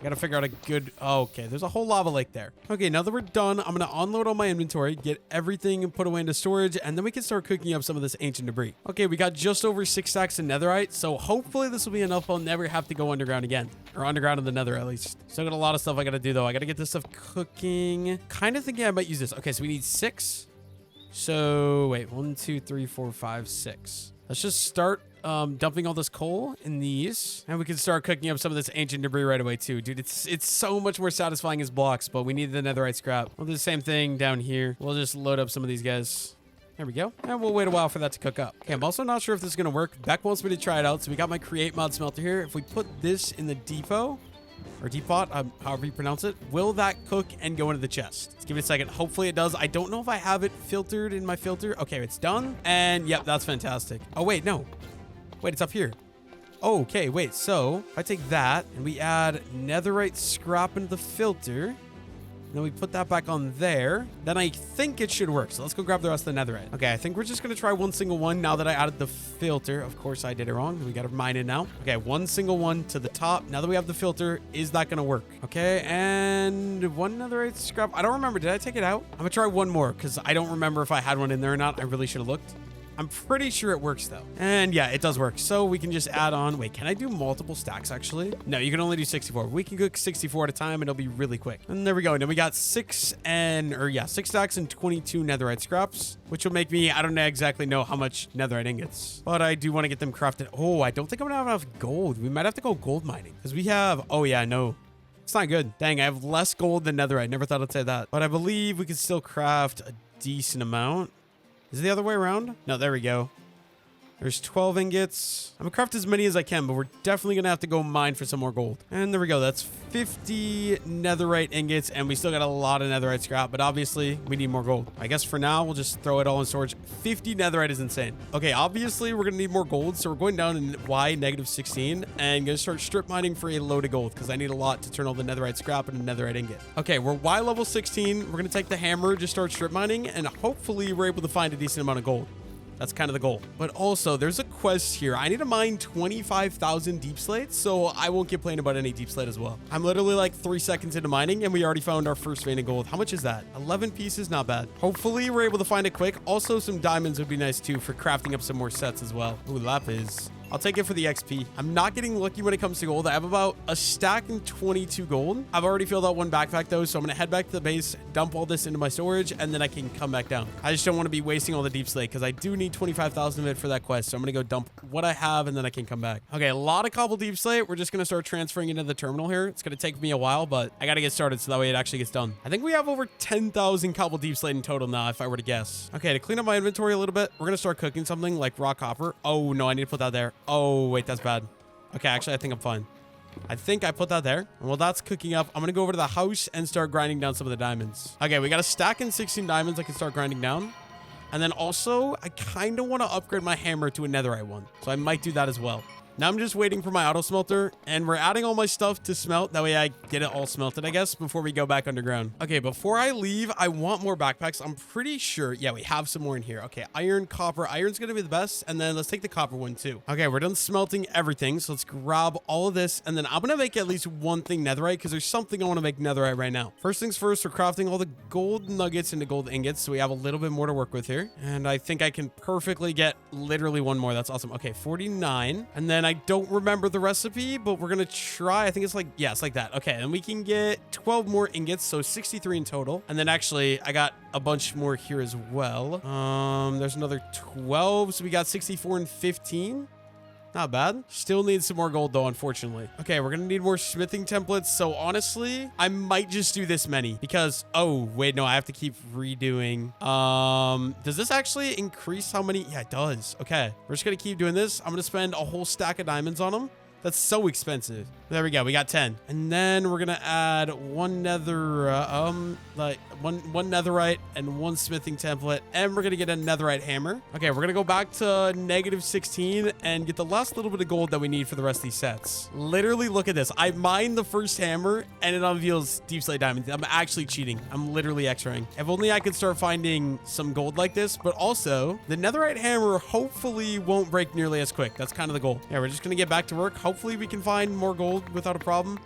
I gotta figure out a good... oh, okay, there's a whole lava lake there. Okay, now that we're done, I'm gonna unload all my inventory, get everything put away into storage, and then we can start cooking up some of this ancient debris. Okay, we got just over 6 stacks of netherite, so hopefully this will be enough. I'll never have to go underground again. Or underground in the nether, at least. Still got a lot of stuff I gotta do, though. I gotta get this stuff cooking. Kind of thinking I might use this. Okay, so we need 6. So, wait. 1, 2, 3, 4, 5, 6. Let's just start... dumping all this coal in these, and we can start cooking up some of this ancient debris right away too. Dude, it's so much more satisfying as blocks, but we need the netherite scrap. We'll do the same thing down here. We'll just load up some of these guys. There we go. And we'll wait a while for that to cook up. Okay, I'm also not sure if this is going to work. Beck wants me to try it out, so we got my create mod smelter here. If we put this in the depot, or depot, however you pronounce it, will that cook and go into the chest? Let's give it a second. Hopefully it does. I don't know if I have it filtered in my filter. Okay, it's done. And yep, that's fantastic. Oh, wait, no. Wait, it's up here. Oh, okay, wait. So if I take that and we add netherite scrap into the filter, then we put that back on there, then I think it should work. So let's go grab the rest of the netherite. Okay, I think we're just going to try one single one now that I added the filter. Of course, I did it wrong. We got to mine it now. Okay, one single one to the top. Now that we have the filter, is that going to work? Okay, and one netherite scrap. I don't remember. Did I take it out? I'm going to try one more because I don't remember if I had one in there or not. I really should have looked. I'm pretty sure it works though. And yeah, it does work. So we can just add on. Wait, can I do multiple stacks actually? No, you can only do 64. We can cook 64 at a time and it'll be really quick. And there we go. And then we got 6 stacks and 22 netherite scraps, which will make me, I don't exactly know how much netherite ingots, but I do want to get them crafted. Oh, I don't think I'm gonna have enough gold. We might have to go gold mining because we have, oh yeah, no. It's not good. Dang, I have less gold than netherite. Never thought I'd say that. But I believe we can still craft a decent amount. Is it the other way around? No, there we go. There's 12 ingots. I'm gonna craft as many as I can, but we're definitely gonna have to go mine for some more gold. And there we go. That's 50 netherite ingots, and we still got a lot of netherite scrap, but obviously we need more gold. I guess for now, we'll just throw it all in storage. 50 netherite is insane. Okay, obviously we're gonna need more gold, so we're going down in Y -16 and gonna start strip mining for a load of gold because I need a lot to turn all the netherite scrap into netherite ingot. Okay, we're Y level 16. We're gonna take the hammer, just start strip mining, and hopefully we're able to find a decent amount of gold. That's kind of the goal. But also, there's a quest here. I need to mine 25,000 deep slates, so I won't complain about any deep slate as well. I'm literally like 3 seconds into mining, and we already found our first vein of gold. How much is that? 11 pieces, not bad. Hopefully, we're able to find it quick. Also, some diamonds would be nice too for crafting up some more sets as well. Ooh, lapis. I'll take it for the XP. I'm not getting lucky when it comes to gold. I have about a stack and 22 gold. I've already filled out one backpack though, so I'm gonna head back to the base, dump all this into my storage, and then I can come back down. I just don't want to be wasting all the deep slate because I do need 25,000 of it for that quest. So I'm gonna go dump what I have and then I can come back. Okay, a lot of cobble deep slate. We're just gonna start transferring into the terminal here. It's gonna take me a while, but I gotta get started so that way it actually gets done. I think we have over 10,000 cobble deep slate in total now, if I were to guess. Okay, to clean up my inventory a little bit, we're gonna start cooking something like raw copper. Oh no, I need to put that there. Oh wait, that's bad. Okay, actually, I think I'm fine. I think I put that there. And while that's cooking up, I'm going to go over to the house and start grinding down some of the diamonds. Okay, we got a stack and 16 diamonds I can start grinding down. And then also, I kind of want to upgrade my hammer to a netherite one. So I might do that as well. Now I'm just waiting for my auto smelter, and we're adding all my stuff to smelt. That way I get it all smelted, I guess, before we go back underground. Okay, before I leave, I want more backpacks. I'm pretty sure. Yeah, we have some more in here. Okay, iron, copper. Iron's going to be the best, and then let's take the copper one too. Okay, we're done smelting everything, so let's grab all of this, and then I'm going to make at least one thing netherite, because there's something I want to make netherite right now. First things first, we're crafting all the gold nuggets into gold ingots, so we have a little bit more to work with here. And I think I can perfectly get literally one more. That's awesome. Okay, 49. And then I don't remember the recipe, but we're gonna try. I think it's like, yeah, it's like that. Okay, and we can get 12 more ingots, so 63 in total. And then actually I got a bunch more here as well. There's another 12, so we got 64 and 15. Not bad. Still need some more gold though, unfortunately. Okay, we're gonna need more smithing templates. So honestly, I might just do this many because, oh, wait, no, I have to keep redoing. Does this actually increase how many? Yeah, it does. Okay, we're just gonna keep doing this. I'm gonna spend a whole stack of diamonds on them. That's so expensive. There we go. We got 10. And then we're going to add one nether, one netherite and one smithing template. And we're going to get a netherite hammer. Okay, we're going to go back to -16 and get the last little bit of gold that we need for the rest of these sets. Literally, look at this. I mined the first hammer and it unveils deep slate diamonds. I'm actually cheating. I'm literally X-raying. If only I could start finding some gold like this. But also, the netherite hammer hopefully won't break nearly as quick. That's kind of the goal. Yeah, we're just going to get back to work. Hopefully we can find more gold without a problem.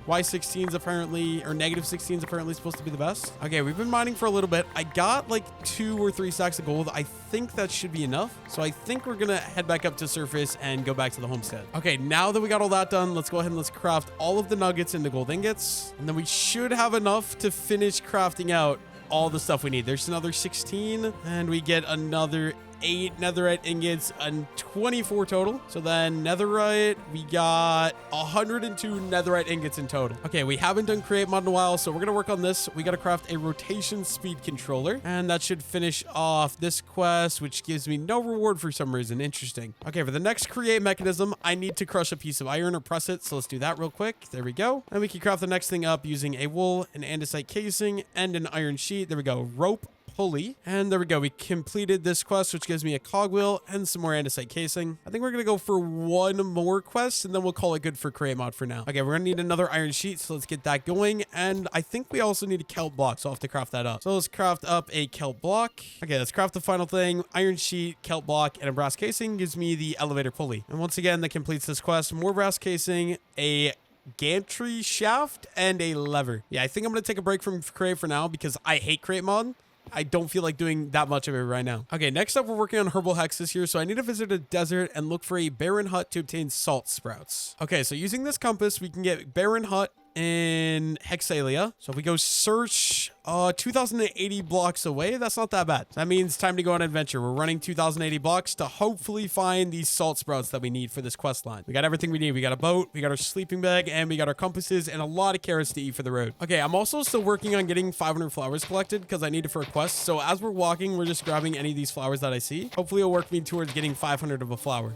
Y16's apparently, or -16's apparently supposed to be the best. Okay, we've been mining for a little bit. I got like 2 or 3 stacks of gold. I think that should be enough. So I think we're gonna head back up to surface and go back to the homestead. Okay, now that we got all that done, let's go ahead and let's craft all of the nuggets into gold ingots. And then we should have enough to finish crafting out all the stuff we need. There's another 16 and we get another 8 netherite ingots and 24 total. So then netherite, we got 102 netherite ingots in total. Okay, we haven't done create mod in a while, so we're gonna work on this. We gotta craft a rotation speed controller, and that should finish off this quest, which gives me no reward for some reason. Interesting. Okay, for the next create mechanism, I need to crush a piece of iron or press it, so let's do that real quick. There we go. And we can craft the next thing up using a wool, an andesite casing, and an iron sheet. There we go. Rope, pulley, and there we go. We completed this quest, which gives me a cogwheel and some more andesite casing. I think we're gonna go for one more quest and then we'll call it good for create mod for now. Okay, we're gonna need another iron sheet, so let's get that going. And I think we also need a kelp block, so I'll have to craft that up. So let's craft up a kelp block. Okay, let's craft the final thing. Iron sheet, kelp block, and a brass casing gives me the elevator pulley. And once again, that completes this quest. More brass casing, a gantry shaft, and a lever. Yeah, I think I'm gonna take a break from create for now because I hate create mod. I don't feel like doing that much of it right now. Okay, next up, we're working on herbal hexes here. So I need to visit a desert and look for a barren hut to obtain salt sprouts. Okay, so using this compass, we can get barren hut in Hexalia. So if we go search 2080 blocks away, that's not that bad. That means time to go on an adventure. We're running 2080 blocks to hopefully find these salt sprouts that we need for this quest line. We got everything we need. We got a boat, we got our sleeping bag, and we got our compasses and a lot of carrots to eat for the road. Okay, I'm also still working on getting 500 flowers collected because I need it for a quest. So as we're walking, we're just grabbing any of these flowers that I see. Hopefully it'll work me towards getting 500 of a flower.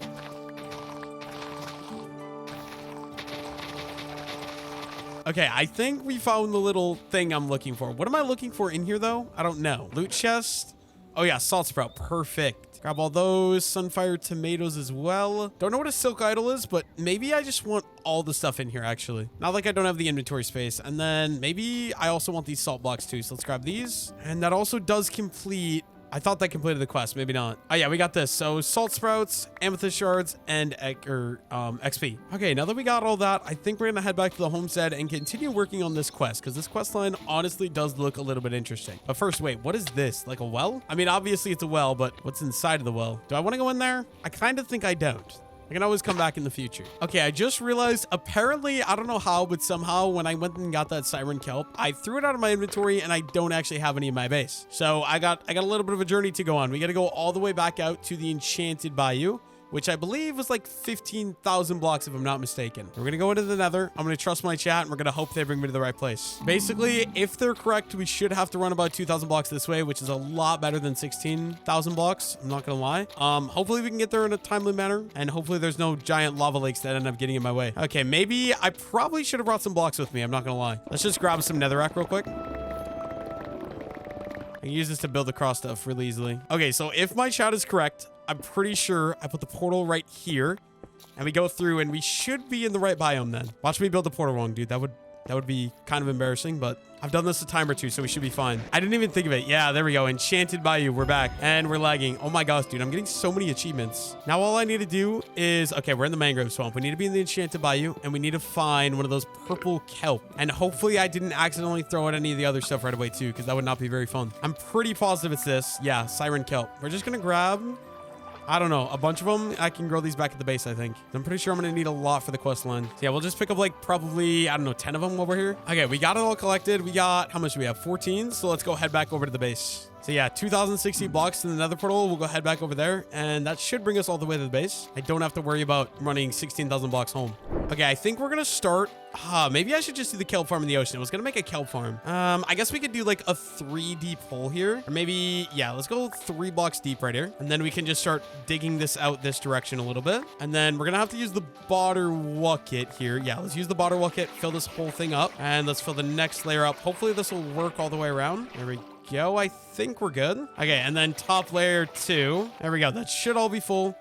Okay, I think we found the little thing I'm looking for. What am I looking for in here, though? I don't know. Loot chest. Oh, yeah, salt sprout. Perfect. Grab all those. Sunfire tomatoes as well. Don't know what a silk idol is, but maybe I just want all the stuff in here, actually. Not like I don't have the inventory space. And then maybe I also want these salt blocks, too. So let's grab these. And that also does complete... I thought that completed the quest. Maybe not. Oh, yeah, we got this. So salt sprouts, amethyst shards, and XP. Okay, now that we got all that, I think we're going to head back to the homestead and continue working on this quest because this quest line honestly does look a little bit interesting. But first, wait, what is this? Like a well? I mean, obviously it's a well, but what's inside of the well? Do I want to go in there? I kind of think I don't. I can always come back in the future. Okay, I just realized, apparently, I don't know how, but somehow when I went and got that siren kelp, I threw it out of my inventory and I don't actually have any in my base. So I got a little bit of a journey to go on. We got to go all the way back out to the Enchanted Bayou, which I believe was like 15,000 blocks if I'm not mistaken. We're going to go into the nether. I'm going to trust my chat and we're going to hope they bring me to the right place. Basically, if they're correct, we should have to run about 2,000 blocks this way, which is a lot better than 16,000 blocks. I'm not going to lie. Hopefully we can get there in a timely manner and hopefully there's no giant lava lakes that end up getting in my way. Okay, maybe I probably should have brought some blocks with me. I'm not going to lie. Let's just grab some netherrack real quick. I can use this to build across stuff really easily. Okay, so if my chat is correct, I'm pretty sure I put the portal right here and we go through and we should be in the right biome then. Watch me build the portal wrong, dude. That would be kind of embarrassing, but I've done this a time or two, so we should be fine. I didn't even think of it. Yeah, there we go. Enchanted Bayou. We're back and we're lagging. Oh my gosh, dude. I'm getting so many achievements. Now all I need to do is, okay, we're in the mangrove swamp. We need to be in the Enchanted Bayou and we need to find one of those purple kelp. And hopefully I didn't accidentally throw out any of the other stuff right away too, because that would not be very fun. I'm pretty positive it's this. Yeah, siren kelp. We're just going to grab, I don't know, a bunch of them. I can grow these back at the base, I think. I'm pretty sure I'm going to need a lot for the quest line. So yeah, we'll just pick up like probably, I don't know, 10 of them over here. Okay, we got it all collected. We got, how much do we have? 14. So let's go head back over to the base. So yeah, 2,060 blocks to the nether portal. We'll go head back over there and that should bring us all the way to the base. I don't have to worry about running 16,000 blocks home. Okay, I think we're going to start. Maybe I should just do the kelp farm in the ocean. I was going to make a kelp farm. I guess we could do like a 3 deep hole here. Or maybe, yeah, let's go 3 blocks deep right here. And then we can just start digging this out this direction a little bit. And then we're going to have to use the water bucket here. Yeah, let's use the water bucket, fill this whole thing up. And let's fill the next layer up. Hopefully this will work all the way around. There we go. I think we're good. Okay, and then top layer 2. There we go. That should all be full.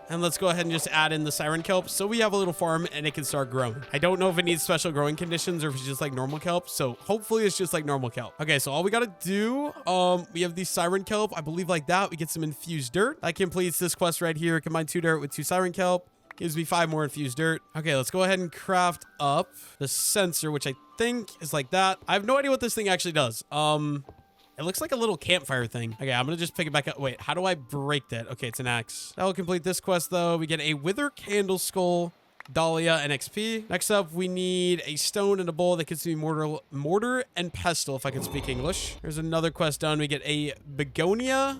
And let's go ahead and just add in the siren kelp so we have a little farm and it can start growing. I don't know if it needs special growing conditions or if it's just like normal kelp. So hopefully it's just like normal kelp. Okay, so all we got to do, we have the siren kelp. I believe like that. We get some infused dirt. That completes this quest right here. Combine 2 dirt with 2 siren kelp. Gives me 5 more infused dirt. Okay, let's go ahead and craft up the sensor, which I think is like that. I have no idea what this thing actually does. It looks like a little campfire thing. Okay, I'm going to just pick it back up. Wait, how do I break that? Okay, it's an axe. That will complete this quest, though. We get a wither candle skull, dahlia, and XP. Next up, we need a stone and a bowl that gives me mortar and pestle, if I can speak English. There's another quest done. We get a begonia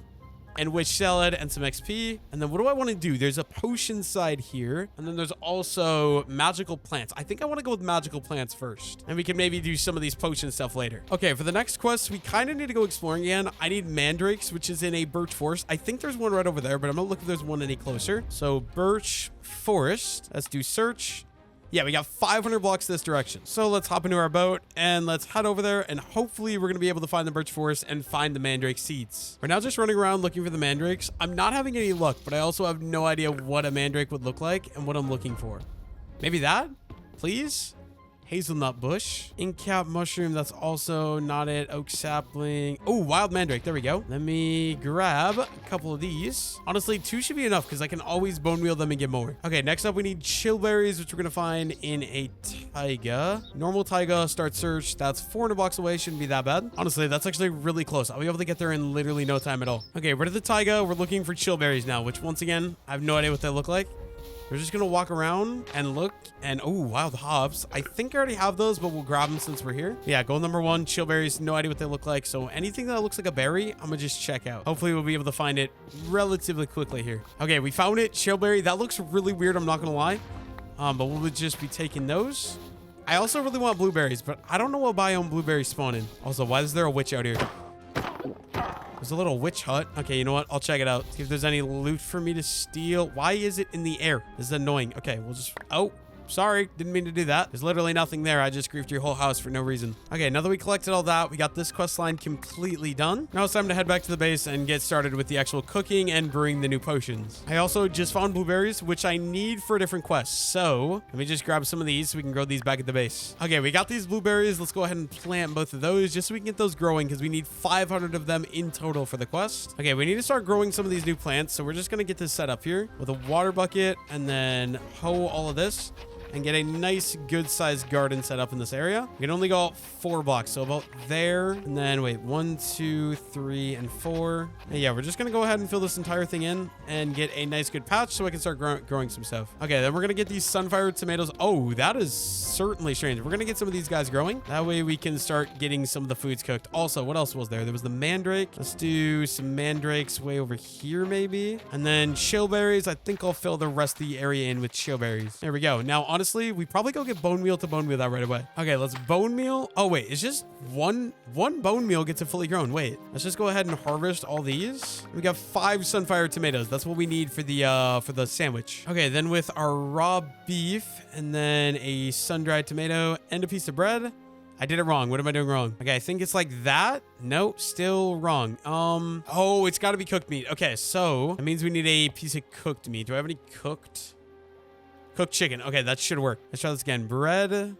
and witch salad and some XP. And then what do I want to do? There's a potion side here. And then there's also magical plants. I think I want to go with magical plants first. And we can maybe do some of these potion stuff later. Okay, for the next quest, we kind of need to go exploring again. I need mandrakes, which is in a birch forest. I think there's one right over there, but I'm going to look if there's one any closer. So birch forest. Let's do search. Yeah, we got 500 blocks this direction. So let's hop into our boat and let's head over there and hopefully we're going to be able to find the birch forest and find the mandrake seeds. We're now just running around looking for the mandrakes. I'm not having any luck, but I also have no idea what a mandrake would look like and what I'm looking for. Maybe that? Please? Hazelnut bush. Inkcap mushroom. That's also not it. Oak sapling. Oh, wild mandrake. There we go. Let me grab a couple of these. Honestly, 2 should be enough because I can always bone meal them and get more. Okay, next up we need chillberries, which we're going to find in a taiga. Normal taiga. Start search. That's 400 blocks away. Shouldn't be that bad. Honestly, that's actually really close. I'll be able to get there in literally no time at all. Okay, rid of the taiga. We're looking for chillberries now, which once again, I have no idea what they look like. We're just going to walk around and look and, oh, wild hops. I think I already have those, but we'll grab them since we're here. Yeah, goal number 1, chillberries. No idea what they look like. So anything that looks like a berry, I'm going to just check out. Hopefully we'll be able to find it relatively quickly here. Okay, we found it. Chillberry. That looks really weird. I'm not going to lie. But we'll just be taking those. I also really want blueberries, but I don't know what biome blueberries spawn in. Also, why is there a witch out here? There's a little witch hut. Okay, you know what? I'll check it out. See if there's any loot for me to steal. Why is it in the air? This is annoying. Okay, we'll just... Oh, sorry. Didn't mean to do that. There's literally nothing there. I just griefed your whole house for no reason. Okay, now that we collected all that, we got this quest line completely done. Now it's time to head back to the base and get started with the actual cooking and brewing the new potions. I also just found blueberries, which I need for a different quest. So let me just grab some of these so we can grow these back at the base. Okay, we got these blueberries. Let's go ahead and plant both of those just so we can get those growing because we need 500 of them in total for the quest. Okay, we need to start growing some of these new plants. So we're just going to get this set up here with a water bucket and then hoe all of this and get a nice good sized garden set up in this area. We can only go out 4 blocks, so about there. And then wait, 1, 2, 3, and 4. And yeah, we're just gonna go ahead and fill this entire thing in and get a nice good patch so I can start growing some stuff. Okay, then we're gonna get these sunfire tomatoes. Oh, that is certainly strange. We're gonna get some of these guys growing. That way we can start getting some of the foods cooked. Also, what else was there? There was the mandrake. Let's do some mandrakes way over here maybe. And then chillberries. I think I'll fill the rest of the area in with chillberries. There we go. Now, honestly, we probably go get bone meal to bone meal that right away. Okay, let's bone meal. Oh wait, it's just one bone meal gets it fully grown. Wait, let's just go ahead and harvest all these. We got 5 sunfire tomatoes. That's what we need for the sandwich. Okay, then with our raw beef and then a sun-dried tomato and a piece of bread. I did it wrong. What am I doing wrong? Okay, I think it's like that. Nope, still wrong. Oh, it's got to be cooked meat. Okay, so that means we need a piece of cooked meat. Do I have any cooked chicken? Okay, that should work. Let's try this again. Bread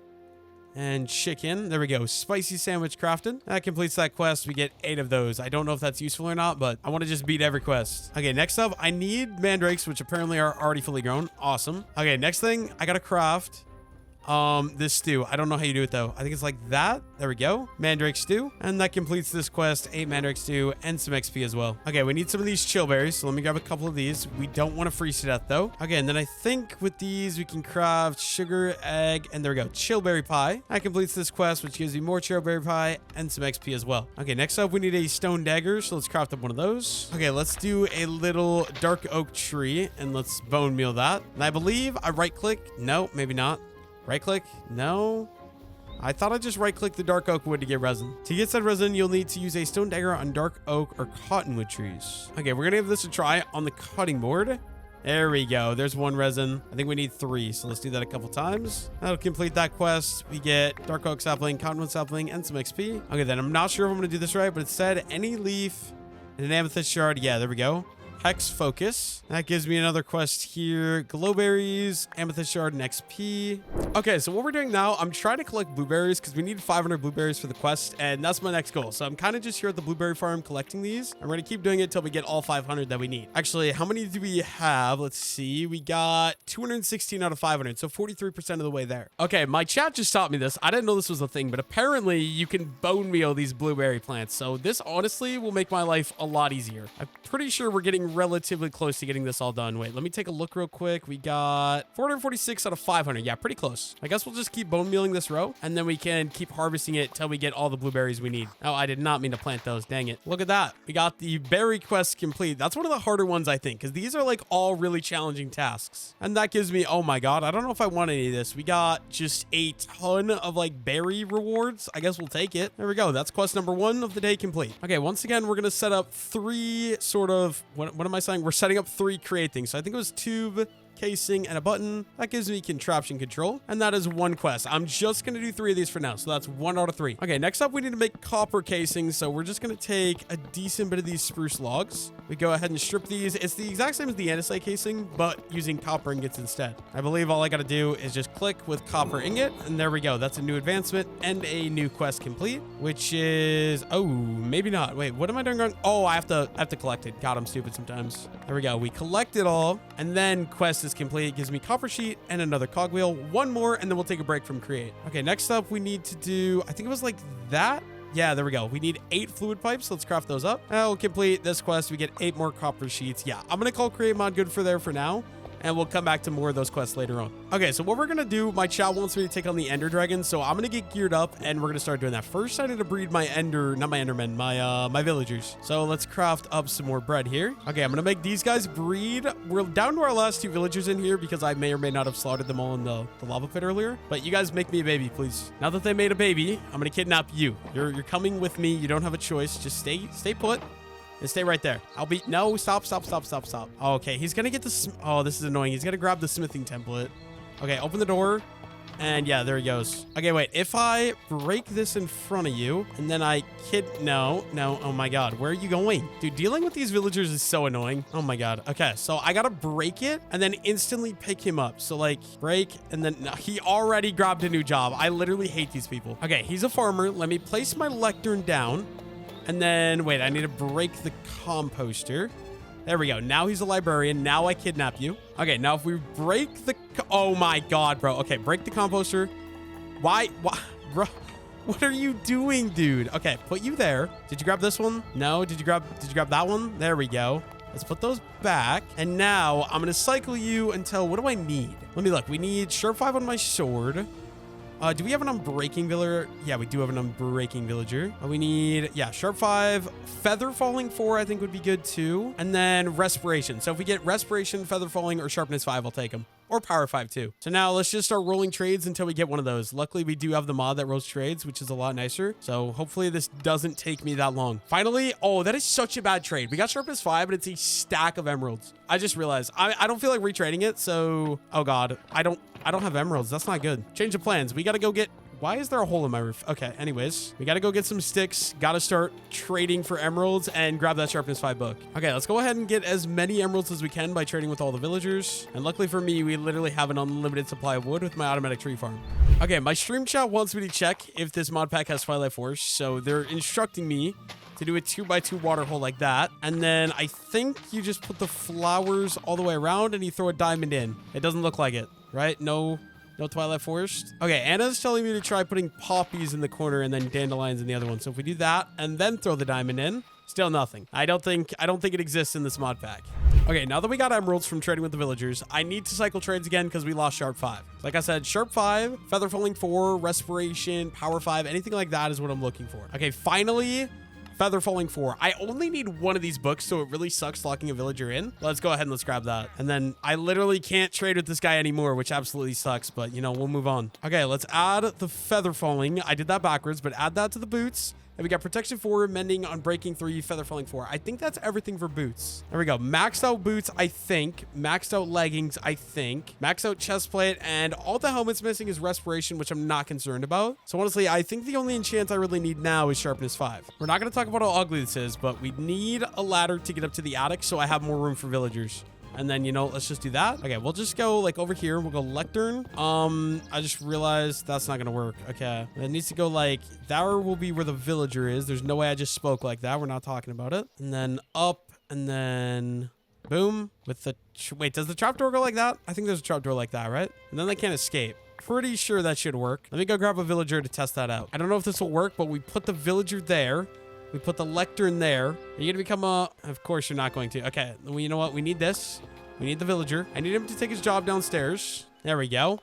and chicken. There we go. Spicy sandwich crafted. That completes that quest. We get 8 of those. I don't know if that's useful or not, but I want to just beat every quest. Okay, next up, I need mandrakes, which apparently are already fully grown. Awesome. Okay, next thing, I got to craft this stew. I don't know how you do it though. I think it's like that. There we go. Mandrake stew. And that completes this quest. 8 mandrake stew and some XP as well. Okay, we need some of these chillberries. So let me grab a couple of these. We don't want to freeze to death though. Okay, and then I think with these we can craft sugar, egg, and there we go. Chillberry pie. That completes this quest, which gives me more chillberry pie and some XP as well. Okay, next up we need a stone dagger. So let's craft up one of those. Okay, let's do a little dark oak tree and let's bone meal that. And I believe I right click. No, maybe not. Right click? No. I thought I just right click the dark oak wood to get resin. To get said resin, you'll need to use a stone dagger on dark oak or cottonwood trees. Okay, we're gonna give this a try on the cutting board. There we go. There's 1 resin. I think we need 3. So let's do that a couple times. That'll complete that quest. We get dark oak sapling, cottonwood sapling, and some XP. Okay, then I'm not sure if I'm gonna do this right, but it said any leaf and an amethyst shard. Yeah, there we go. Hex focus. That gives me another quest here. Glowberries, amethyst shard, and XP. Okay, so what we're doing now, I'm trying to collect blueberries because we need 500 blueberries for the quest, and that's my next goal. So I'm kind of just here at the blueberry farm collecting these. And we're going to keep doing it till we get all 500 that we need. Actually, how many do we have? Let's see. We got 216 out of 500, so 43% of the way there. Okay, my chat just taught me this. I didn't know this was a thing, but apparently you can bone meal these blueberry plants. So this honestly will make my life a lot easier. I'm pretty sure we're getting relatively close to getting this all done. Wait, let me take a look real quick. We got 446 out of 500. Yeah, pretty close. I guess we'll just keep bone mealing this row and then we can keep harvesting it till we get all the blueberries we need. Oh, I did not mean to plant those. Dang it. Look at that. We got the berry quest complete. That's one of the harder ones, I think, because these are like all really challenging tasks. And that gives me, oh my God, I don't know if I want any of this. We got just a ton of like berry rewards. I guess we'll take it. There we go. That's quest number 1 of the day complete. Okay, once again, we're going to set up 3 sort of, what am I saying? We're setting up 3 create things. So I think it was tube, casing, and a button. That gives me contraption control, and that is 1 quest. I'm just gonna do 3 of these for now, so that's 1 out of 3. Okay, next up we need to make copper casings, so we're just gonna take a decent bit of these spruce logs. We go ahead and strip these. It's the exact same as the andesite casing, but using copper ingots instead. I believe all I gotta do is just click with copper ingot, and there we go. That's a new advancement and a new quest complete, which is, oh, maybe not. Wait, what am I doing wrong? Oh, I have to collect it. God, I'm stupid sometimes. There we go. We collect it all, and then quest is complete. It gives me copper sheet and another cogwheel. 1 more, and then we'll take a break from create. Okay, next up we need to do, I think it was like that. Yeah, there we go. We need 8 fluid pipes. Let's craft those up. That will complete this quest. We get 8 more copper sheets. Yeah, I'm going to call create mod good for there for now. And we'll come back to more of those quests later on. Okay, so what we're going to do, my chat wants me to take on the Ender Dragon. So I'm going to get geared up and we're going to start doing that. First, I need to breed my my villagers. So let's craft up some more bread here. Okay, I'm going to make these guys breed. We're down to our last 2 villagers in here because I may or may not have slaughtered them all in the lava pit earlier. But you guys make me a baby, please. Now that they made a baby, I'm going to kidnap you. You're coming with me. You don't have a choice. Just stay put. And stay right there. I'll be... No, stop. Okay, he's going to get the... Oh, this is annoying. He's going to grab the smithing template. Okay, open the door. And yeah, there he goes. Okay, wait. If I break this in front of you and then no. Oh my God. Where are you going? Dude, dealing with these villagers is so annoying. Oh my God. Okay, so I gotta break it and then instantly pick him up. So like break and then no, he already grabbed a new job. I literally hate these people. Okay, he's a farmer. Let me place my lectern down. And then wait, I need to break the composter. There we go. Now he's a librarian. Now I kidnap you. Okay, now if we break the... Oh my God, bro. Okay, break the composter. Why? Bro, what are you doing, dude? Okay, put you there. Did you grab this one? No. Did you grab that one? There we go. Let's put those back. And now I'm going to cycle you until... What do I need? Let me look. We need Sharp 5 on my sword. Do we have an unbreaking villager? Yeah, we do have an unbreaking villager. We need, yeah, Sharp 5. Feather Falling 4, I think would be good too. And then Respiration. So if we get Respiration, Feather Falling, or Sharpness 5, I'll take them. Or Power 5 too. So now let's just start rolling trades until we get one of those. Luckily, we do have the mod that rolls trades, which is a lot nicer. So hopefully this doesn't take me that long. Finally, oh, that is such a bad trade. We got Sharpness 5, but it's a stack of emeralds. I just realized I don't feel like retrading it. So, oh God, I don't have emeralds. That's not good. Change of plans. We got to go get... Why is there a hole in my roof? Okay, anyways, we got to go get some sticks. Got to start trading for emeralds and grab that Sharpness 5 book. Okay, let's go ahead and get as many emeralds as we can by trading with all the villagers. And luckily for me, we literally have an unlimited supply of wood with my automatic tree farm. Okay, my stream chat wants me to check if this mod pack has Twilight Force. So they're instructing me to do a 2x2 water hole like that. And then I think you just put the flowers all the way around and you throw a diamond in. It doesn't look like it, right? No Twilight Forest. Okay, Anna's telling me to try putting poppies in the corner and then dandelions in the other one. So if we do that and then throw the diamond in, still nothing. I don't think it exists in this mod pack. Okay, now that we got emeralds from trading with the villagers, I need to cycle trades again because we lost Sharp 5. Like I said, Sharp 5, Feather Falling 4, Respiration, Power 5, anything like that is what I'm looking for. Okay, finally, Feather Falling 4. I only need one of these books, so it really sucks locking a villager in. Let's go ahead and let's grab that. And then I literally can't trade with this guy anymore, which absolutely sucks, but you know, we'll move on. Okay, let's add the Feather Falling. I did that backwards, but add that to the boots. And we got Protection 4, Mending, Unbreaking 3, Feather Falling 4. I think that's everything for boots. There we go. Maxed out boots, I think. Maxed out leggings, I think. Maxed out chest plate. And all the helmet's missing is Respiration, which I'm not concerned about. So honestly, I think the only enchant I really need now is Sharpness 5. We're not going to talk about how ugly this is, but we need a ladder to get up to the attic so I have more room for villagers. And then, you know, let's just do that. Okay, we'll just go like over here. We'll go lectern. I just realized that's not gonna work. Okay, it needs to go like, there will be where the villager is. There's no way I just spoke like that. We're not talking about it. And then up and then boom with the, wait, does the trapdoor go like that? I think there's a trapdoor like that, right? And then they can't escape. Pretty sure that should work. Let me go grab a villager to test that out. I don't know if this will work, but we put the villager there. We put the lectern there. Are you gonna become a... Of course you're not going to. Okay, well, you know what? We need this. We need the villager. I need him to take his job downstairs. There we go.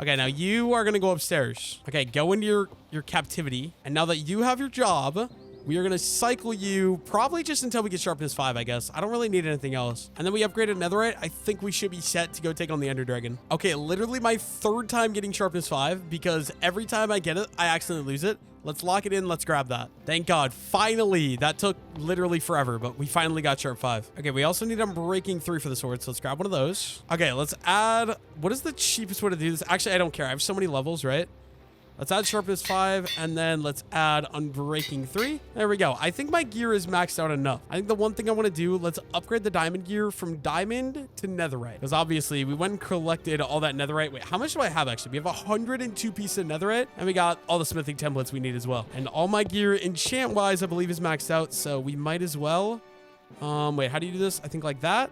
Okay, now you are gonna go upstairs. Okay, go into your captivity. And now that you have your job, we are gonna cycle you probably just until we get Sharpness 5, I guess. I don't really need anything else. And then we upgraded Netherite. I think we should be set to go take on the Ender Dragon. Okay, literally my third time getting Sharpness 5 because every time I get it, I accidentally lose it. Let's lock it in. Let's grab that. Thank God. Finally. That took literally forever, but we finally got Sharp 5. Okay, we also need Unbreaking 3 for the sword, so let's grab one of those. Okay, let's add... What is the cheapest way to do this? Actually, I don't care. I have so many levels, right? Let's add Sharpness 5, and then let's add Unbreaking 3. There we go. I think my gear is maxed out enough. I think the one thing I want to do, let's upgrade the diamond gear from diamond to netherite. Because obviously, we went and collected all that netherite. Wait, how much do I have, actually? We have 102 pieces of netherite, and we got all the smithing templates we need as well. And all my gear, enchant-wise, I believe is maxed out, so we might as well. Wait, how do you do this? I think like that?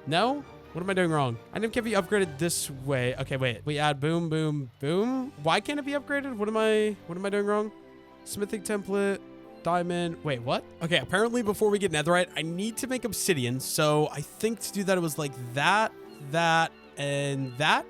No? What am I doing wrong? Item can be upgraded this way. Okay, wait. We add boom, boom, boom. Why can't it be upgraded? What am I doing wrong? Smithing template, diamond. Wait, what? Okay, apparently before we get netherite, I need to make obsidian. So I think to do that, it was like that, and that.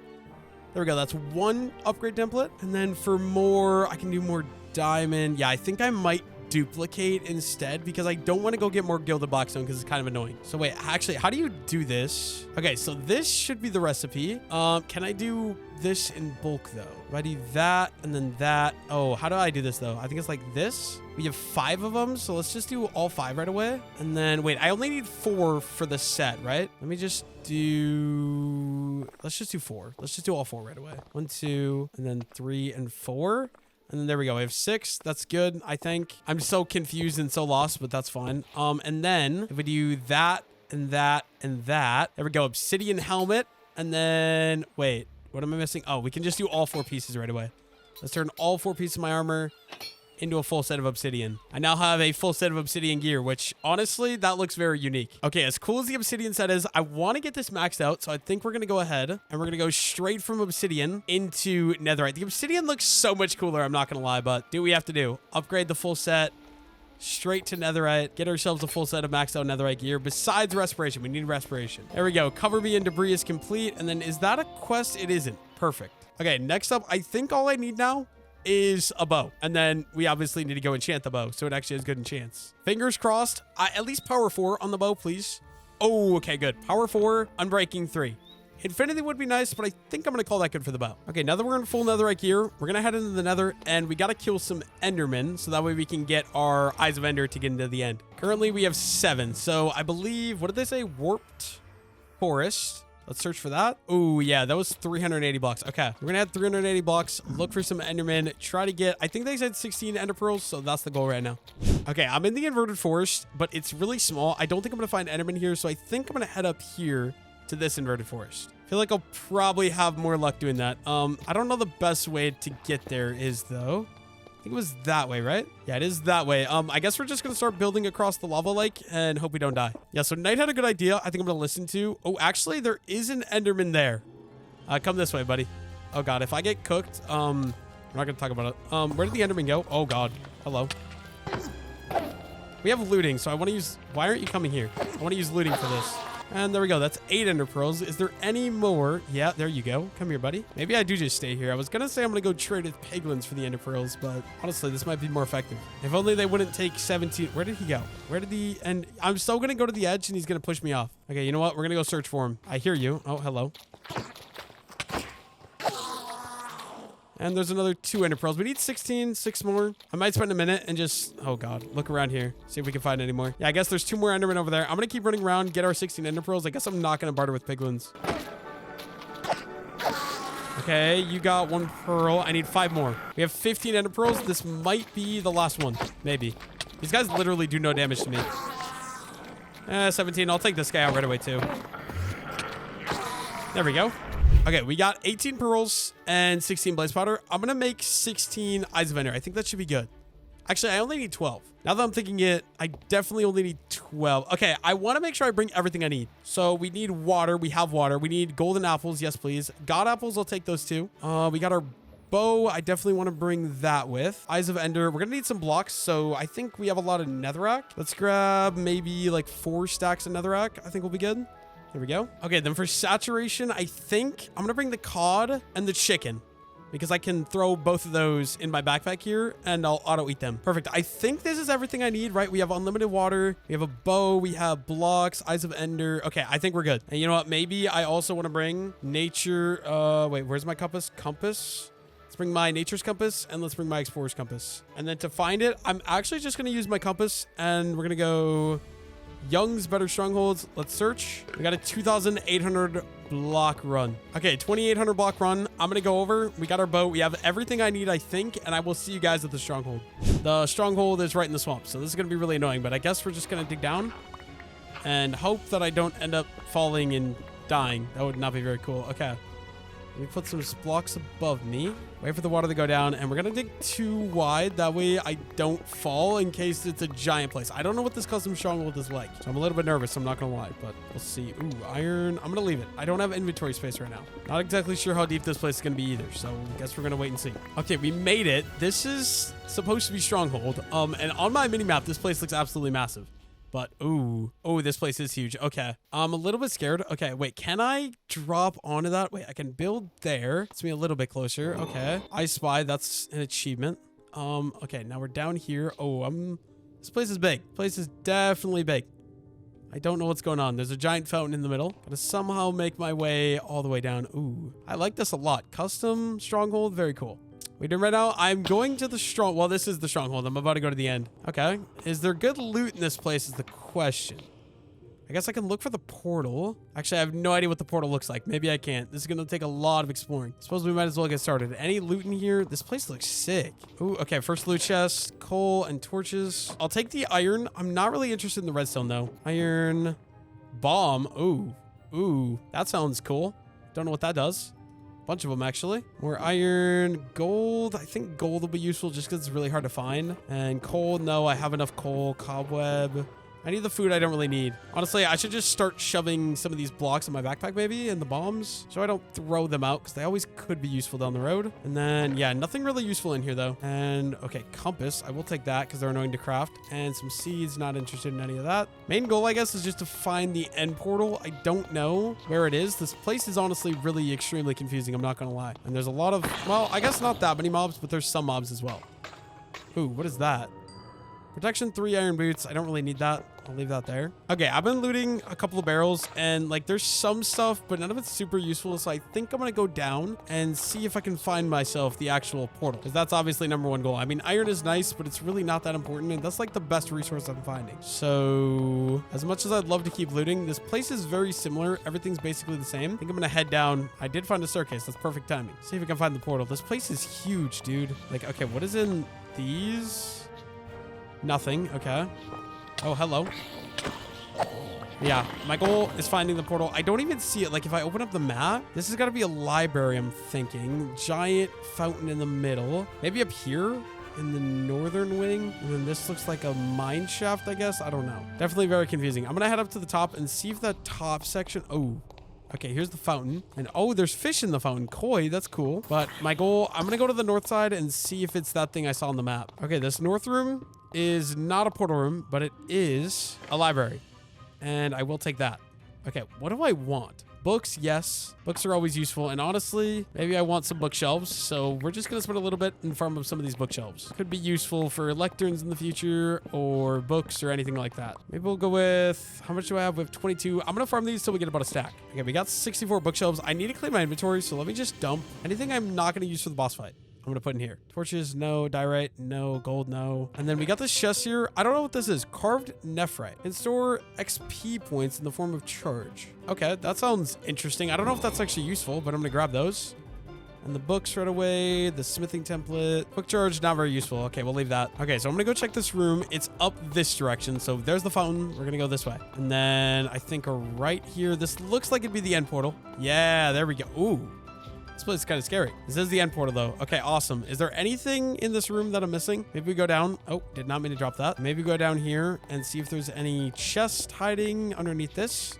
There we go. That's one upgrade template. And then for more, I can do more diamond. Yeah, I think I might duplicate instead because I don't want to go get more gilded blackstone because it's kind of annoying. So wait, actually, how do you do this? Okay, so this should be the recipe. Can I do this in bulk though? Do I do that and then that? Oh, how do I do this though? I think it's like this. We have 5 of them, so let's just do all 5 right away. And then wait, I only need 4 for the set, right? Let me just do let's just do 4. Let's just do all 4 right away. 1, 2, and then 3 and 4. And then there we go. We have 6. That's good, I think. I'm so confused and so lost, but that's fine. And then if we do that and that and that, there we go. Obsidian helmet. And then, wait, what am I missing? Oh, we can just do all 4 pieces right away. Let's turn all 4 pieces of my armor into a full set of obsidian. I now have a full set of obsidian gear, which honestly, that looks very unique. Okay, as cool as the obsidian set is, I want to get this maxed out. So I think we're going to go ahead and we're going to go straight from obsidian into netherite. The obsidian looks so much cooler, I'm not going to lie, but do what we have to do. Upgrade the full set straight to netherite, get ourselves a full set of maxed out netherite gear. Besides respiration, we need respiration. There we go. Cover me in debris is complete. And then is that a quest? It isn't. Perfect. Okay, next up, I think all I need now is a bow. And then we obviously need to go enchant the bow, so it actually has good enchants. Fingers crossed. At least power 4 on the bow, please. Oh, okay, good. Power 4, unbreaking 3. Infinity would be nice, but I think I'm going to call that good for the bow. Okay, now that we're in full netherite gear, we're going to head into the nether, and we got to kill some endermen, so that way we can get our eyes of ender to get into the end. Currently, we have 7, so I believe, what did they say? Warped forest. Let's search for that. Oh, yeah, that was 380 blocks. Okay, we're going to have 380 blocks, look for some endermen, try to get, I think they said 16 ender pearls, so that's the goal right now. Okay, I'm in the inverted forest, but it's really small. I don't think I'm going to find endermen here, so I think I'm going to head up here to this inverted forest. I feel like I'll probably have more luck doing that. I don't know the best way to get there is, though. I think it was that way, right? Yeah, it is that way. I guess we're just going to start building across the lava lake and hope we don't die. Yeah, so Knight had a good idea. I think I'm going to listen to. Oh, actually, there is an enderman there. Come this way, buddy. Oh, God. If I get cooked, we're not going to talk about it. Where did the enderman go? Oh, God. Hello. We have looting, so I want to use... Why aren't you coming here? I want to use looting for this. And there we go. That's 8 ender pearls. Is there any more? Yeah, there you go. Come here, buddy. Maybe I do just stay here. I was going to say I'm going to go trade with piglins for the ender pearls, but honestly, this might be more effective. If only they wouldn't take 17. Where did he go? Where did he... And I'm still going to go to the edge, and he's going to push me off. Okay, you know what? We're going to go search for him. I hear you. Oh, hello. And there's another 2 ender pearls. We need 16, 6 more. I might spend a minute and just, oh God, look around here. See if we can find any more. Yeah, I guess there's 2 more endermen over there. I'm going to keep running around, get our 16 ender pearls. I guess I'm not going to barter with piglins. Okay, you got 1 pearl. I need 5 more. We have 15 ender pearls. This might be the last one. Maybe. These guys literally do no damage to me. 17. I'll take this guy out right away too. There we go. Okay, we got 18 pearls and 16 blaze powder. I'm going to make 16 eyes of ender. I think that should be good. Actually, I only need 12. Now that I'm thinking it, I definitely only need 12. Okay, I want to make sure I bring everything I need. So we need water. We have water. We need golden apples. Yes, please. God apples, I'll take those too. We got our bow. I definitely want to bring that with. Eyes of ender. We're going to need some blocks. So I think we have a lot of netherrack. Let's grab maybe like 4 stacks of netherrack. I think we'll be good. There we go. Okay, then for saturation, I think I'm going to bring the cod and the chicken because I can throw both of those in my backpack here and I'll auto eat them. Perfect. I think this is everything I need, right? We have unlimited water. We have a bow. We have blocks, eyes of ender. Okay, I think we're good. And you know what? Maybe I also want to bring nature. Wait, where's my compass? Compass. Let's bring my nature's compass and let's bring my explorer's compass. And then to find it, I'm actually just going to use my compass and we're going to go... Young's better strongholds. Let's search. We got a 2,800 block run. Okay, 2,800 block run. I'm going to go over. We got our boat. We have everything I need, I think, and I will see you guys at the stronghold. The stronghold is right in the swamp, so this is going to be really annoying, but I guess we're just going to dig down and hope that I don't end up falling and dying. That would not be very cool. Okay. Let me put some blocks above me. Wait for the water to go down. And we're going to dig too wide. That way I don't fall in case it's a giant place. I don't know what this custom stronghold is like. So I'm a little bit nervous. I'm not going to lie. But we'll see. Ooh, iron. I'm going to leave it. I don't have inventory space right now. Not exactly sure how deep this place is going to be either. So I guess we're going to wait and see. Okay, we made it. This is supposed to be stronghold. And on my mini-map, this place looks absolutely massive. But, ooh, this place is huge. Okay, I'm a little bit scared. Okay, wait, can I drop onto that? Wait, I can build there. It's me a little bit closer. Okay, I spy. That's an achievement. Okay, now we're down here. Oh, this place is big. This place is definitely big. I don't know what's going on. There's a giant fountain in the middle. Gotta somehow make my way all the way down. Ooh, I like this a lot. Custom stronghold, very cool. We doing right now? I'm going to the well, this is the stronghold. I'm about to go to the end. Okay. Is there good loot in this place is the question. I guess I can look for the portal. Actually, I have no idea what the portal looks like. Maybe I can't. This is going to take a lot of exploring. Suppose we might as well get started. Any loot in here? This place looks sick. Ooh, okay. First loot chest, coal and torches. I'll take the iron. I'm not really interested in the redstone though. Iron, bomb. Ooh, that sounds cool. Don't know what that does. Bunch of them actually. More iron, gold. I think gold will be useful just because it's really hard to find. And coal, no, I have enough coal. Cobweb. I need the food I don't really need. Honestly, I should just start shoving some of these blocks in my backpack maybe, and the bombs, so I don't throw them out because they always could be useful down the road. And then, yeah, nothing really useful in here though. And okay, compass, I will take that because they're annoying to craft. And some seeds, not interested in any of that. Main goal, I guess, is just to find the end portal. I don't know where it is. This place is honestly really extremely confusing, I'm not gonna lie. And there's a lot of, well, I guess not that many mobs, but there's some mobs as well. Ooh, what is that? Protection 3 iron boots. I don't really need that. I'll leave that there. Okay, I've been looting a couple of barrels and like there's some stuff, but none of it's super useful. So I think I'm going to go down and see if I can find myself the actual portal, because that's obviously #1 goal. I mean, iron is nice, but it's really not that important. And that's like the best resource I'm finding. So as much as I'd love to keep looting, this place is very similar. Everything's basically the same. I think I'm going to head down. I did find a staircase. That's perfect timing. See if we can find the portal. This place is huge, dude. Like, okay, what is in these? Nothing. Okay. Oh, hello. Yeah, my goal is finding the portal. I don't even see it. Like, if I open up the map, this has got to be a library, I'm thinking. Giant fountain in the middle. Maybe up here in the northern wing. And then this looks like a mine shaft, I guess. I don't know. Definitely very confusing. I'm going to head up to the top and see if that top section... Oh, okay, here's the fountain. And oh, there's fish in the fountain. Koi, that's cool. But my goal, I'm going to go to the north side and see if it's that thing I saw on the map. Okay, this north room is not a portal room, but it is a library. And I will take that. Okay, what do I want? Books, yes. Books are always useful. And honestly, maybe I want some bookshelves. So we're just going to spend a little bit in farm of some of these bookshelves. Could be useful for lecterns in the future or books or anything like that. Maybe we'll go with, how much do I have? We have 22. I'm going to farm these till we get about a stack. Okay, we got 64 bookshelves. I need to clean my inventory. So let me just dump anything I'm not going to use for the boss fight. I'm going to put in here. Torches, no. Diorite, no. Gold, no. And then we got this chest here. I don't know what this is. Carved nephrite. Can store XP points in the form of charge. Okay, that sounds interesting. I don't know if that's actually useful, but I'm going to grab those. And the books right away. The smithing template. Quick charge, not very useful. Okay, we'll leave that. Okay, so I'm going to go check this room. It's up this direction. So there's the fountain. We're going to go this way. And then I think right here, this looks like it'd be the end portal. Yeah, there we go. Ooh. This place is kind of scary. This is the end portal though. Okay, awesome. Is there anything in this room that I'm missing? Maybe we go down. Oh, did not mean to drop that. Maybe go down here and see if there's any chest hiding underneath this.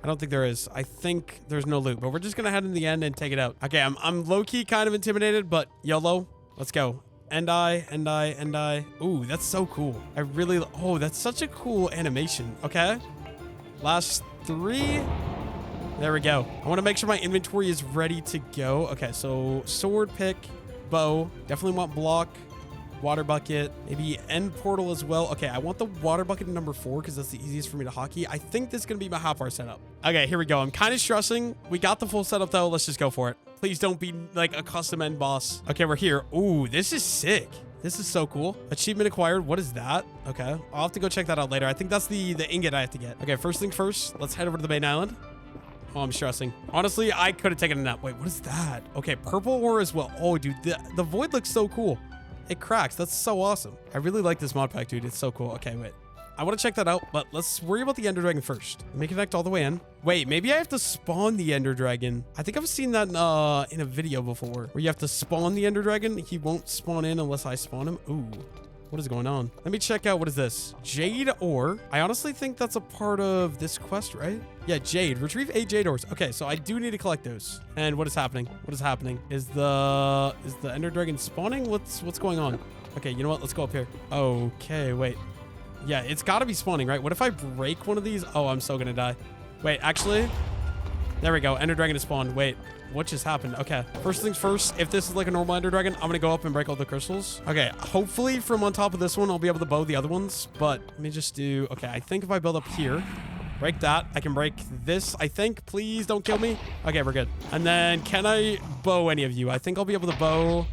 I don't think there is. I think there's no loot, but we're just going to head in the end and take it out. Okay, I'm low-key kind of intimidated, but YOLO. Let's go. End eye. Ooh, that's so cool. I really... Oh, that's such a cool animation. Okay. Last 3... There we go. I want to make sure my inventory is ready to go. Okay, so sword, pick, bow. Definitely want block, water bucket, maybe end portal as well. Okay, I want the water bucket number 4 because that's the easiest for me to hotkey. I think this is going to be my hotbar setup. Okay, here we go. I'm kind of stressing. We got the full setup though. Let's just go for it. Please don't be like a custom end boss. Okay, we're here. Ooh, this is sick. This is so cool. Achievement acquired. What is that? Okay, I'll have to go check that out later. I think that's the ingot I have to get. Okay, first thing first, let's head over to the main island. Oh, I'm stressing. Honestly, I could have taken a nap. Wait, what is that? Okay, purple ore as well. Oh, dude, the void looks so cool. It cracks. That's so awesome. I really like this mod pack, dude. It's so cool. Okay, wait. I want to check that out, but let's worry about the Ender Dragon first. Let me connect all the way in. Wait, maybe I have to spawn the Ender Dragon. I think I've seen that in a video before, where you have to spawn the Ender Dragon. He won't spawn in unless I spawn him. Ooh. What is going on? Let me check out. What is this? Jade ore. I honestly think that's a part of this quest, right? Yeah, jade. Retrieve 8 jade ores. Okay, so I do need to collect those. And what is happening? What is happening? Is the Ender Dragon spawning? What's going on? Okay, you know what? Let's go up here. Okay, wait. Yeah, it's got to be spawning, right? What if I break one of these? Oh, I'm so gonna die. Wait, actually, there we go. Ender Dragon is spawned. Wait. What just happened? Okay, first things first, if this is like a normal Ender Dragon, I'm gonna go up and break all the crystals. Okay, hopefully from on top of this one, I'll be able to bow the other ones, but let me just do... Okay, I think if I build up here, break that, I can break this, I think. Please don't kill me. Okay, we're good. And then can I bow any of you? I think I'll be able to bow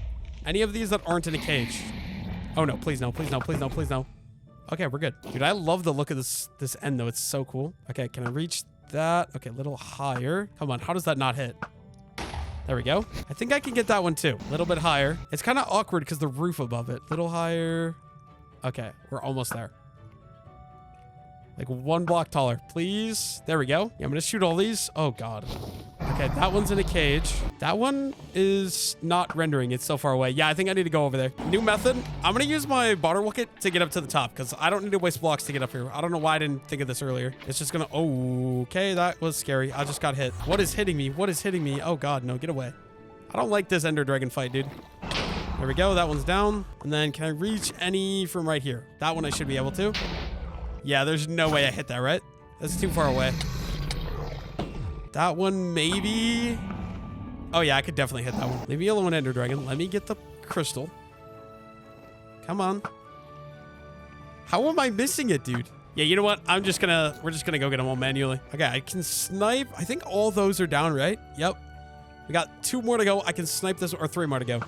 any of these that aren't in a cage. Oh no, please no, please no, please no, please no. Okay, we're good. Dude, I love the look of this end, though. It's so cool. Okay, can I reach that? Okay, a little higher. Come on, how does that not hit? There we go. I think I can get that one, too. A little bit higher. It's kind of awkward because the roof above it. Little higher. Okay, we're almost there. Like 1 block taller, please. There we go. Yeah, I'm gonna shoot all these. Oh, God. Okay, that one's in a cage. That one is not rendering. It's so far away. Yeah, I think I need to go over there. New method. I'm gonna use my bottle bucket to get up to the top because I don't need to waste blocks to get up here. I don't know why I didn't think of this earlier. It's just gonna... Oh, okay, that was scary. I just got hit. What is hitting me? What is hitting me? Oh, God, no, get away. I don't like this Ender Dragon fight, dude. There we go. That one's down. And then can I reach any from right here? That one I should be able to. Yeah, there's no way I hit that, right? That's too far away. That one, maybe... Oh, yeah, I could definitely hit that one. Leave me alone, Ender Dragon. Let me get the crystal. Come on. How am I missing it, dude? Yeah, you know what? We're just gonna go get them all manually. Okay, I can snipe. I think all those are down, right? Yep. We got 2 more to go. I can snipe this, or 3 more to go.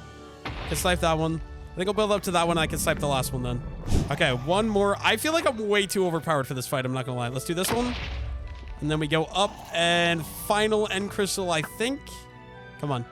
I can snipe that one. I think I'll build up to that one. I can snipe the last one then. Okay, 1 more. I feel like I'm way too overpowered for this fight. I'm not gonna lie. Let's do this one. And then we go up and final end crystal, I think. Come on.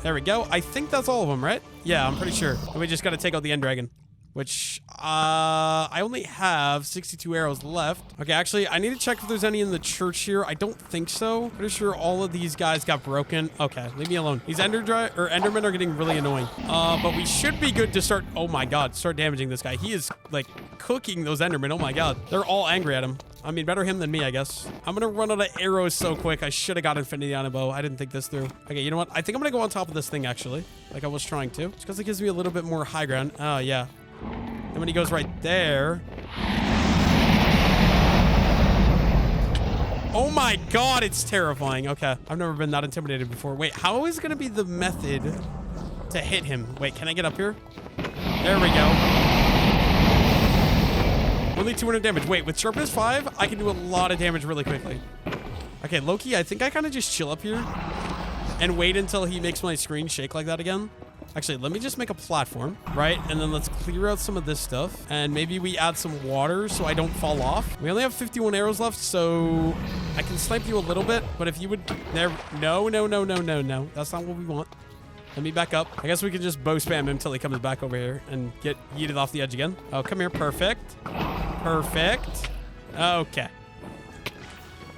There we go. I think that's all of them, right? Yeah, I'm pretty sure. And we just got to take out the end dragon, which I only have 62 arrows left. Okay, actually, I need to check if there's any in the church here. I don't think so. Pretty sure all of these guys got broken. Okay, leave me alone. These Endermen are getting really annoying. But we should be good to start. Oh my God, start damaging this guy. He is like cooking those Endermen. Oh my God, they're all angry at him. I mean, better him than me, I guess. I'm gonna run out of arrows so quick. I should have got infinity on a bow. I didn't think this through. Okay, you know what? I think I'm gonna go on top of this thing, actually. Like I was trying to. Just because it gives me a little bit more high ground. Oh, yeah. And when he goes right there... Oh my God, it's terrifying. Okay, I've never been that intimidated before. Wait, how is gonna be the method to hit him? Wait, can I get up here? There we go. Only 200 damage. Wait, with sharpness 5, I can do a lot of damage really quickly. Okay, Loki, I think I kind of just chill up here and wait until he makes my screen shake like that again. Actually, let me just make a platform, right? And then let's clear out some of this stuff. And maybe we add some water so I don't fall off. We only have 51 arrows left, so I can snipe you a little bit. But if you would... There... No, no, no, no, no, no. That's not what we want. Let me back up. I guess we can just bow spam him until he comes back over here and get yeeted off the edge again. Oh, come here. Perfect. Perfect. Okay.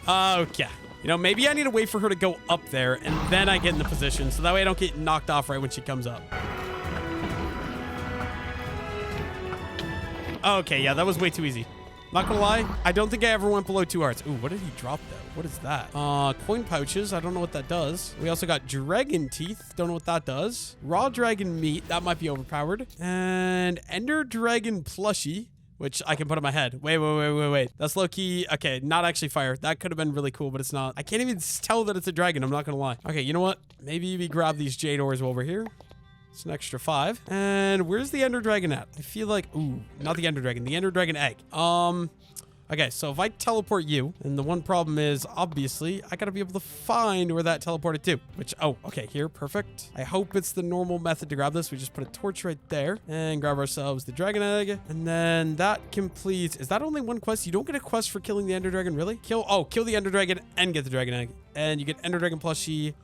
Okay. You know, maybe I need to wait for her to go up there and then I get in the position so that way I don't get knocked off right when she comes up. Okay, yeah, that was way too easy. Not gonna lie, I don't think I ever went below 2 hearts. Ooh, what did he drop though? What is that? Coin pouches. I don't know what that does. We also got dragon teeth. Don't know what that does. Raw dragon meat. That might be overpowered. And ender dragon plushie, which I can put on my head. Wait. That's low-key. Okay, not actually fire. That could have been really cool, but it's not. I can't even tell that it's a dragon. I'm not gonna lie. Okay, you know what? Maybe we grab these jade ores over here. It's an extra 5. And where's the ender dragon at? I feel like... Ooh, not the ender dragon. The ender dragon egg. Okay, so if I teleport you, and the one problem is, obviously, I gotta be able to find where that teleported to. Which, oh, okay, here, perfect. I hope it's the normal method to grab this. We just put a torch right there, and grab ourselves the dragon egg, and then that completes... Is that only 1 quest? You don't get a quest for killing the ender dragon, really? Kill the ender dragon and get the dragon egg. And you get ender dragon plushie,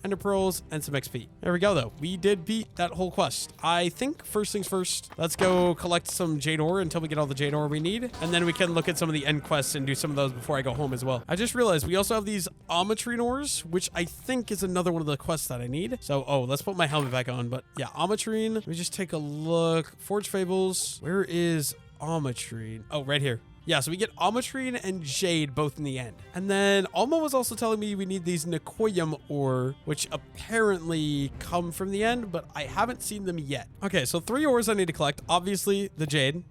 ender pearls, and some XP. There we go, though. We did beat that whole quest. I think first things first, let's go collect some jade ore until we get all the jade ore we need. And then we can look at some of the end quests and do some of those before I go home as well. I just realized we also have these ametrine ores, which I think is another one of the quests that I need. So, oh, let's put my helmet back on. But yeah, ametrine. Let me just take a look. Forge Fables. Where is ametrine? Oh, right here. Yeah, so we get ametrine and jade both in the end. And then Alma was also telling me we need these Nicoyum ore, which apparently come from the end, but I haven't seen them yet. Okay, so 3 ores I need to collect. Obviously, the jade.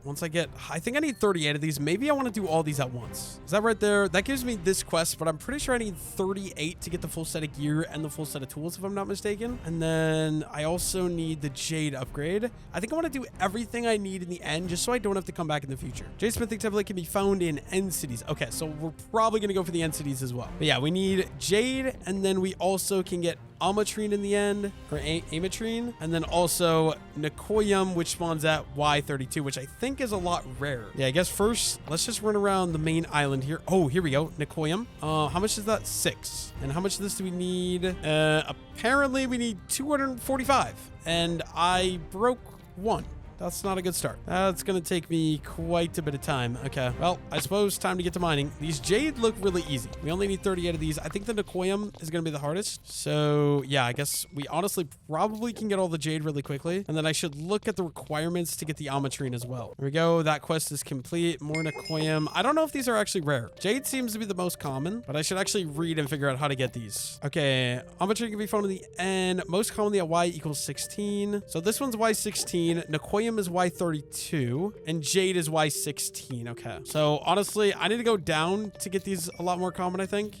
Once I get... I think I need 38 of these. Maybe I want to do all these at once. Is that right there? That gives me this quest, but I'm pretty sure I need 38 to get the full set of gear and the full set of tools, if I'm not mistaken. And then I also need the jade upgrade. I think I want to do everything I need in the end, just so I don't have to come back in the future. Jade smithing template can be found in end cities. Okay, so we're probably going to go for the end cities as well. But yeah, we need jade, and then we also can get ametrine in the end, or ametrine, and then also Nicoium, which spawns at Y32, which I think is a lot rarer. Yeah, I guess first, let's just run around the main island here. Oh, here we go, Nicoium. How much is that? 6. And how much of this do we need? Apparently we need 245, and I broke 1. That's not a good start. That's going to take me quite a bit of time. Okay, well, I suppose time to get to mining. These jade look really easy. We only need 38 of these. I think the Nicoium is going to be the hardest. So yeah, I guess we honestly probably can get all the jade really quickly. And then I should look at the requirements to get the ametrine as well. There we go. That quest is complete. More Nicoium. I don't know if these are actually rare. Jade seems to be the most common, but I should actually read and figure out how to get these. Okay, ametrine can be found in the end. Most commonly at Y equals 16. So this one's Y16. Nicoium is Y32 and jade is Y16. Okay, so honestly I need to go down to get these a lot more common, I think.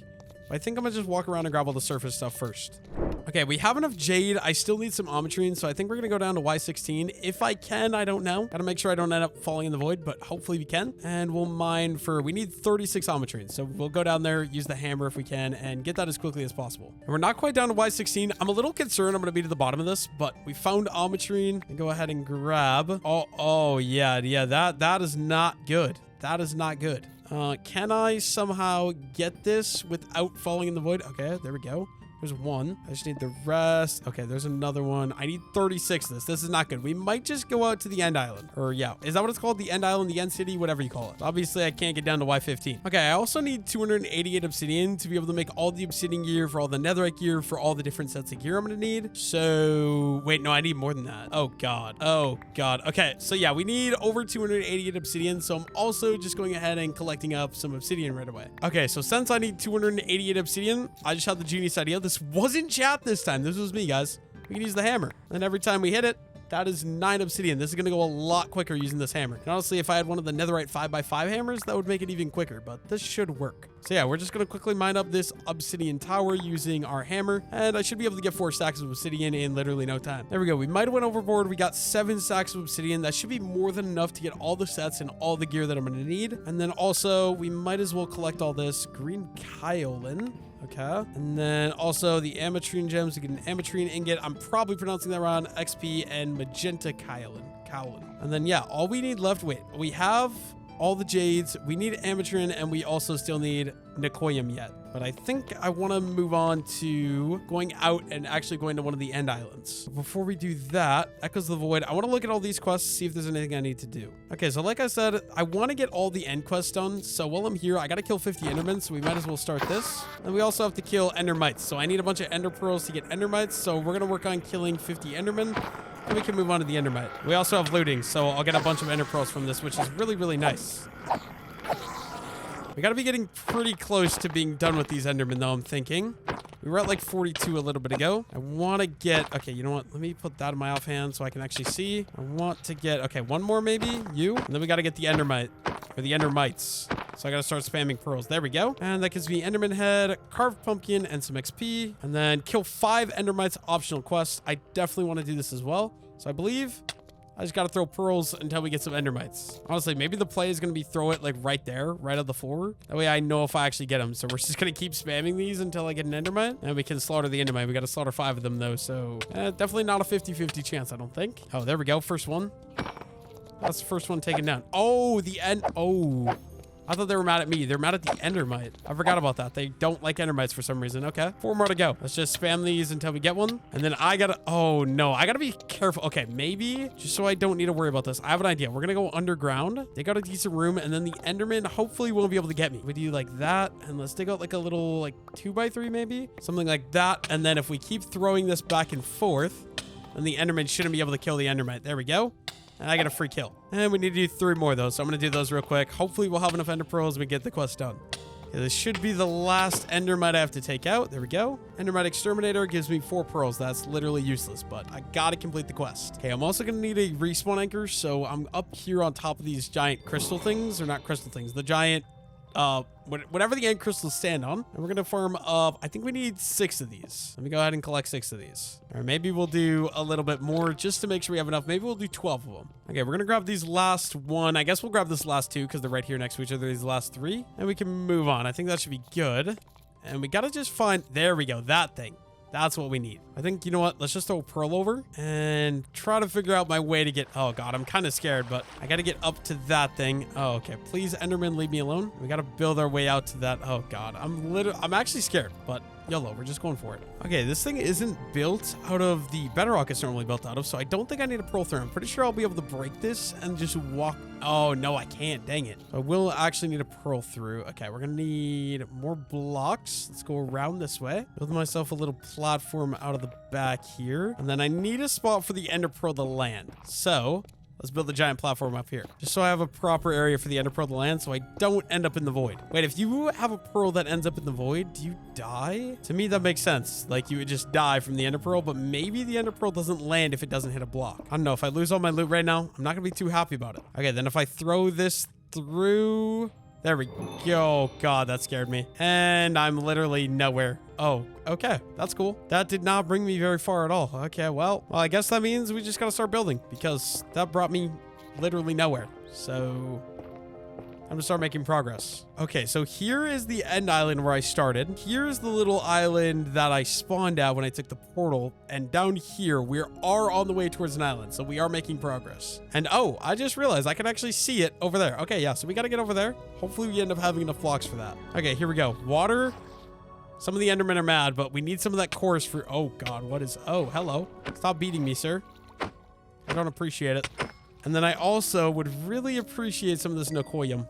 But I think I'm gonna just walk around and grab all the surface stuff first. Okay, we have enough jade. I still need some ametrine, so I think we're gonna go down to Y16 if I can. I don't know, gotta make sure I don't end up falling in the void, but hopefully we can. And we'll mine for, we need 36 ametrine, so we'll go down there, use the hammer if we can, and get that as quickly as possible. And we're not quite down to Y16. I'm a little concerned I'm gonna be to the bottom of this, but we found ametrine. And go ahead and grab. Oh yeah, that is not good. That is not good. Can I somehow get this without falling in the void? Okay, there we go. There's one. I just need the rest. Okay, there's another one. I need 36 of this. This is not good. We might just go out to the end island. Or yeah, is that what it's called? The end island, the end city, whatever you call it. Obviously, I can't get down to Y15. Okay, I also need 288 obsidian to be able to make all the obsidian gear for all the netherite gear for all the different sets of gear I'm gonna need. So wait, no, I need more than that. Oh God. Oh God. Okay, so yeah, we need over 288 obsidian. So I'm also just going ahead and collecting up some obsidian right away. Okay, so since I need 288 obsidian, I just had the genius idea. This wasn't chat this time. This was me, guys. We can use the hammer. And every time we hit it, that is 9 obsidian. This is going to go a lot quicker using this hammer. And honestly, if I had one of the netherite 5x5 hammers, that would make it even quicker. But this should work. So yeah, we're just going to quickly mine up this obsidian tower using our hammer. And I should be able to get 4 stacks of obsidian in literally no time. There we go. We might have went overboard. We got 7 stacks of obsidian. That should be more than enough to get all the sets and all the gear that I'm going to need. And then also, we might as well collect all this green kaolin. Okay, and then also the ametrine gems. We get an ametrine ingot. I'm probably pronouncing that wrong. XP and magenta kaolin. And then yeah, all we need left. Wait, we have all the jades. We need ametrine, and we also still need Nicoium yet. But I think I want to move on to going out and actually going to one of the end islands. Before we do that, Echoes of the Void, I want to look at all these quests, see if there's anything I need to do. Okay, so like I said, I want to get all the end quests done. So while I'm here, I got to kill 50 endermen, so we might as well start this. And we also have to kill endermites. So I need a bunch of ender pearls to get endermites. So we're going to work on killing 50 endermen. And we can move on to the endermite. We also have looting, so I'll get a bunch of ender pearls from this, which is really, really nice. We got to be getting pretty close to being done with these endermen, though, I'm thinking. We were at like 42 a little bit ago. I want to get... Okay, you know what? Let me put that in my offhand so I can actually see. I want to get... Okay, one more maybe. You. And then we got to get the endermite. Or the endermites. So I got to start spamming pearls. There we go. And that gives me enderman head, carved pumpkin, and some XP. And then kill 5 endermites optional quests. I definitely want to do this as well. So I believe... I just got to throw pearls until we get some endermites. Honestly, maybe the play is going to be throw it like right there, right on the floor. That way I know if I actually get them. So we're just going to keep spamming these until I get an endermite. And we can slaughter the endermite. We got to slaughter 5 of them though. So definitely not a 50-50 chance, I don't think. Oh, there we go. First one. That's the first one taken down. Oh, the end. Oh. I thought they were mad at me. They're mad at the endermite. I forgot about that. They don't like endermites for some reason. Okay, 4 more to go. Let's just spam these until we get one. And then I gotta... Oh, no. I gotta be careful. Okay, maybe just so I don't need to worry about this. I have an idea. We're gonna go underground. They got a decent room. And then the enderman hopefully won't be able to get me. We do like that. And let's dig out like a little like 2x3 maybe. Something like that. And then if we keep throwing this back and forth, then the enderman shouldn't be able to kill the endermite. There we go. And I get a free kill. And we need to do 3 more though, so I'm going to do those real quick. Hopefully we'll have enough ender pearls and we get the quest done. Okay, this should be the last endermite I have to take out. There we go. Endermite exterminator gives me 4 pearls. That's literally useless, but I got to complete the quest. Okay, I'm also going to need a respawn anchor, so I'm up here on top of these giant crystal things. Or not crystal things, the giant... whatever the end crystals stand on. And we're going to farm up, I think we need 6 of these. Let me go ahead and collect 6 of these. Or maybe we'll do a little bit more just to make sure we have enough. Maybe we'll do 12 of them. Okay, we're going to grab these last 1. I guess we'll grab this last 2 because they're right here next to each other, these last 3. And we can move on. I think that should be good. And we got to just find, there we go, that thing. That's what we need. I think, you know what? Let's just throw a pearl over and try to figure out my way to get... Oh, God, I'm kind of scared, but I got to get up to that thing. Oh, okay. Please, Enderman, leave me alone. We got to build our way out to that. Oh, God. I'm actually scared, but YOLO, we're just going for it. Okay, this thing isn't built out of the bedrock it's normally built out of, so I don't think I need a pearl through. I'm pretty sure I'll be able to break this and just walk... Oh, no, I can't. Dang it. I will actually need a pearl through. Okay, we're going to need more blocks. Let's go around this way. Build myself a little platform out of the back here. And then I need a spot for the ender pearl to land. So... let's build a giant platform up here. Just so I have a proper area for the ender pearl to land so I don't end up in the void. Wait, if you have a pearl that ends up in the void, do you die? To me, that makes sense. Like, you would just die from the ender pearl, but maybe the ender pearl doesn't land if it doesn't hit a block. I don't know. If I lose all my loot right now, I'm not going to be too happy about it. Okay, then if I throw this through... there we go. God, that scared me. And I'm literally nowhere. Oh, okay. That's cool. That did not bring me very far at all. Okay, well, I guess that means we just got to start building because that brought me literally nowhere. So I'm going to start making progress. Okay, so here is the end island where I started. Here's the little island that I spawned at when I took the portal. And down here, we are on the way towards an island. So we are making progress. And oh, I just realized I can actually see it over there. Okay, yeah, so we got to get over there. Hopefully we end up having enough blocks for that. Okay, here we go. Water. Some of the Endermen are mad, but we need some of that chorus fruit. Oh, God, what is... oh, hello. Stop beating me, sir. I don't appreciate it. And then I also would really appreciate some of this Nokoyam.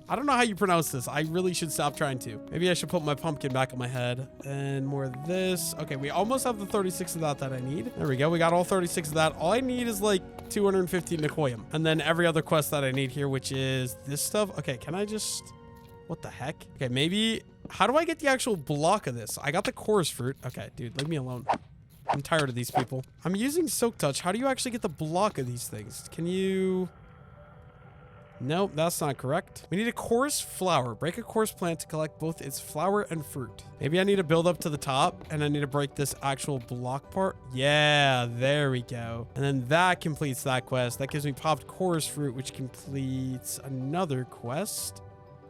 I don't know how you pronounce this. I really should stop trying to. Maybe I should put my pumpkin back on my head. And more of this. Okay, we almost have the 36 of that I need. There we go. We got all 36 of that. All I need is like 250 Nokoyam. And then every other quest that I need here, which is this stuff. Okay, can I just... what the heck? Okay, maybe... how do I get the actual block of this? I got the chorus fruit. Okay, dude, leave me alone. I'm tired of these people. I'm using Silk Touch. How do you actually get the block of these things? Can you... nope, that's not correct. We need a coarse flower. Break a coarse plant to collect both its flower and fruit. Maybe I need to build up to the top and I need to break this actual block part. Yeah, there we go. And then that completes that quest. That gives me popped coarse fruit, which completes another quest.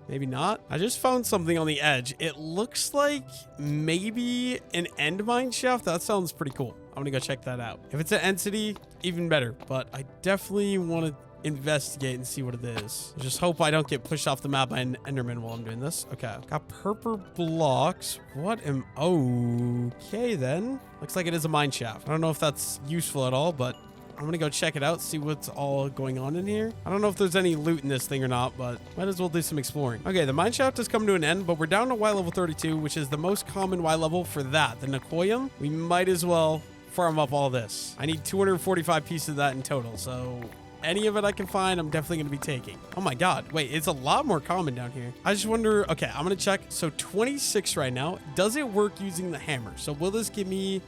Maybe not. I just found something on the edge. It looks like maybe an end mine shaft. That sounds pretty cool. I'm gonna go check that out. If it's an entity, even better. But I definitely want to investigate and see what it is. Just hope I don't get pushed off the map by an Enderman while I'm doing this. Okay. Got purple blocks. What am... okay, then. Looks like it is a mine shaft. I don't know if that's useful at all, but... I'm gonna go check it out, see what's all going on in here. I don't know if there's any loot in this thing or not, but might as well do some exploring. Okay, the mine shaft has come to an end, but we're down to Y level 32, which is the most common Y level for that. The Nokoyam, we might as well farm up all this. I need 245 pieces of that in total, so any of it I can find, I'm definitely gonna be taking. Oh my God, wait, it's a lot more common down here. I just wonder, okay, I'm gonna check. So 26 right now. Does it work using the hammer? So will this give me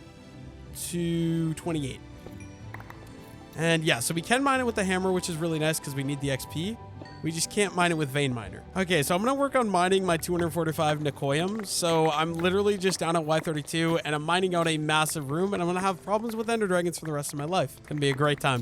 to 28? And yeah, so we can mine it with the hammer, which is really nice because we need the XP. We just can't mine it with Vein Miner. Okay, so I'm going to work on mining my 245 Nokoyam. So I'm literally just down at Y32 and I'm mining out a massive room and I'm going to have problems with Ender Dragons for the rest of my life. It's going to be a great time.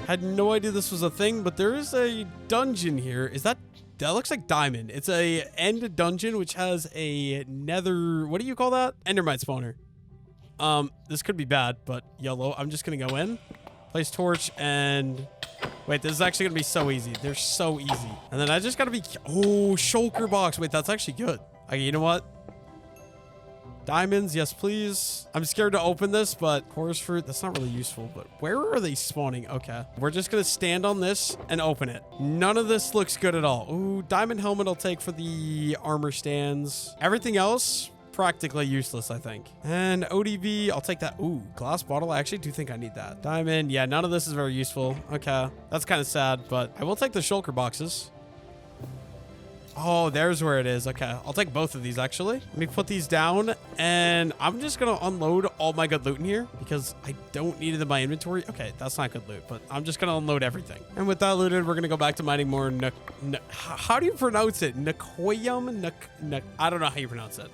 Had no idea this was a thing, but there is a dungeon here. Is that... that looks like diamond. It's a end dungeon, which has a nether... what do you call that? Endermite spawner. This could be bad, but YOLO. I'm just going to go in, place torch, and... wait, this is actually going to be so easy. They're so easy. And then I just got to be... oh, shulker box. Wait, that's actually good. Okay, you know what? Diamonds, yes, please. I'm scared to open this, but chorus fruit, that's not really useful. But where are they spawning? Okay. We're just going to stand on this and open it. None of this looks good at all. Ooh, diamond helmet I'll take for the armor stands. Everything else, practically useless, I think. And ODB, I'll take that. Ooh, glass bottle. I actually do think I need that. Diamond, yeah, none of this is very useful. Okay. That's kind of sad, but I will take the shulker boxes. Oh, there's where it is. Okay, I'll take both of these, actually. Let me put these down, and I'm just going to unload all my good loot in here because I don't need it in my inventory. Okay, that's not good loot, but I'm just going to unload everything. And with that looted, we're going to go back to mining more how do you pronounce it? Nokoyam? I don't know how you pronounce it.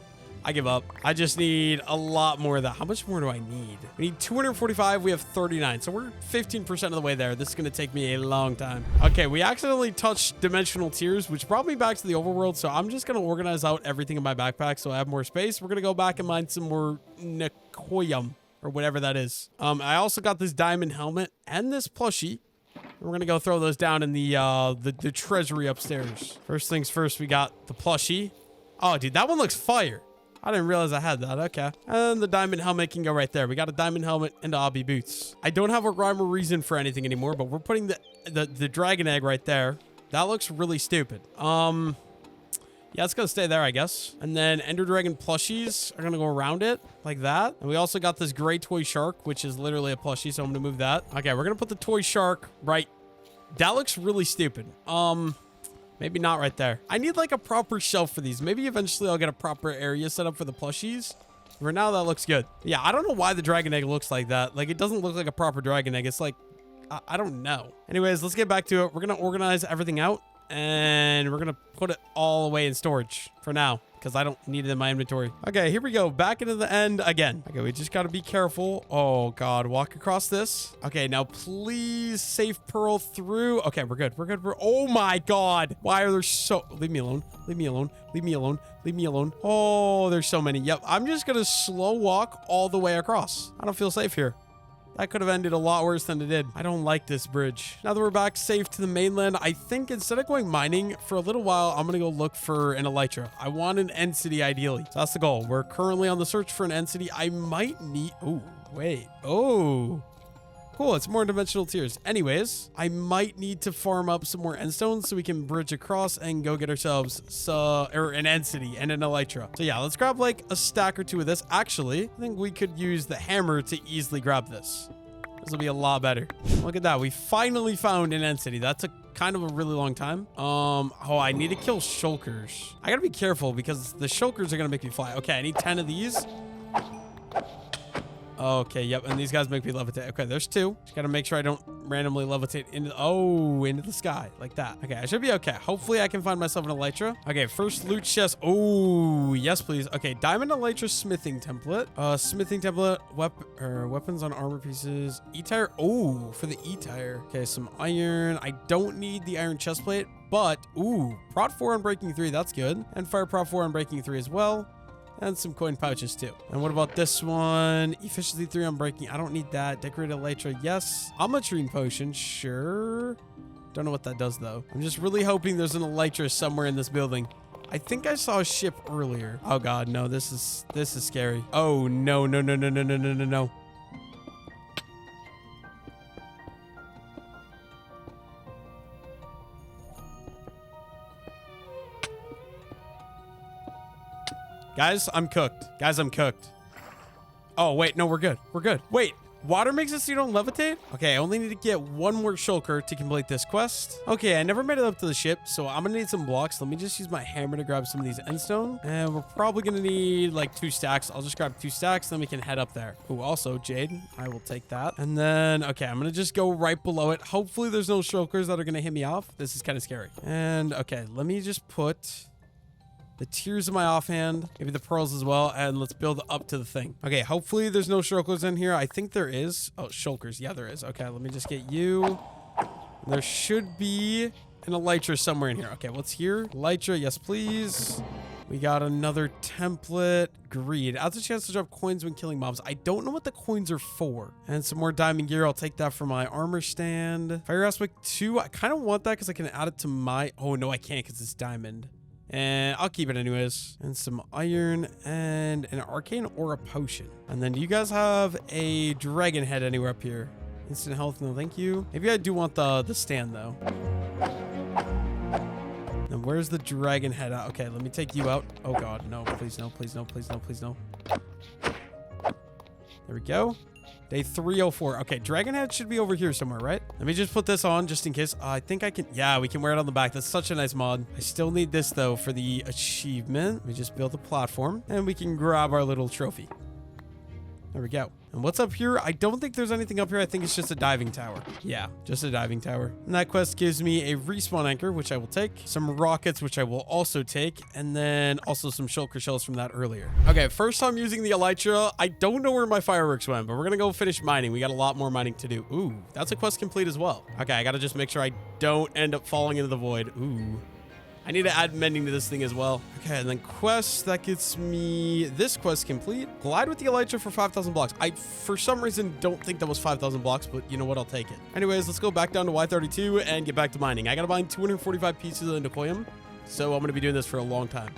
I give up. I just need a lot more of that. How much more do I need? We need 245. We have 39. So we're 15% of the way there. This is going to take me a long time. Okay, we accidentally touched dimensional tiers, which brought me back to the overworld. So I'm just going to organize out everything in my backpack so I have more space. We're going to go back and mine some more Nekoyum or whatever that is. I also got this diamond helmet and this plushie. We're going to go throw those down in the treasury upstairs. First things first, we got the plushie. Oh, dude, that one looks fire. I didn't realize I had that. Okay. And the diamond helmet can go right there. We got a diamond helmet and obby boots. I don't have a rhyme or reason for anything anymore, but we're putting the dragon egg right there. That looks really stupid. Yeah, it's gonna stay there, I guess. And then Ender Dragon plushies are gonna go around it like that. And we also got this gray toy shark, which is literally a plushie, so I'm gonna move that. Okay, we're gonna put the toy shark right. That looks really stupid. Maybe not right there. I need like a proper shelf for these. Maybe eventually I'll get a proper area set up for the plushies. For now, that looks good. Yeah, I don't know why the dragon egg looks like that. Like, it doesn't look like a proper dragon egg. It's like, I don't know. Anyways, let's get back to it. We're gonna organize everything out. And we're going to put it all away in storage for now because I don't need it in my inventory. Okay, here we go. Back into the end again. Okay, we just got to be careful. Oh, God. Walk across this. Okay, now please safe pearl through. Okay, we're good. We're good. Oh, my God. Why are there so... Leave me alone. Leave me alone. Leave me alone. Leave me alone. Oh, there's so many. Yep, I'm just going to slow walk all the way across. I don't feel safe here. That could have ended a lot worse than it did. I don't like this bridge. Now that we're back safe to the mainland, I think instead of going mining for a little while, I'm going to go look for an elytra. I want an end city ideally. So that's the goal. We're currently on the search for an end city. I might need... Oh, wait. Oh, cool. It's more dimensional tiers. Anyways, I might need to farm up some more end stones so we can bridge across and go get ourselves an end city and an elytra. So yeah, let's grab like a stack or two of this. Actually, I think we could use the hammer to easily grab this. This will be a lot better. Look at that. We finally found an end city. That took kind of a really long time. Oh, I need to kill shulkers. I gotta be careful because the shulkers are gonna make me fly. Okay, I need 10 of these. Okay, yep, and these guys make me levitate. Okay, there's 2. Just gotta make sure I don't randomly levitate into the sky like that. Okay, I should be okay. Hopefully I can find myself an elytra. Okay, first loot chest. Oh, yes, please. Okay, diamond elytra smithing template. Smithing template, weapons on armor pieces. E-tire. Oh, for the E-tire. Okay, some iron. I don't need the iron chest plate, but ooh, prot 4 on breaking 3. That's good. And fire prot 4 on breaking 3 as well. And some coin pouches too. And what about this one? Efficiency 3 on breaking. I don't need that. Decorated elytra. Yes. Ametrine potion. Sure. Don't know what that does though. I'm just really hoping there's an elytra somewhere in this building. I think I saw a ship earlier. Oh God, no. This is scary. Oh no. Guys, I'm cooked. Oh, wait. No, we're good. Wait, water makes it so you don't levitate? Okay, I only need to get 1 more shulker to complete this quest. Okay, I never made it up to the ship, so I'm gonna need some blocks. Let me just use my hammer to grab some of these endstone. And we're probably gonna need like 2 stacks. I'll just grab 2 stacks, then we can head up there. Oh, also, jade. I will take that. And then, okay, I'm gonna just go right below it. Hopefully there's no shulkers that are gonna hit me off. This is kind of scary. And, okay, let me just put... the tears in my offhand, maybe the pearls as well, and let's build up to the thing. Okay, hopefully there's no shulkers in here. I think there is. Oh, shulkers. Yeah, there is. Okay, let me just get you. There should be an elytra somewhere in here. Okay, what's here? Elytra, yes, please. We got another template. Greed. Adds a chance to drop coins when killing mobs. I don't know what the coins are for. And some more diamond gear. I'll take that for my armor stand. Fire aspect 2. I kind of want that because I can add it to my... Oh, no, I can't because it's diamond. And I'll keep it anyways. And some iron and an arcane or a potion. And then do you guys have a dragon head anywhere up here? Instant health, no thank you. Maybe I do want the stand though. And where's the dragon head out? Okay, let me take you out. Oh God, no, please no, please no, please no, please no. There we go. Day 304. Okay, dragon head should be over here somewhere, right? Let me just put this on just in case. I think I can... Yeah, we can wear it on the back. That's such a nice mod. I still need this, though, for the achievement. Let me just build a platform, and we can grab our little trophy. There we go. And what's up here? I don't think there's anything up here. I think it's just a diving tower. Yeah, just a diving tower. And that quest gives me a respawn anchor, which I will take. Some rockets, which I will also take. And then also some shulker shells from that earlier. Okay, first time using the elytra. I don't know where my fireworks went, but we're going to go finish mining. We got a lot more mining to do. Ooh, that's a quest complete as well. Okay, I got to just make sure I don't end up falling into the void. Ooh. I need to add mending to this thing as well. Okay, and then quest, that gets me this quest complete. Glide with the elytra for 5,000 blocks. I, for some reason, don't think that was 5,000 blocks, but you know what? I'll take it. Anyways, let's go back down to Y32 and get back to mining. I got to mine 245 pieces of Nicoium, so I'm going to be doing this for a long time.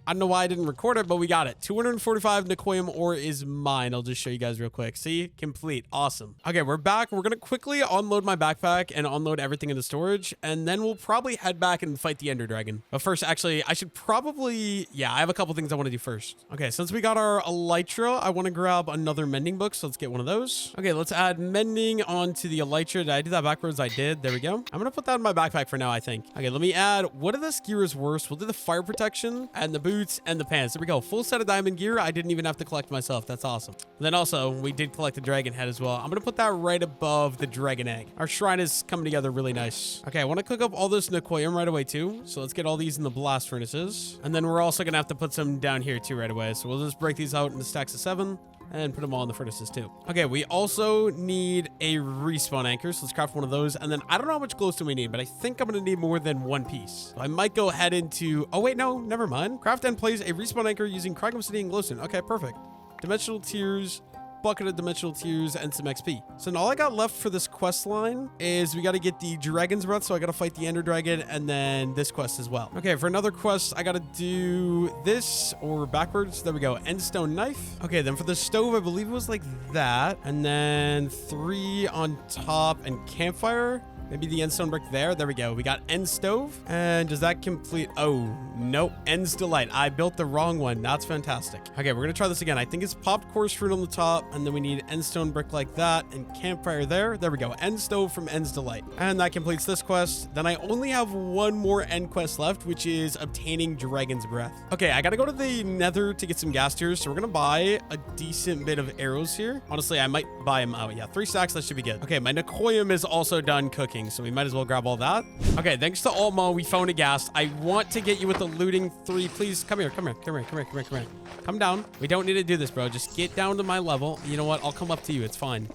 I don't know why I didn't record it, but we got it. 245 Nicoium ore is mine. I'll just show you guys real quick. See? Complete. Awesome. Okay, we're back. We're going to quickly unload my backpack and unload everything in the storage, and then we'll probably head back and fight the Ender Dragon. But first, actually, I should probably... Yeah, I have a couple things I want to do first. Okay, since we got our elytra, I want to grab another mending book, so let's get one of those. Okay, let's add mending onto the elytra. Did I do that backwards? I did. There we go. I'm going to put that in my backpack for now, I think. Okay, let me add... What of this gear is worse? We'll do the fire protection and the boots and the pants. There we go. Full set of diamond gear. I didn't even have to collect myself. That's awesome. And then also, we did collect the dragon head as well. I'm going to put that right above the dragon egg. Our shrine is coming together really nice. Okay, I want to cook up all this Nicoium right away too. So let's get all these in the blast furnaces. And then we're also going to have to put some down here too right away. So we'll just break these out into stacks of 7. And put them all in the furnaces too. Okay, we also need a respawn anchor. So let's craft one of those. And then I don't know how much glowstone we need, but I think I'm going to need more than one piece. So I might go ahead into... Oh, wait, no, never mind. Craft and place a respawn anchor using crack obsidian and glowstone. Okay, perfect. Dimensional tears, bucket of dimensional tears, and some XP. So now all I got left for this quest line is we got to get the dragon's breath. So I got to fight the Ender Dragon and then this quest as well. Okay, for another quest, I got to do this or backwards. There we go. Endstone knife. Okay, then for the stove, I believe it was like that. And then 3 on top and campfire. Maybe the endstone brick there. There we go. We got end stove. And does that complete? Oh, nope. End's delight. I built the wrong one. That's fantastic. Okay, we're going to try this again. I think it's popped coarse fruit on the top. And then we need endstone brick like that. And campfire there. There we go. End stove from End's delight. And that completes this quest. Then I only have one more end quest left, which is obtaining dragon's breath. Okay, I got to go to the nether to get some gas tiers. So we're going to buy a decent bit of arrows here. Honestly, I might buy them out. Yeah, 3 stacks. That should be good. Okay, my Nicoium is also done cooking. So we might as well grab all that. Okay, thanks to Alma, we found a ghast. I want to get you with the looting 3. Please, come here. Come down. We don't need to do this, bro. Just get down to my level. You know what? I'll come up to you. It's fine.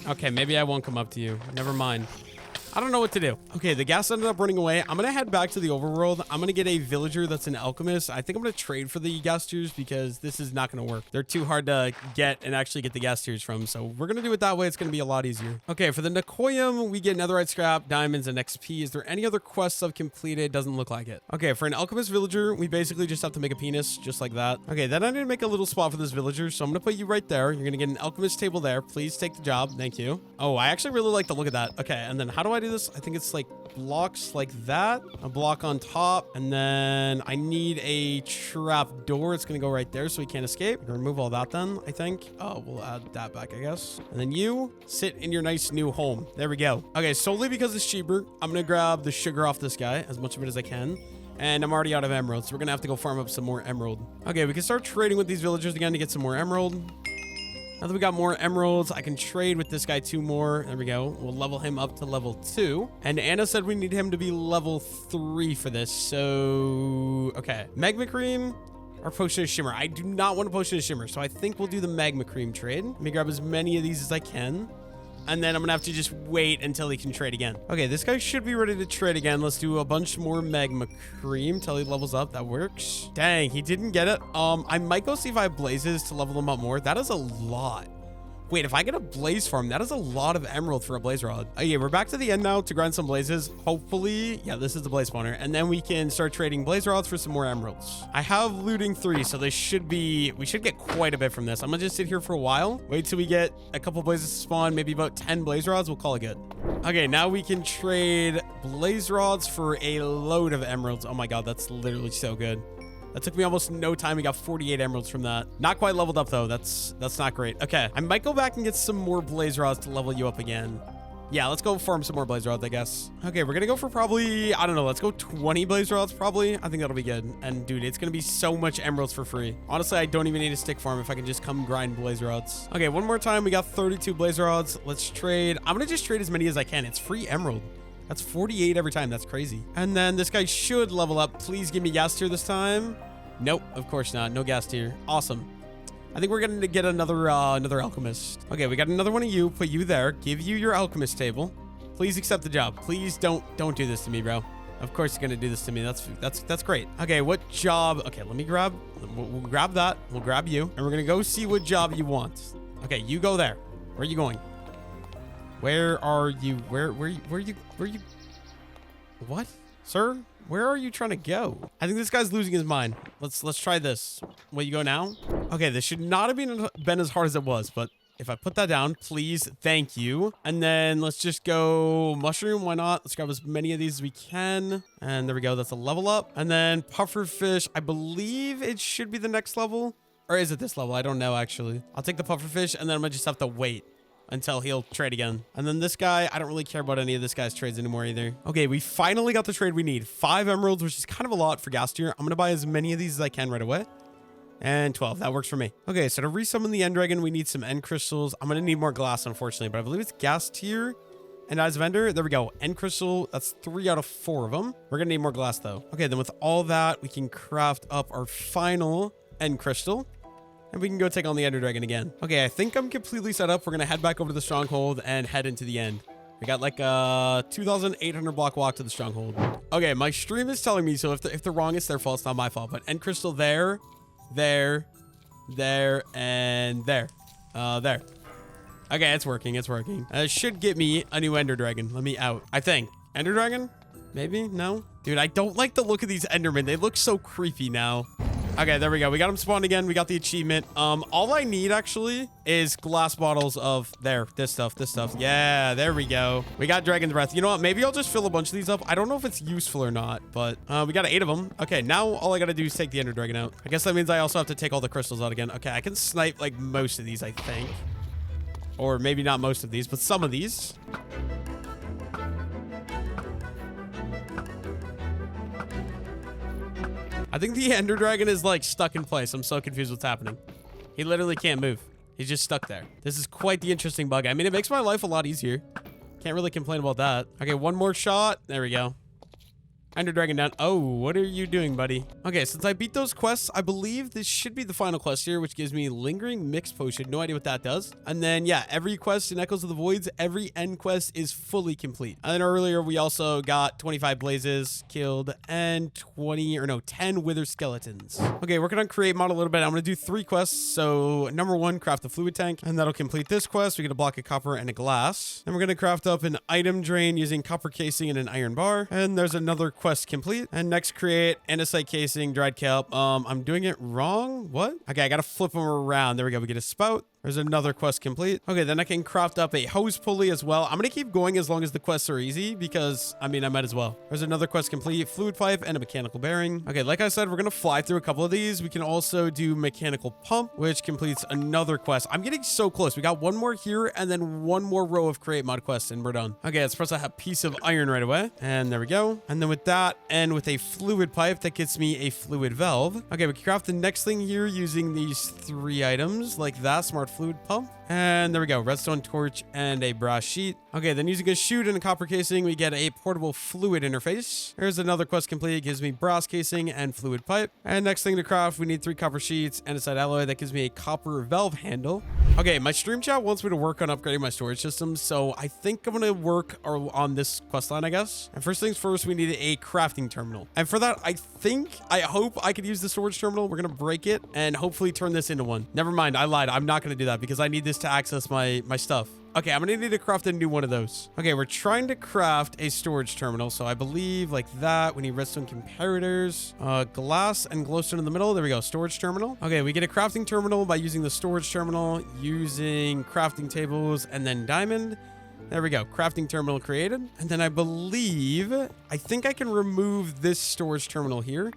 Okay, maybe I won't come up to you. Never mind. I don't know what to do. Okay, the gas ended up running away. I'm going to head back to the overworld. I'm going to get a villager that's an alchemist. I think I'm going to trade for the gas tiers because this is not going to work. They're too hard to get and actually get the gas tiers from. So we're going to do it that way. It's going to be a lot easier. Okay, for the Nicoium, we get netherite scrap, diamonds, and XP. Is there any other quests I've completed? Doesn't look like it. Okay, for an alchemist villager, we basically just have to make a penis just like that. Okay, then I need to make a little spot for this villager. So I'm going to put you right there. You're going to get an alchemist table there. Please take the job. Thank you. Oh, I actually really like the look of that. Okay, and then how do I do this? I think it's like blocks like that, a block on top, and then I need a trap door. It's gonna go right there so we can't escape. Remove all that then, I think. Oh, we'll add that back, I guess. And then you sit in your nice new home. There we go. Okay, solely because it's cheaper, I'm gonna grab the sugar off this guy, as much of it as I can. And I'm already out of emeralds, so we're gonna have to go farm up some more emerald. Okay, we can start trading with these villagers again to get some more emerald. Now that we got more emeralds, I can trade with this guy 2 more. There we go. We'll level him up to level 2. And Anna said we need him to be level 3 for this. So, okay. Magma cream or potion of shimmer. I do not want a potion of shimmer. So I think we'll do the magma cream trade. Let me grab as many of these as I can. And then I'm going to have to just wait until he can trade again. Okay, this guy should be ready to trade again. Let's do a bunch more magma cream till he levels up. That works. Dang, he didn't get it. I might go see if I have blazes to level him up more. That is a lot. Wait, if I get a blaze farm, that is a lot of emerald for a blaze rod. Okay, we're back to the end now to grind some blazes. Hopefully, yeah, this is the blaze spawner. And then we can start trading blaze rods for some more emeralds. I have looting 3, so we should get quite a bit from this. I'm gonna just sit here for a while. Wait till we get a couple blazes to spawn, maybe about 10 blaze rods. We'll call it good. Okay, now we can trade blaze rods for a load of emeralds. Oh my God, that's literally so good. That took me almost no time. We got 48 emeralds from that. Not quite leveled up though. That's not great. Okay, I might go back and get some more blaze rods to level you up again. Yeah, let's go farm some more blaze rods, I guess. Okay, we're gonna go for probably, I don't know, let's go 20 blaze rods probably. I think that'll be good. And dude, it's gonna be so much emeralds for free. Honestly, I don't even need a stick farm if I can just come grind blaze rods. Okay, one more time. We got 32 blaze rods. Let's trade. I'm gonna just trade as many as I can. It's free emerald. That's 48 every time. That's crazy. And then this guy should level up. Please give me gas tier this time. Nope, of course not. No gas tier. Awesome. I think we're going to get another alchemist. Okay, we got another one of you. Put you there. Give you your alchemist table. Please accept the job. Please don't do this to me, bro. Of course you're going to do this to me. That's great. Okay, what job? Okay, let me grab. We'll grab that. We'll grab you. And we're going to go see what job you want. Okay, you go there. Where are you going? Where are you? Where are you? What? Sir? Where are you trying to go? I think this guy's losing his mind. Let's try this. Will you go now? Okay, this should not have been as hard as it was, but if I put that down, please, thank you. And then let's just go mushroom. Why not? Let's grab as many of these as we can. And there we go. That's a level up. And then pufferfish. I believe it should be the next level. Or is it this level? I don't know, actually. I'll take the pufferfish, and then I'm gonna just have to wait until he'll trade again. And then this guy, I don't really care about any of this guy's trades anymore either. Okay, we finally got the trade we need. 5 emeralds, which is kind of a lot for gas tier. I'm gonna buy as many of these as I can right away. And 12, that works for me. Okay, so to resummon the end dragon, we need some end crystals. I'm gonna need more glass, unfortunately, but I believe it's gas tier. And as vendor, there we go. End crystal, that's 3 out of 4 of them. We're gonna need more glass though. Okay, then with all that, we can craft up our final end crystal. And we can go take on the Ender Dragon again. Okay, I think I'm completely set up. We're going to head back over to the stronghold and head into the end. We got like a 2,800 block walk to the stronghold. Okay, my stream is telling me, so if they're wrong, it's their fault. It's not my fault. But end crystal there, there, and there. There. Okay, it's working. It's working. It should get me a new Ender Dragon. Let me out. I think. Ender Dragon? Maybe? No? Dude, I don't like the look of these Endermen. They look so creepy now. Okay, there we go. We got him spawned again. We got the achievement. All I need actually is glass bottles of this stuff. Yeah, there we go. We got Dragon's Breath. You know what? Maybe I'll just fill a bunch of these up. I don't know if it's useful or not, but we got 8 of them. Okay, now all I got to do is take the Ender Dragon out. I guess that means I also have to take all the crystals out again. Okay, I can snipe like most of these, I think. Or maybe not most of these, but some of these. I think the Ender Dragon is like stuck in place. I'm so confused what's happening. He literally can't move. He's just stuck there. This is quite the interesting bug. I mean, it makes my life a lot easier. Can't really complain about that. Okay, one more shot. There we go. Ender Dragon down. Oh, what are you doing, buddy? Okay, since I beat those quests, I believe this should be the final quest here, which gives me Lingering Mixed Potion. No idea what that does. And then, yeah, every quest in Echoes of the Voids, every end quest is fully complete. And then earlier, we also got 25 blazes killed and 10 wither skeletons. Okay, working on create mod a little bit. I'm going to do 3 quests. So, number 1, craft a fluid tank. And that'll complete this quest. We get a block of copper and a glass. Then we're going to craft up an item drain using copper casing and an iron bar. And there's another quest complete. And next, create andesite casing, dried kelp. I'm doing it wrong. What? Okay, I gotta flip them around. There we go. We get a spout. There's another quest complete. Okay, then I can craft up a hose pulley as well. I'm gonna keep going as long as the quests are easy because, I mean, I might as well. There's another quest complete, fluid pipe and a mechanical bearing. Okay, like I said, we're gonna fly through a couple of these. We can also do mechanical pump, which completes another quest. I'm getting so close. We got one more here and then one more row of create mod quests and we're done. Okay, let's press a piece of iron right away. And there we go. And then with that and with a fluid pipe, that gets me a fluid valve. Okay, we can craft the next thing here using these 3 items like that. Smart fluid pump. And there we go. Redstone torch and a brass sheet. Okay, then using a chute and a copper casing, we get a portable fluid interface. There's another quest complete. It gives me brass casing and fluid pipe. And next thing to craft, we need 3 copper sheets and a side alloy that gives me a copper valve handle. Okay, my stream chat wants me to work on upgrading my storage system, so I think I'm gonna work on this quest line, I guess. And first things first, we need a crafting terminal. And for that, I hope I could use the storage terminal. We're gonna break it and hopefully turn this into one. Never mind, I lied. I'm not gonna do that because I need this to access my stuff. Okay, I'm gonna need to craft a new one of those. Okay, we're trying to craft a storage terminal. So I believe like that. We need redstone comparators, glass and glowstone in the middle. There we go, storage terminal. Okay, we get a crafting terminal by using the storage terminal, using crafting tables and then diamond. There we go, crafting terminal created. And then I think I can remove this storage terminal here.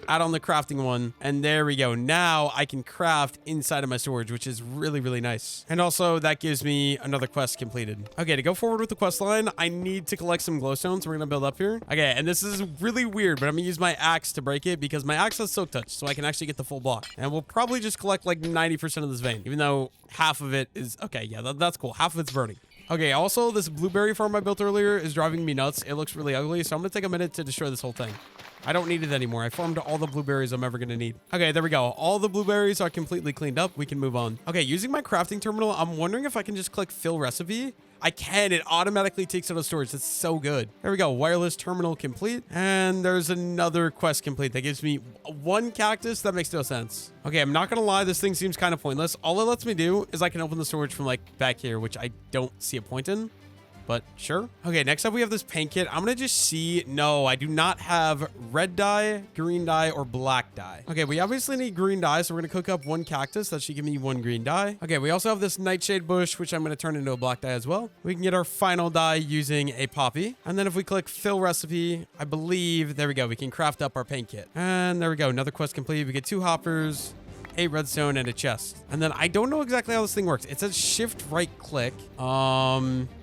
add on the crafting one, and there we go. Now I can craft inside of my storage, which is really, really nice. And also that gives me another quest completed. Okay, to go forward with the quest line, I need to collect some glowstones. We're gonna build up here. Okay, and this is really weird, but I'm gonna use my axe to break it because my axe has silk touch, so I can actually get the full block. And we'll probably just collect like 90% of this vein, even though half of it is, okay, yeah, that's cool. Half of it's burning. Okay, also this blueberry farm I built earlier is driving me nuts. It looks really ugly, so I'm gonna take a minute to destroy this whole thing. I don't need it anymore. I farmed all the blueberries I'm ever going to need. Okay, there we go. All the blueberries are completely cleaned up. We can move on. Okay, using my crafting terminal, I'm wondering if I can just click fill recipe. I can. It automatically takes it out of storage. That's so good. There we go. Wireless terminal complete. And there's another quest complete that gives me one cactus. That makes no sense. Okay, I'm not going to lie. This thing seems kind of pointless. All it lets me do is I can open the storage from like back here, which I don't see a point in. But sure. Okay, next up we have this paint kit. I'm gonna just see. No, I do not have red dye, green dye, or black dye. Okay, we obviously need green dye, so we're gonna cook up one cactus. That should give me one green dye. Okay, we also have this nightshade bush, which I'm gonna turn into a black dye as well. We can get our final dye using a poppy. And then if we click fill recipe, I believe, there we go. We can craft up our paint kit. And there we go. Another quest complete. We get 2 hoppers, 8 redstone, and a chest. And then I don't know exactly how this thing works. It says shift right click.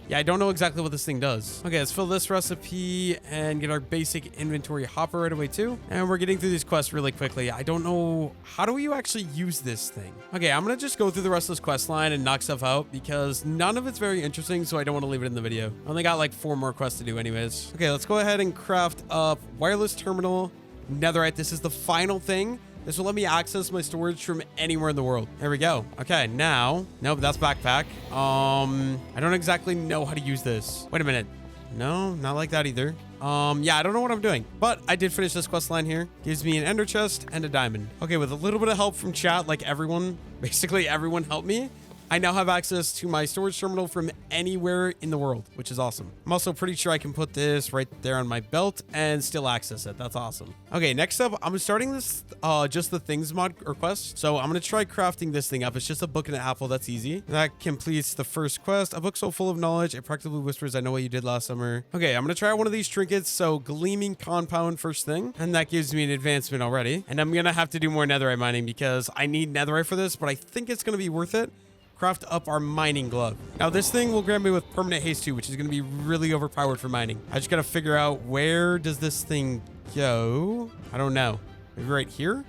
Yeah, I don't know exactly what this thing does. Okay, let's fill this recipe and get our basic inventory hopper right away too. And we're getting through these quests really quickly. I don't know, how do you actually use this thing? Okay, I'm gonna just go through the rest of this quest line and knock stuff out because none of it's very interesting, so I don't want to leave it in the video. I only got like 4 more quests to do anyways. Okay, let's go ahead and craft up wireless terminal, netherite. This is the final thing. This will let me access my storage from anywhere in the world. There we go. Okay, now, nope, that's backpack. I don't exactly know how to use this. Wait a minute. No, not like that either. Yeah, I don't know what I'm doing, but I did finish this quest line here. Gives me an ender chest and a diamond. Okay, with a little bit of help from chat, like everyone, basically everyone helped me. I now have access to my storage terminal from anywhere in the world, which is awesome. I'm also pretty sure I can put this right there on my belt and still access it. That's awesome. Okay, next up, I'm starting this just the things mod or quest. So I'm going to try crafting this thing up. It's just a book and an apple. That's easy. That completes the first quest. A book so full of knowledge. It practically whispers, I know what you did last summer. Okay, I'm going to try one of these trinkets. So gleaming compound first thing. And that gives me an advancement already. And I'm going to have to do more netherite mining because I need netherite for this, but I think it's going to be worth it. Craft up our mining glove. Now this thing will grant me with permanent haste too, which is going to be really overpowered for mining. I just got to figure out where does this thing go? I don't know. Maybe right here?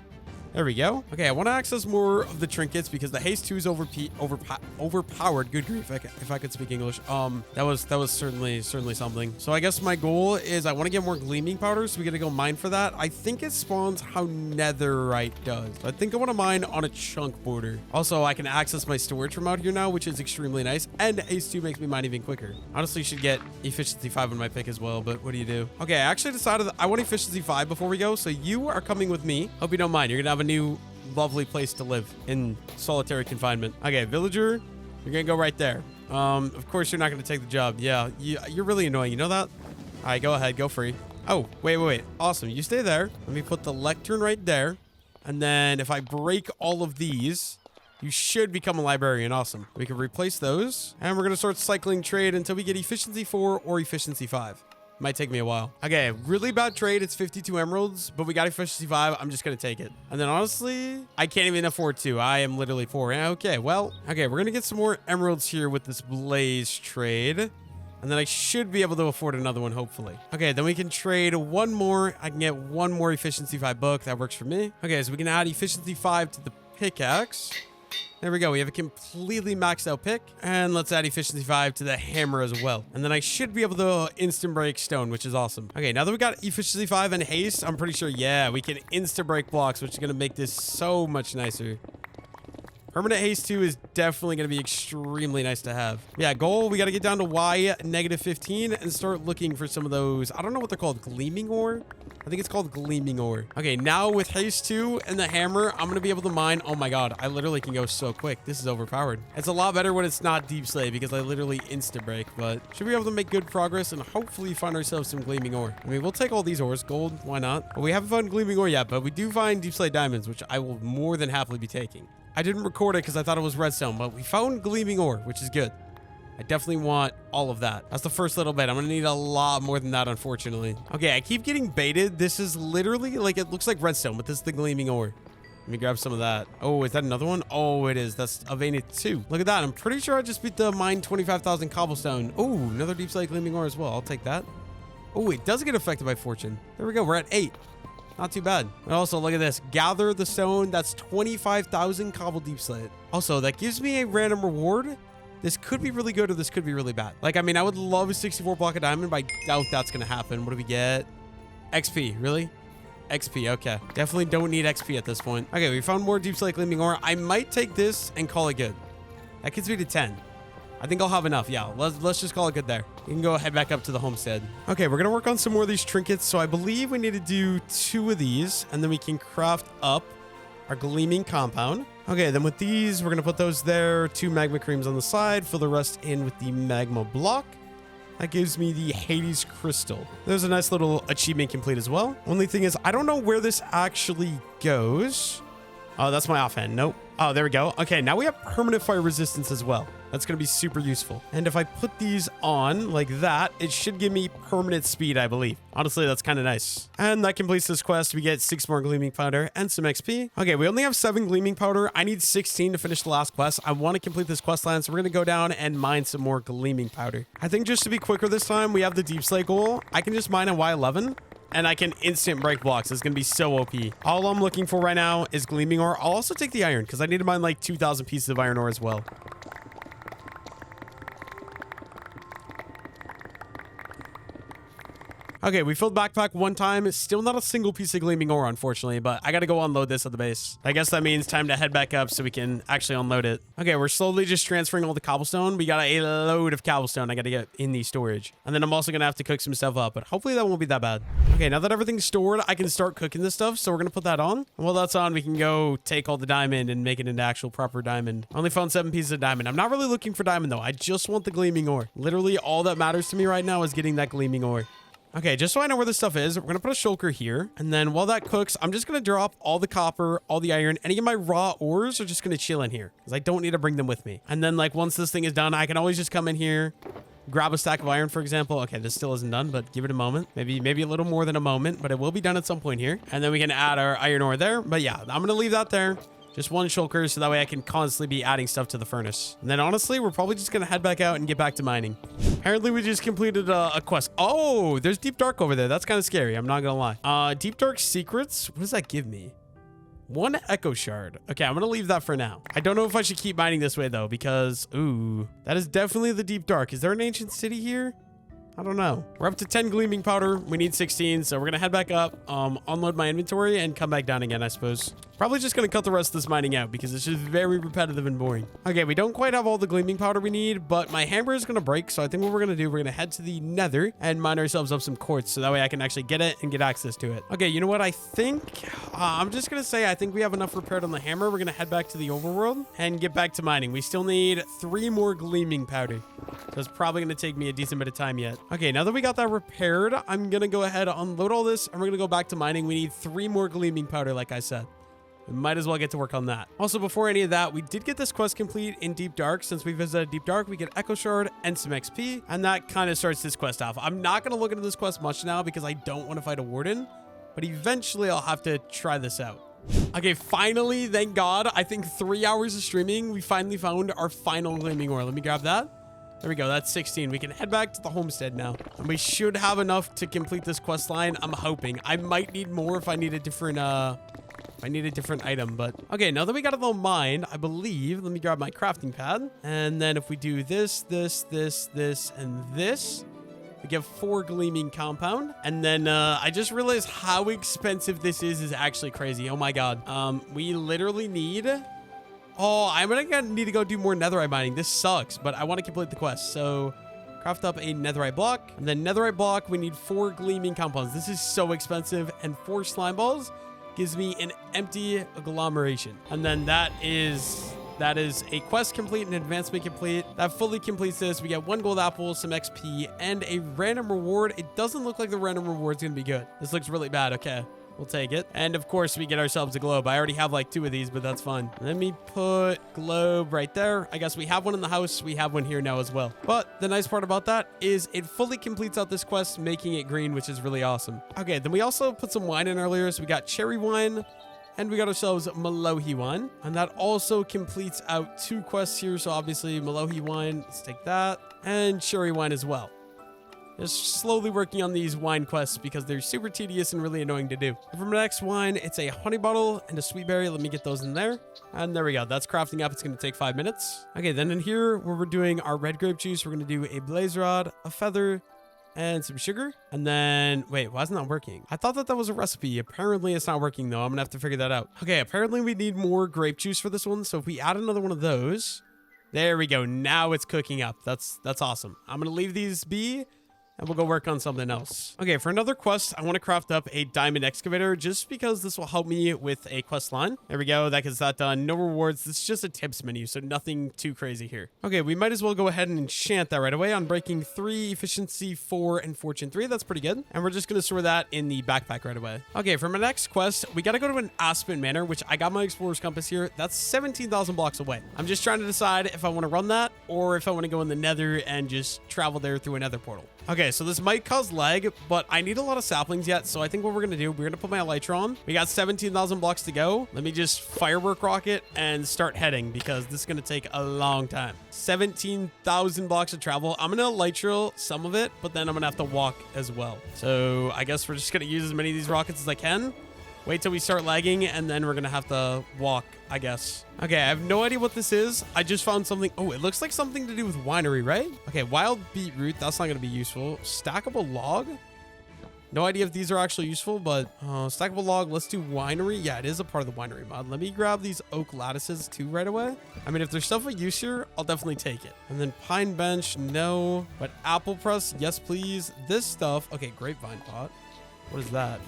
There we go. Okay, I want to access more of the trinkets because the haste 2 is overpowered. Good grief, if I could speak English. That was certainly something. So I guess my goal is I want to get more gleaming powder, so we got to go mine for that. I think it spawns how netherite does. I think I want to mine on a chunk border. Also, I can access my storage from out here now, which is extremely nice. And haste 2 makes me mine even quicker. Honestly, should get efficiency 5 on my pick as well, but what do you do? Okay, I actually decided that I want efficiency 5 before we go, so you are coming with me. Hope you don't mind. You're gonna have a new lovely place to live in solitary confinement. Okay, villager, you're gonna go right there. Of course you're not gonna take the job. Yeah, you're really annoying, you know that? All right, go ahead, go free. Oh, wait. Awesome, you stay there. Let me put the lectern right there. And then if I break all of these, you should become a librarian. Awesome. We can replace those. And we're gonna start cycling trade until we get efficiency 4 or efficiency 5. Might take me a while. Okay, really bad trade. It's 52 emeralds, but we got efficiency 5. I'm just going to take it. And then honestly, I can't even afford to. I am literally poor. Okay, well, okay, we're going to get some more emeralds here with this blaze trade. And then I should be able to afford another one, hopefully. Okay, then we can trade one more. I can get one more efficiency 5 book. That works for me. Okay, so we can add efficiency 5 to the pickaxe. There we go. We have a completely maxed out pick. And let's add efficiency 5 to the hammer as well. And then I should be able to instant break stone, which is awesome. Okay, now that we got efficiency 5 and haste, I'm pretty sure, yeah, we can instant break blocks, which is going to make this so much nicer. Permanent haste 2 is definitely going to be extremely nice to have. Yeah, goal, we got to get down to Y -15 and start looking for some of those. I don't know what they're called. Gleaming ore? I think it's called gleaming ore. Okay, now with haste 2 and the hammer, I'm going to be able to mine. Oh my god, I literally can go so quick. This is overpowered. It's a lot better when it's not deep slay because I literally insta break, but should be able to make good progress and hopefully find ourselves some gleaming ore. I mean, we'll take all these ores. Gold, why not? But we haven't found gleaming ore yet, but we do find deep slay diamonds, which I will more than happily be taking. I didn't record it because I thought it was redstone, but we found gleaming ore, which is good. I definitely want all of that. That's the first little bit. I'm gonna need a lot more than that, unfortunately. Okay, I keep getting baited. This is literally like, it looks like redstone, but this is the gleaming ore. Let me grab some of that. Oh, is that another one? Oh, it is. That's a vein 2. Look at that. I'm pretty sure I just beat the mine 25,000 cobblestone. Oh, another deep slate gleaming ore as well. I'll take that. Oh, it does get affected by fortune. There we go. We're at 8. Not too bad. And also, look at this. Gather the stone. That's 25,000 cobble deep slate. Also, that gives me a random reward. This could be really good or this could be really bad. Like, I mean, I would love a 64 block of diamond, but I doubt that's going to happen. What do we get? XP. Really? XP. Okay. Definitely don't need XP at this point. Okay, we found more deep slate gleaming ore. I might take this and call it good. That gets me to 10. I think I'll have enough. Yeah, let's just call it good there. You can go head back up to the homestead. Okay, we're gonna work on some more of these trinkets. So I believe we need to do 2 of these, and then we can craft up our gleaming compound. Okay, then with these, we're gonna put those there. 2 magma creams on the side. Fill the rest in with the magma block. That gives me the Hades crystal. There's a nice little achievement complete as well. Only thing is, I don't know where this actually goes. Oh, that's my offhand. Nope. Oh, there we go. Okay, now we have permanent fire resistance as well. That's going to be super useful. And if I put these on like that, it should give me permanent speed, I believe. Honestly, that's kind of nice. And that completes this quest. We get 6 more gleaming powder and some XP. Okay, we only have 7 gleaming powder. I need 16 to finish the last quest. I want to complete this quest line, so we're going to go down and mine some more gleaming powder. I think just to be quicker this time, we have the deep slate goal. I can just mine a Y11. And I can instant break blocks. It's going to be so OP. All I'm looking for right now is gleaming ore. I'll also take the iron because I need to mine like 2,000 pieces of iron ore as well. Okay, we filled backpack 1 time. It's still not a single piece of gleaming ore, unfortunately, but I got to go unload this at the base. I guess that means time to head back up so we can actually unload it. Okay, we're slowly just transferring all the cobblestone. We got a load of cobblestone I got to get in the storage. And then I'm also going to have to cook some stuff up, but hopefully that won't be that bad. Okay, now that everything's stored, I can start cooking this stuff. So we're going to put that on. And while that's on, we can go take all the diamond and make it into actual proper diamond. I only found 7 pieces of diamond. I'm not really looking for diamond though. I just want the gleaming ore. Literally all that matters to me right now is getting that gleaming ore. Okay, just so I know where this stuff is, we're going to put a shulker here. And then while that cooks, I'm just going to drop all the copper, all the iron. Any of my raw ores are just going to chill in here because I don't need to bring them with me. And then like once this thing is done, I can always just come in here, grab a stack of iron, for example. Okay, this still isn't done, but give it a moment. Maybe a little more than a moment, but it will be done at some point here. And then we can add our iron ore there. But yeah, I'm going to leave that there. Just 1 shulker, so that way I can constantly be adding stuff to the furnace. And then honestly, we're probably just going to head back out and get back to mining. Apparently, we just completed a quest. Oh, there's Deep Dark over there. That's kind of scary. I'm not going to lie. Deep Dark Secrets. What does that give me? 1 Echo Shard. Okay, I'm going to leave that for now. I don't know if I should keep mining this way, though, because... Ooh, that is definitely the Deep Dark. Is there an ancient city here? I don't know. We're up to 10 gleaming powder. We need 16, so we're going to head back up, unload my inventory, and come back down again, I suppose. Probably just going to cut the rest of this mining out because it's just very repetitive and boring. Okay, we don't quite have all the gleaming powder we need, but my hammer is going to break, so I think what we're going to do, we're going to head to the nether and mine ourselves up some quartz, so that way I can actually get it and get access to it. Okay, you know what? I think... I'm just going to say I think we have enough repaired on the hammer. We're going to head back to the overworld and get back to mining. We still need 3 more gleaming powder. So it's probably going to take me a decent bit of time yet. Okay, now that we got that repaired, I'm going to go ahead and unload all this, and we're going to go back to mining. We need 3 more gleaming powder, like I said. We might as well get to work on that. Also, before any of that, we did get this quest complete in Deep Dark. Since we visited Deep Dark, we get Echo Shard and some XP, and that kind of starts this quest off. I'm not going to look into this quest much now because I don't want to fight a warden, but eventually I'll have to try this out. Okay, finally, thank God. I think 3 hours of streaming, we finally found our final gleaming ore. Let me grab that. There we go. That's 16. We can head back to the homestead now. And we should have enough to complete this quest line. I'm hoping. I might need more if I need a different item, but okay, now that we got it all mined, I believe, let me grab my crafting pad. And then if we do this, and this, we get 4 gleaming compound. And then I just realized how expensive this is actually crazy. Oh my God. We literally need... Oh, I'm gonna need to go do more netherite mining. This sucks, but I want to complete the quest. So craft up a netherite block. And then netherite block, we need 4 gleaming compounds. This is so expensive. And 4 slime balls gives me an empty agglomeration. And then that is a quest complete, an advancement complete. That fully completes this. We get 1 gold apple, some XP, and a random reward. It doesn't look like the random reward is going to be good. This looks really bad. Okay. We'll take it. And of course, we get ourselves a globe. I already have like 2 of these, but that's fun. Let me put globe right there. I guess we have one in the house. We have one here now as well. But the nice part about that is it fully completes out this quest, making it green, which is really awesome. Okay, then we also put some wine in earlier. So we got cherry wine. And we got ourselves Malohi wine. And that also completes out 2 quests here. So obviously Malohi wine, let's take that. And cherry wine as well. Just slowly working on these wine quests because they're super tedious and really annoying to do. And for my next wine, it's a honey bottle and a sweet berry. Let me get those in there. And there we go. That's crafting up. It's going to take 5 minutes. Okay, then in here, where we're doing our red grape juice, we're going to do a blaze rod, a feather, and some sugar. And then, wait, why isn't that working? I thought that was a recipe. Apparently it's not working though. I'm gonna have to figure that out. Okay, apparently we need more grape juice for this one. So if we add another one of those, there we go. Now it's cooking up. That's awesome. I'm gonna leave these be. And we'll go work on something else. Okay, for another quest, I want to craft up a diamond excavator just because this will help me with a quest line. There we go. That gets that done. No rewards. This is just a tips menu, so nothing too crazy here. Okay, we might as well go ahead and enchant that right away on breaking 3, efficiency 4, and fortune 3. That's pretty good. And we're just going to store that in the backpack right away. Okay, for my next quest, we got to go to an Aspen Manor, which I got my explorer's compass here. That's 17,000 blocks away. I'm just trying to decide if I want to run that or if I want to go in the nether and just travel there through another portal. Okay, so this might cause lag, but I need a lot of saplings yet. So I think what we're going to do, we're going to put my elytra on. We got 17,000 blocks to go. Let me just firework rocket and start heading because this is going to take a long time. 17,000 blocks of travel. I'm going to elytra some of it, but then I'm going to have to walk as well. So I guess we're just going to use as many of these rockets as I can. Wait till we start lagging, and then we're going to have to walk, I guess. Okay, I have no idea what this is. I just found something. Oh, it looks like something to do with winery, right? Okay, wild beetroot. That's not going to be useful. Stackable log. No idea if these are actually useful, but stackable log. Let's do winery. Yeah, it is a part of the winery mod. Let me grab these oak lattices too right away. I mean, if there's stuff of use here, I'll definitely take it. And then pine bench, no. But apple press, yes, please. This stuff. Okay, grapevine pot. What is that?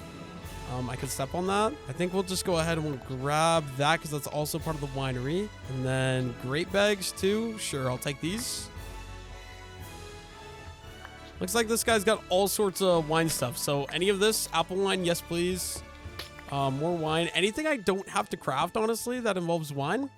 I could step on that. I think we'll just go ahead and we'll grab that because that's also part of the winery. And then grape bags too. Sure, I'll take these. Looks like this guy's got all sorts of wine stuff. So any of this, apple wine, yes, please. More wine. Anything I don't have to craft, honestly, that involves wine,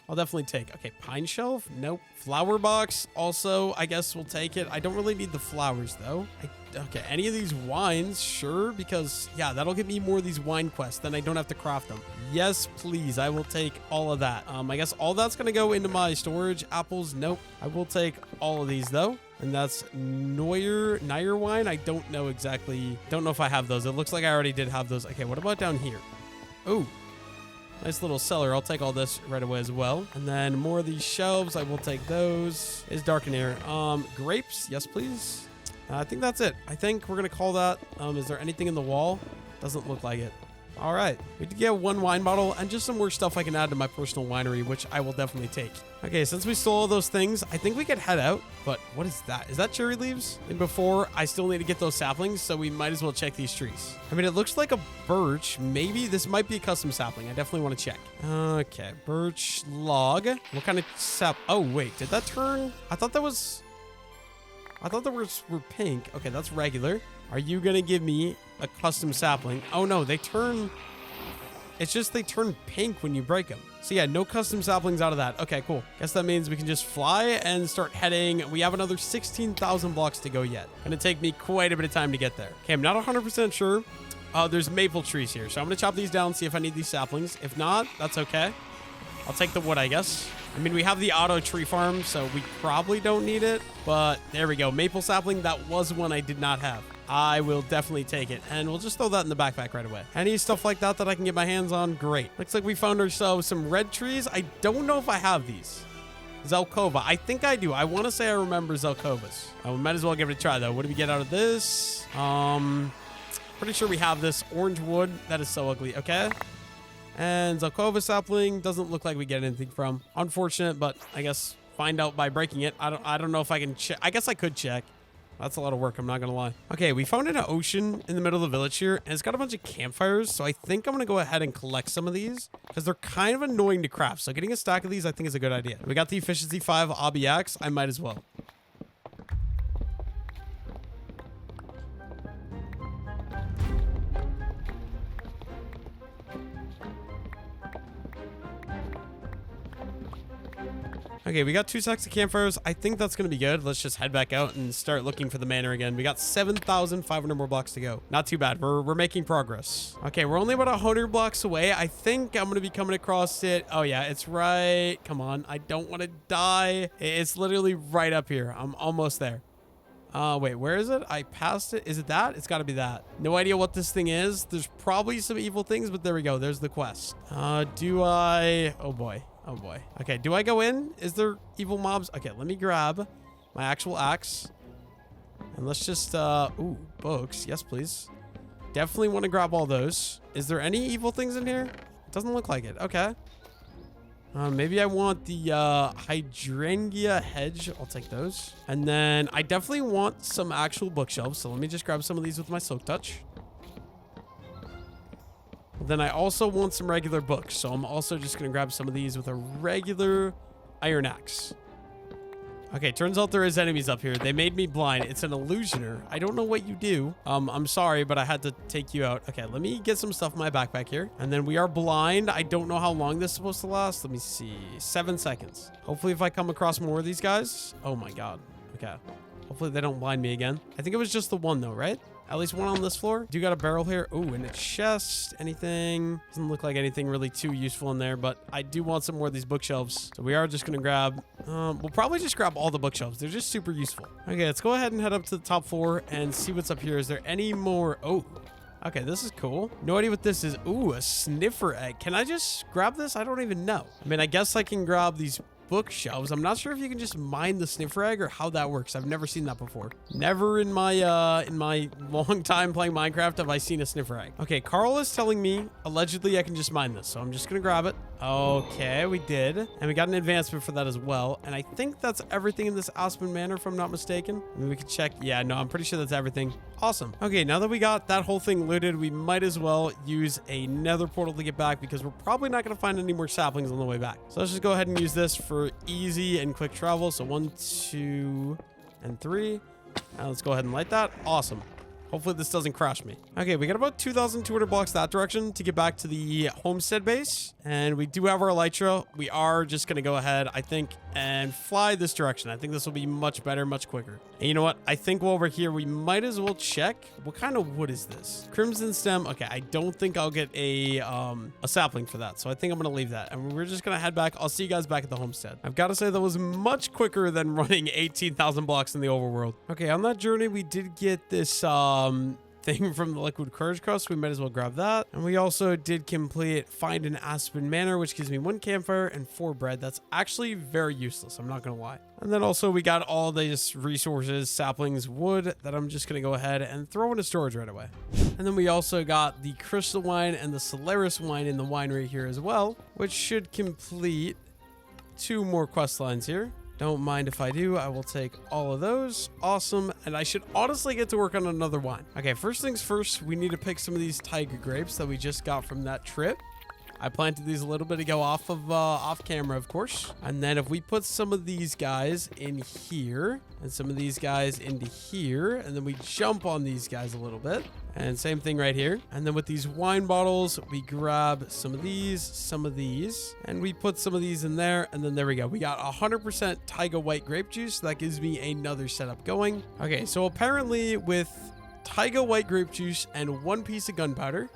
I'll definitely take. Okay, pine shelf. Nope. Flower box. Also, I guess we'll take it. I don't really need the flowers, though. Okay, any of these wines, sure, because, yeah, that'll get me more of these wine quests. Then I don't have to craft them. Yes, please. I will take all of that. I guess all that's going to go into my storage. Apples, nope. I will take all of these, though. And that's Nair wine. I don't know exactly. Don't know if I have those. It looks like I already did have those. Okay, what about down here? Oh, nice little cellar. I'll take all this right away as well. And then more of these shelves. I will take those. It's dark in here. Grapes. Yes, please. I think that's it. I think we're going to call that. Is there anything in the wall? Doesn't look like it. All right. We did get 1 wine bottle and just some more stuff I can add to my personal winery, which I will definitely take. Okay, since we stole all those things, I think we could head out. But what is that? Is that cherry leaves? And before, I still need to get those saplings, so we might as well check these trees. I mean, it looks like a birch. Maybe this might be a custom sapling. I definitely want to check. Okay, birch log. What kind of sap? Oh, wait. Did that turn? I thought that was... I thought they were pink. Okay, that's regular. Are you going to give me a custom sapling? Oh, no. They turn... It's just they turn pink when you break them. So, yeah, no custom saplings out of that. Okay, cool. Guess that means we can just fly and start heading. We have another 16,000 blocks to go yet. Going to take me quite a bit of time to get there. Okay, I'm not 100% sure. There's maple trees here. So, I'm going to chop these down, see if I need these saplings. If not, that's okay. I'll take the wood, I guess. I mean, we have the auto tree farm, so we probably don't need it. But there we go. Maple sapling, that was one I did not have. I will definitely take it. And we'll just throw that in the backpack right away. Any stuff like that that I can get my hands on, great. Looks like we found ourselves some red trees. I don't know if I have these. Zelkova. I think I do. I want to say I remember Zelkovas. We might as well give it a try, though. What do we get out of this? Pretty sure we have this orange wood. That is so ugly. Okay. And Zelkova sapling doesn't look like we get anything from. Unfortunate, but I guess find out by breaking it. I don't know if I can check. I guess I could check. That's a lot of work, I'm not gonna lie. Okay, we found an ocean in the middle of the village here, and it's got a bunch of campfires, so I think I'm gonna go ahead and collect some of these, because they're kind of annoying to craft, so getting a stack of these I think is a good idea. We got the efficiency 5 obby axe, I might as well. Okay, we got 2 stacks of campfires. I think that's going to be good. Let's just head back out and start looking for the manor again. We got 7,500 more blocks to go. Not too bad. We're making progress. Okay, we're only about 100 blocks away. I think I'm going to be coming across it. Oh, yeah, it's right. Come on. I don't want to die. It's literally right up here. I'm almost there. Wait, where is it? I passed it. Is it that? It's got to be that. No idea what this thing is. There's probably some evil things, but there we go. There's the quest. Do I... Oh, boy. Oh, boy. Okay, do I go in? Is there evil mobs? Okay, let me grab my actual axe. And let's just... Ooh, books. Yes, please. Definitely want to grab all those. Is there any evil things in here? It doesn't look like it. Okay. Maybe I want the hydrangea hedge. I'll take those. And then I definitely want some actual bookshelves. So let me just grab some of these with my silk touch. Then I also want some regular books. So I'm also just going to grab some of these with a regular iron axe. Okay, turns out there is enemies up here. They made me blind. It's an illusioner. I don't know what you do. I'm sorry, but I had to take you out. Okay, let me get some stuff in my backpack here. And then we are blind. I don't know how long this is supposed to last. Let me see. 7 seconds. Hopefully if I come across more of these guys. Oh my God. Okay. Hopefully they don't blind me again. I think it was just the one though, right? At least one on this floor. Do you got a barrel here? Oh, and a chest. Anything? Doesn't look like anything really too useful in there, but I do want some more of these bookshelves. So we are just going to grab... we'll probably just grab all the bookshelves. They're just super useful. Okay, let's go ahead and head up to the top floor and see what's up here. Is there any more... Oh, okay, this is cool. No idea what this is. Ooh, a sniffer egg. Can I just grab this? I don't even know. I mean, I guess I can grab these bookshelves. I'm not sure if you can just mine the sniffer egg or how that works. I've never seen that before. Never in my long time playing Minecraft have I seen a sniffer egg. Okay, Carl is telling me allegedly I can just mine this, so I'm just gonna grab it. Okay, we did, and we got an advancement for that as well. And I think that's everything in this Aspen Manor, if I'm not mistaken. Maybe we could check. Yeah, no, I'm pretty sure that's everything. Awesome. Okay, now that we got that whole thing looted, we might as well use a nether portal to get back because we're probably not going to find any more saplings on the way back. So let's just go ahead and use this for easy and quick travel. So 1, 2, and 3. Now let's go ahead and light that. Awesome. Hopefully this doesn't crash me. Okay, we got about 2,200 blocks that direction to get back to the homestead base. And we do have our elytra. We are just going to go ahead, I think, and fly this direction. I think this will be much better, much quicker. And you know what? I think while we're here, we might as well check. What kind of wood is this? Crimson stem. Okay, I don't think I'll get a sapling for that. So I think I'm going to leave that. And we're just going to head back. I'll see you guys back at the homestead. I've got to say that was much quicker than running 18,000 blocks in the overworld. Okay, on that journey, we did get this thing from the liquid courage crust. We might as well grab that. And we also did complete find an Aspen Manor, which gives me 1 campfire and 4 bread. That's actually very useless, I'm not gonna lie. And then also we got all these resources, saplings, wood, that I'm just gonna go ahead and throw into storage right away. And then we also got the crystal wine and the Solaris wine in the winery here as well, which should complete 2 more quest lines here. Don't mind if I do. I will take all of those. Awesome. And I should honestly get to work on another wine. Okay, first things first, we need to pick some of these tiger grapes that we just got from that trip. I planted these a little bit ago off camera, of course. And then if we put some of these guys in here and some of these guys into here, and then we jump on these guys a little bit. And same thing right here. And then with these wine bottles, we grab some of these, and we put some of these in there. And then there we go. We got 100% Taiga white grape juice. That gives me another setup going. Okay, so apparently with Taiga white grape juice and 1 piece of gunpowder,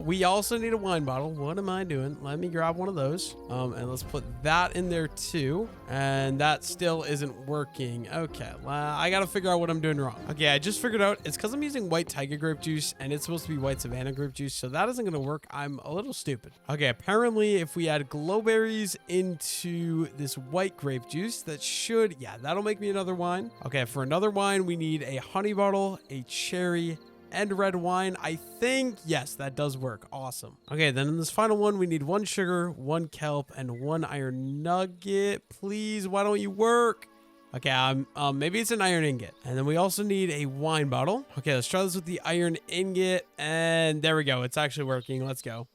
we also need a wine bottle. What am I doing? Let me grab one of those. And let's put that in there too. And that still isn't working. Okay, I gotta figure out what I'm doing wrong. Okay, I just figured out it's because I'm using white Taiga grape juice and it's supposed to be white Savannah grape juice, so that isn't gonna work. I'm a little stupid. Okay, apparently if we add glowberries into this white grape juice, that should, yeah, that'll make me another wine. Okay, for another wine, we need a honey bottle, a cherry, and red wine. I think, yes, that does work. Awesome. Okay, then in this final one, we need 1 sugar, 1 kelp, and 1 iron nugget. Please, why don't you work? Okay, maybe it's an iron ingot. And then we also need a wine bottle. Okay, let's try this with the iron ingot. And there we go. It's actually working. Let's go.